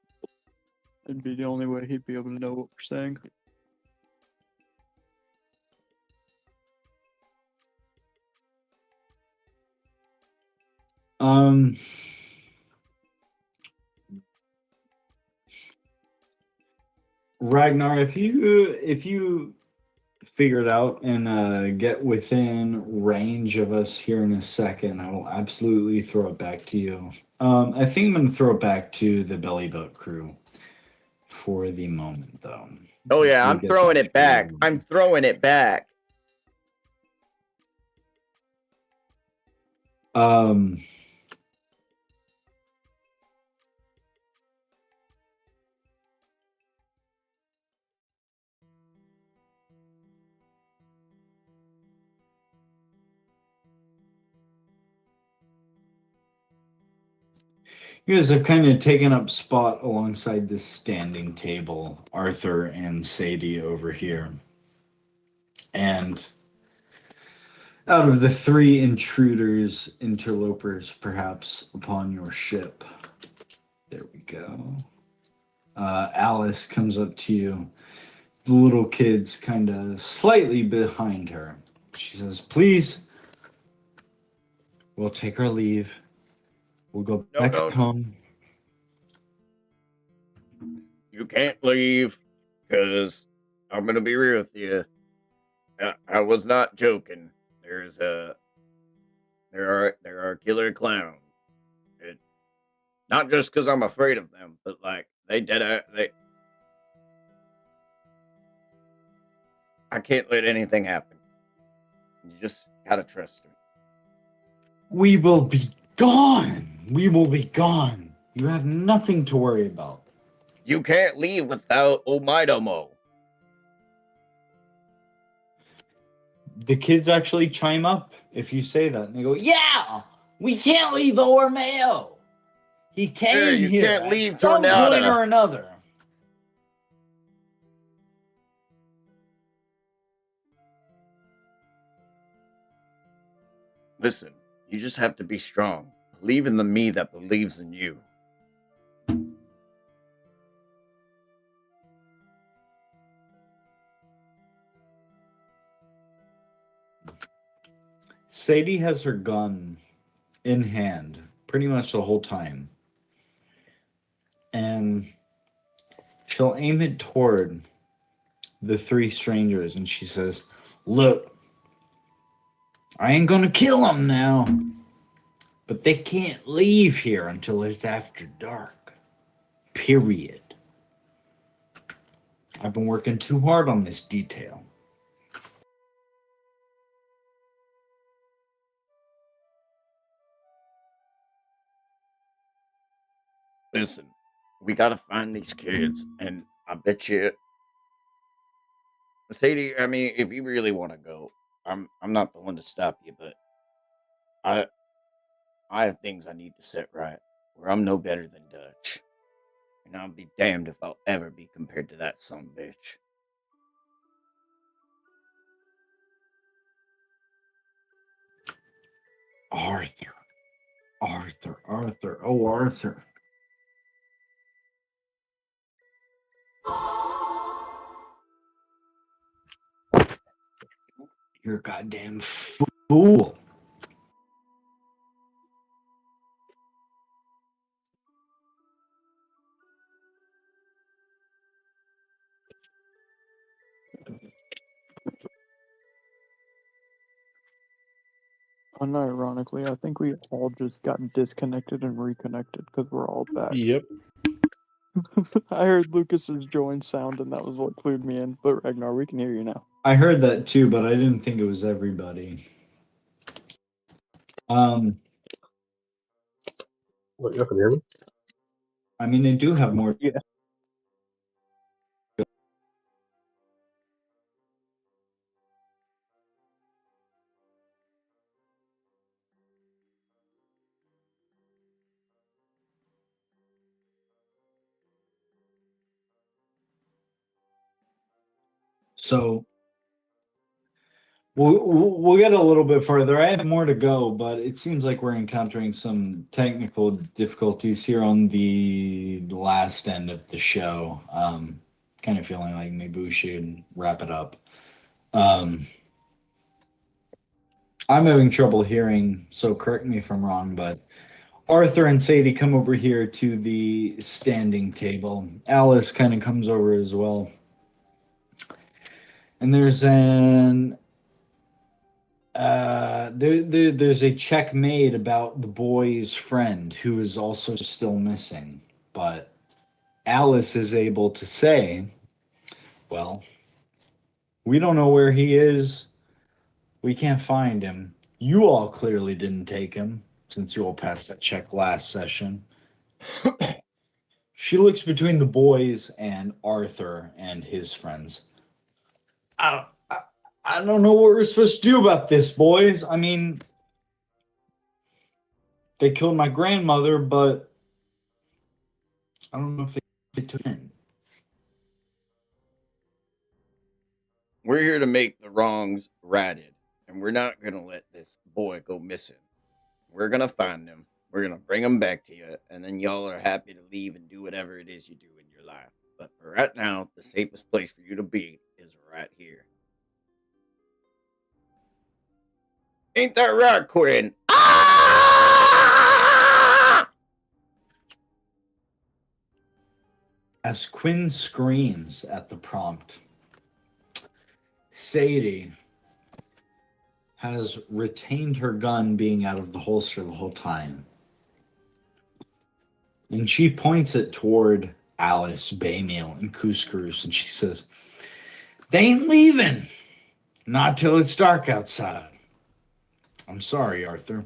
it'd be the only way he'd be able to know what we're saying. Ragnar, if you figure it out and get within range of us here in a second, I will absolutely throw it back to you. I think I'm gonna throw it back to the Belly Boat crew for the moment, though. Oh yeah, We'll I'm get throwing that it back. figured out. I'm throwing it back. You guys have kind of taken up spot alongside this standing table, Arthur and Sadie over here. And out of the 3 intruders, interlopers, perhaps, upon your ship, there we go. Alice comes up to you. The little kid's kind of slightly behind her. She says, please, we'll take our leave. We'll go back home. You can't leave, because I'm going to be real with you. I was not joking. There are killer clowns. Not just because I'm afraid of them, but like I can't let anything happen. You just gotta trust me. We will be gone. We will be gone. You have nothing to worry about. You can't leave without Omaidomo. The kids actually chime up if you say that. And they go, yeah, we can't leave Ormeo. He came you here can't leave at some Tornado. point or another. Listen, you just have to be strong. Believe in the me that believes in you. Sadie has her gun in hand pretty much the whole time. And she'll aim it toward the 3 strangers and she says, look, I ain't gonna kill them now, but they can't leave here until it's after dark. Period. I've been working too hard on this detail. Listen, we gotta find these kids, and I bet you, Sadie. I mean, if you really want to go, I'm not the one to stop you, but I have things I need to set right. Where I'm no better than Dutch, and I'll be damned if I'll ever be compared to that son of a bitch. Arthur. Oh, Arthur. You're a goddamn fool. Unironically, I think we all just got disconnected and reconnected because we're all back. Yep. I heard Lucas's join sound and that was what clued me in. But Ragnar, we can hear you now. I heard that too, but I didn't think it was everybody. What, you can hear me? I mean, they do have more. Yeah. So we'll get a little bit further. I have more to go, but it seems like we're encountering some technical difficulties here on the last end of the show. Kind of feeling like maybe we should wrap it up. I'm having trouble hearing, so correct me if I'm wrong, but Arthur and Sadie come over here to the standing table. Alice kind of comes over as well. And there's there's a check made about the boy's friend who is also still missing. But Alice is able to say, well, we don't know where he is. We can't find him. You all clearly didn't take him, since you all passed that check last session. She looks between the boys and Arthur and his friends. I don't know what we're supposed to do about this, boys. I mean, they killed my grandmother, but I don't know if they took it in. We're here to make the wrongs righted, and we're not gonna let this boy go missing. We're gonna find him. We're gonna bring him back to you, and then y'all are happy to leave and do whatever it is you do in your life. But for right now, the safest place for you to be is right here. Ain't that right, Quinn? Ah! As Quinn screams at the prompt, Sadie has retained her gun being out of the holster the whole time. And she points it toward Alice, Baymeal, and Couscous, and she says, "They ain't leaving. Not till it's dark outside." "I'm sorry, Arthur."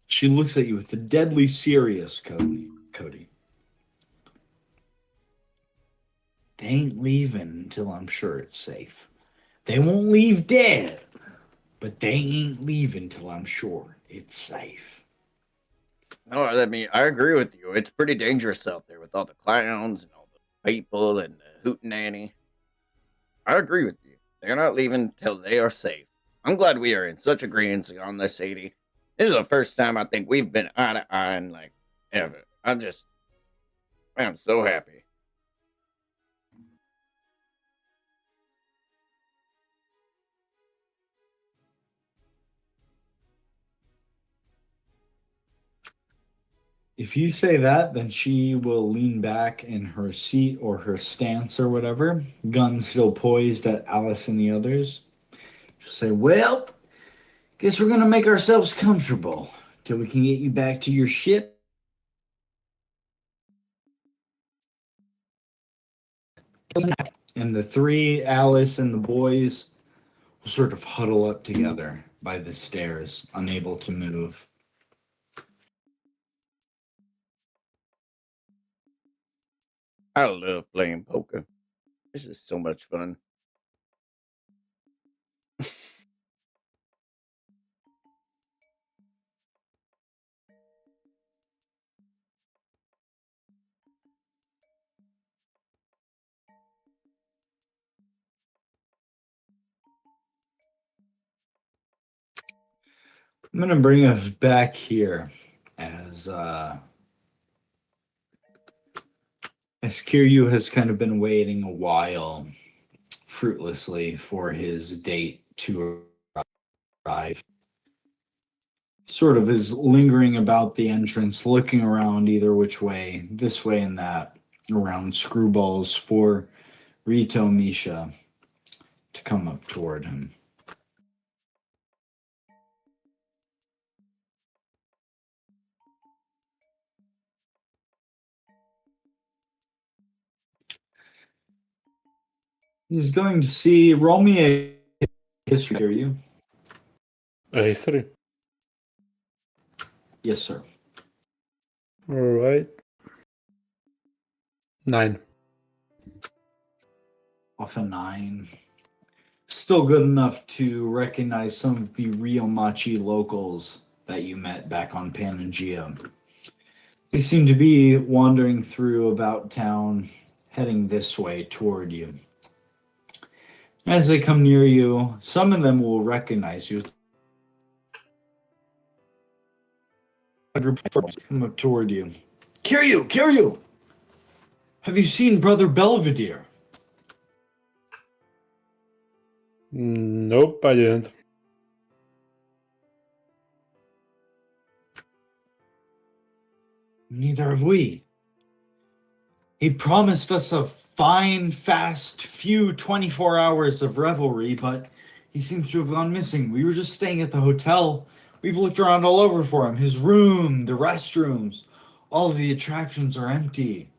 She looks at you with a deadly serious, Cody. "They ain't leaving until I'm sure it's safe. They won't leave dead, but they ain't leaving till I'm sure it's safe." No, I mean, I agree with you. It's pretty dangerous out there with all the clowns and all the people and the hootenanny. I agree with you. They're not leaving till they are safe. I'm glad we are in such agreement on this, Sadie. This is the first time I think we've been eye to eye in like ever. I'm so happy. If you say that, then she will lean back in her seat or her stance or whatever, gun still poised at Alice and the others. She'll say, "Well, guess we're going to make ourselves comfortable till we can get you back to your ship." And the three, Alice and the boys, will sort of huddle up together by the stairs, unable to move. I love playing poker. This is so much fun. I'm going to bring us back here as Kiryu has kind of been waiting a while fruitlessly for his date to arrive. Sort of is lingering about the entrance, looking around either which way, this way and that, around screwballs for Rito Misha to come up toward him. He's going to see, roll me a history, hear you? A history. Yes, sir. All right. 9. Off a 9. Still good enough to recognize some of the Ryomachi locals that you met back on Pangaea. They seem to be wandering through about town, heading this way toward you. As they come near you, some of them will recognize you. A group come up toward you. Kiryu! Have you seen Brother Belvedere? Nope, I didn't. Neither have we. He promised us a fine, fast few 24 hours of revelry, but he seems to have gone missing. We were just staying at the hotel. We've looked around all over for him. His room, the restrooms, all of the attractions are empty.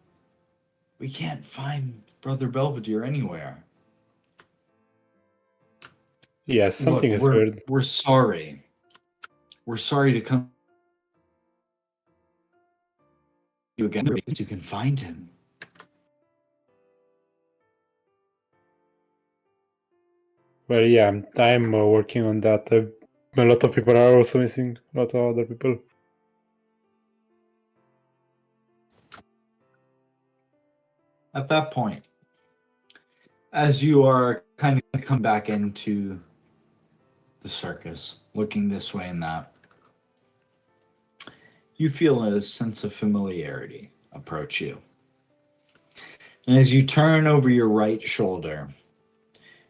We can't find Brother Belvedere anywhere. Yeah, something Look, is weird. We're sorry. We're sorry to come you again. You can find him. Well, yeah, I'm working on that. A lot of people are also missing. A lot of other people. At that point, as you are kind of come back into the circus, looking this way and that, you feel a sense of familiarity approach you. And as you turn over your right shoulder,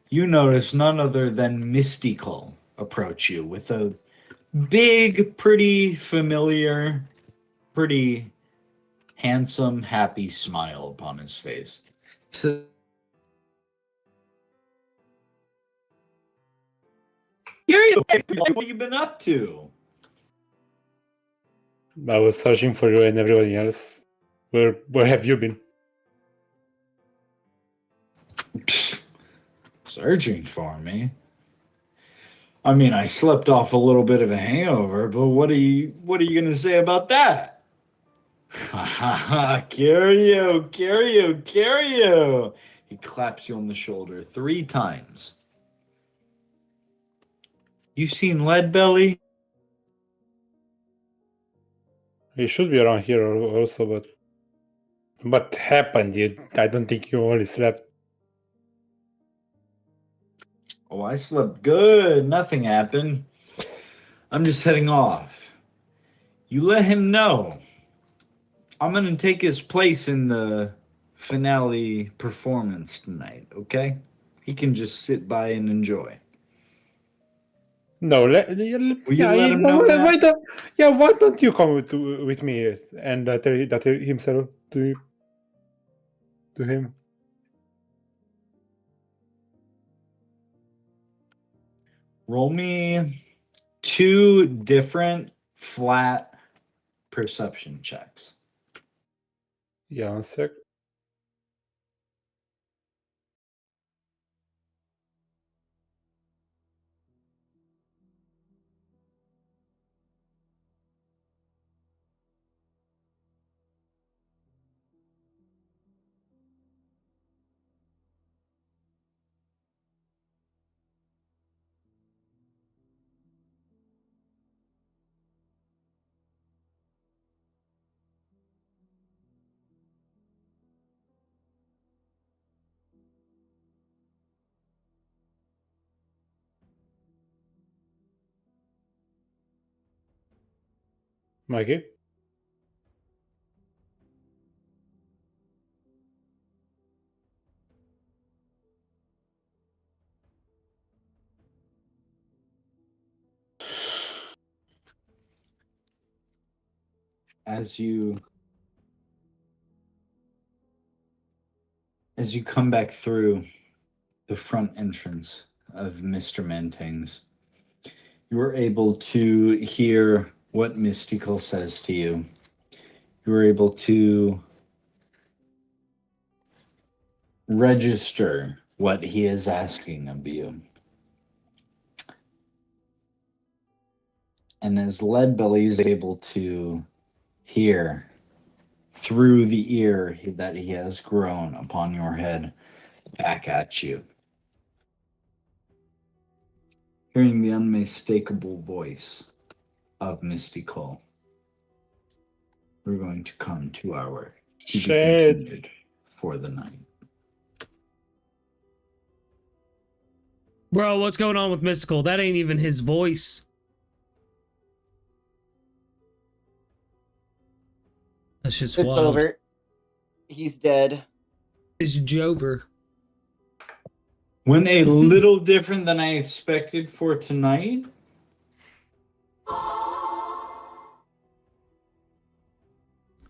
you notice none other than Mystical approach you with a big, pretty familiar, pretty handsome, happy smile upon his face. So, Kiryu, what have you been up to? I was searching for you and everybody else. Where have you been? Searching for me? I mean, I slept off a little bit of a hangover, but what are you gonna say about that? Ha ha ha, Kiryu, Kiryu, Kiryu! He claps you on the shoulder 3 times. You seen Leadbelly? You should be around here also, but what happened? I don't think you only slept. Oh, I slept good. Nothing happened. I'm just heading off. You let him know. I'm going to take his place in the finale performance tonight, okay? He can just sit by and enjoy. No, Will you let him know that? Why don't you come with me and tell himself to him? Roll me 2 different flat perception checks. Yeah, 1 sec. Mikey? As you come back through the front entrance of Mr. Manting's, you are able to hear what Mystical says to you. You are able to register what he is asking of you. And as Leadbelly is able to hear through the ear that he has grown upon your head back at you, hearing the unmistakable voice of Mystical, we're going to come to our to be continued for the night. Bro, what's going on with Mystical? That ain't even his voice. That's just It's wild. over. He's dead. It's Jover. Went a little different than I expected for tonight.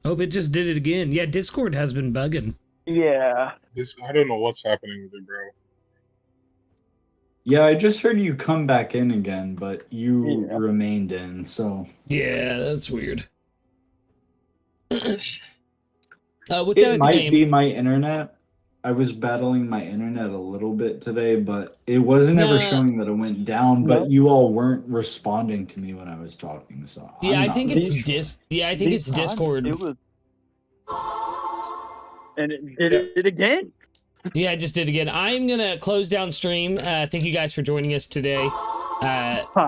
Oh, it just did it again. Yeah, Discord has been bugging. Yeah. I don't know what's happening with it, bro. Yeah, I just heard you come back in again, but you remained in, so... Yeah, that's weird. It might be my internet. I was battling my internet a little bit today, but it wasn't ever showing that it went down, but you all weren't responding to me when I was talking, so... Yeah, I think it's Discord. And it did it again. Yeah, I just did again. I'm gonna close down stream. Thank you guys for joining us today.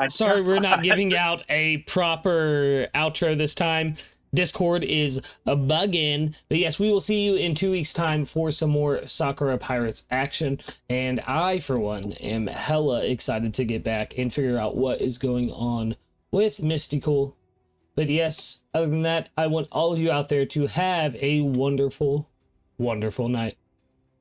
Sorry we're not giving out a proper outro this time. Discord is bugging. But yes, we will see you in 2 weeks' time for some more Sakura Pirates action. And I, for one, am hella excited to get back and figure out what is going on with Mystical. But yes, other than that, I want all of you out there to have a wonderful, wonderful night.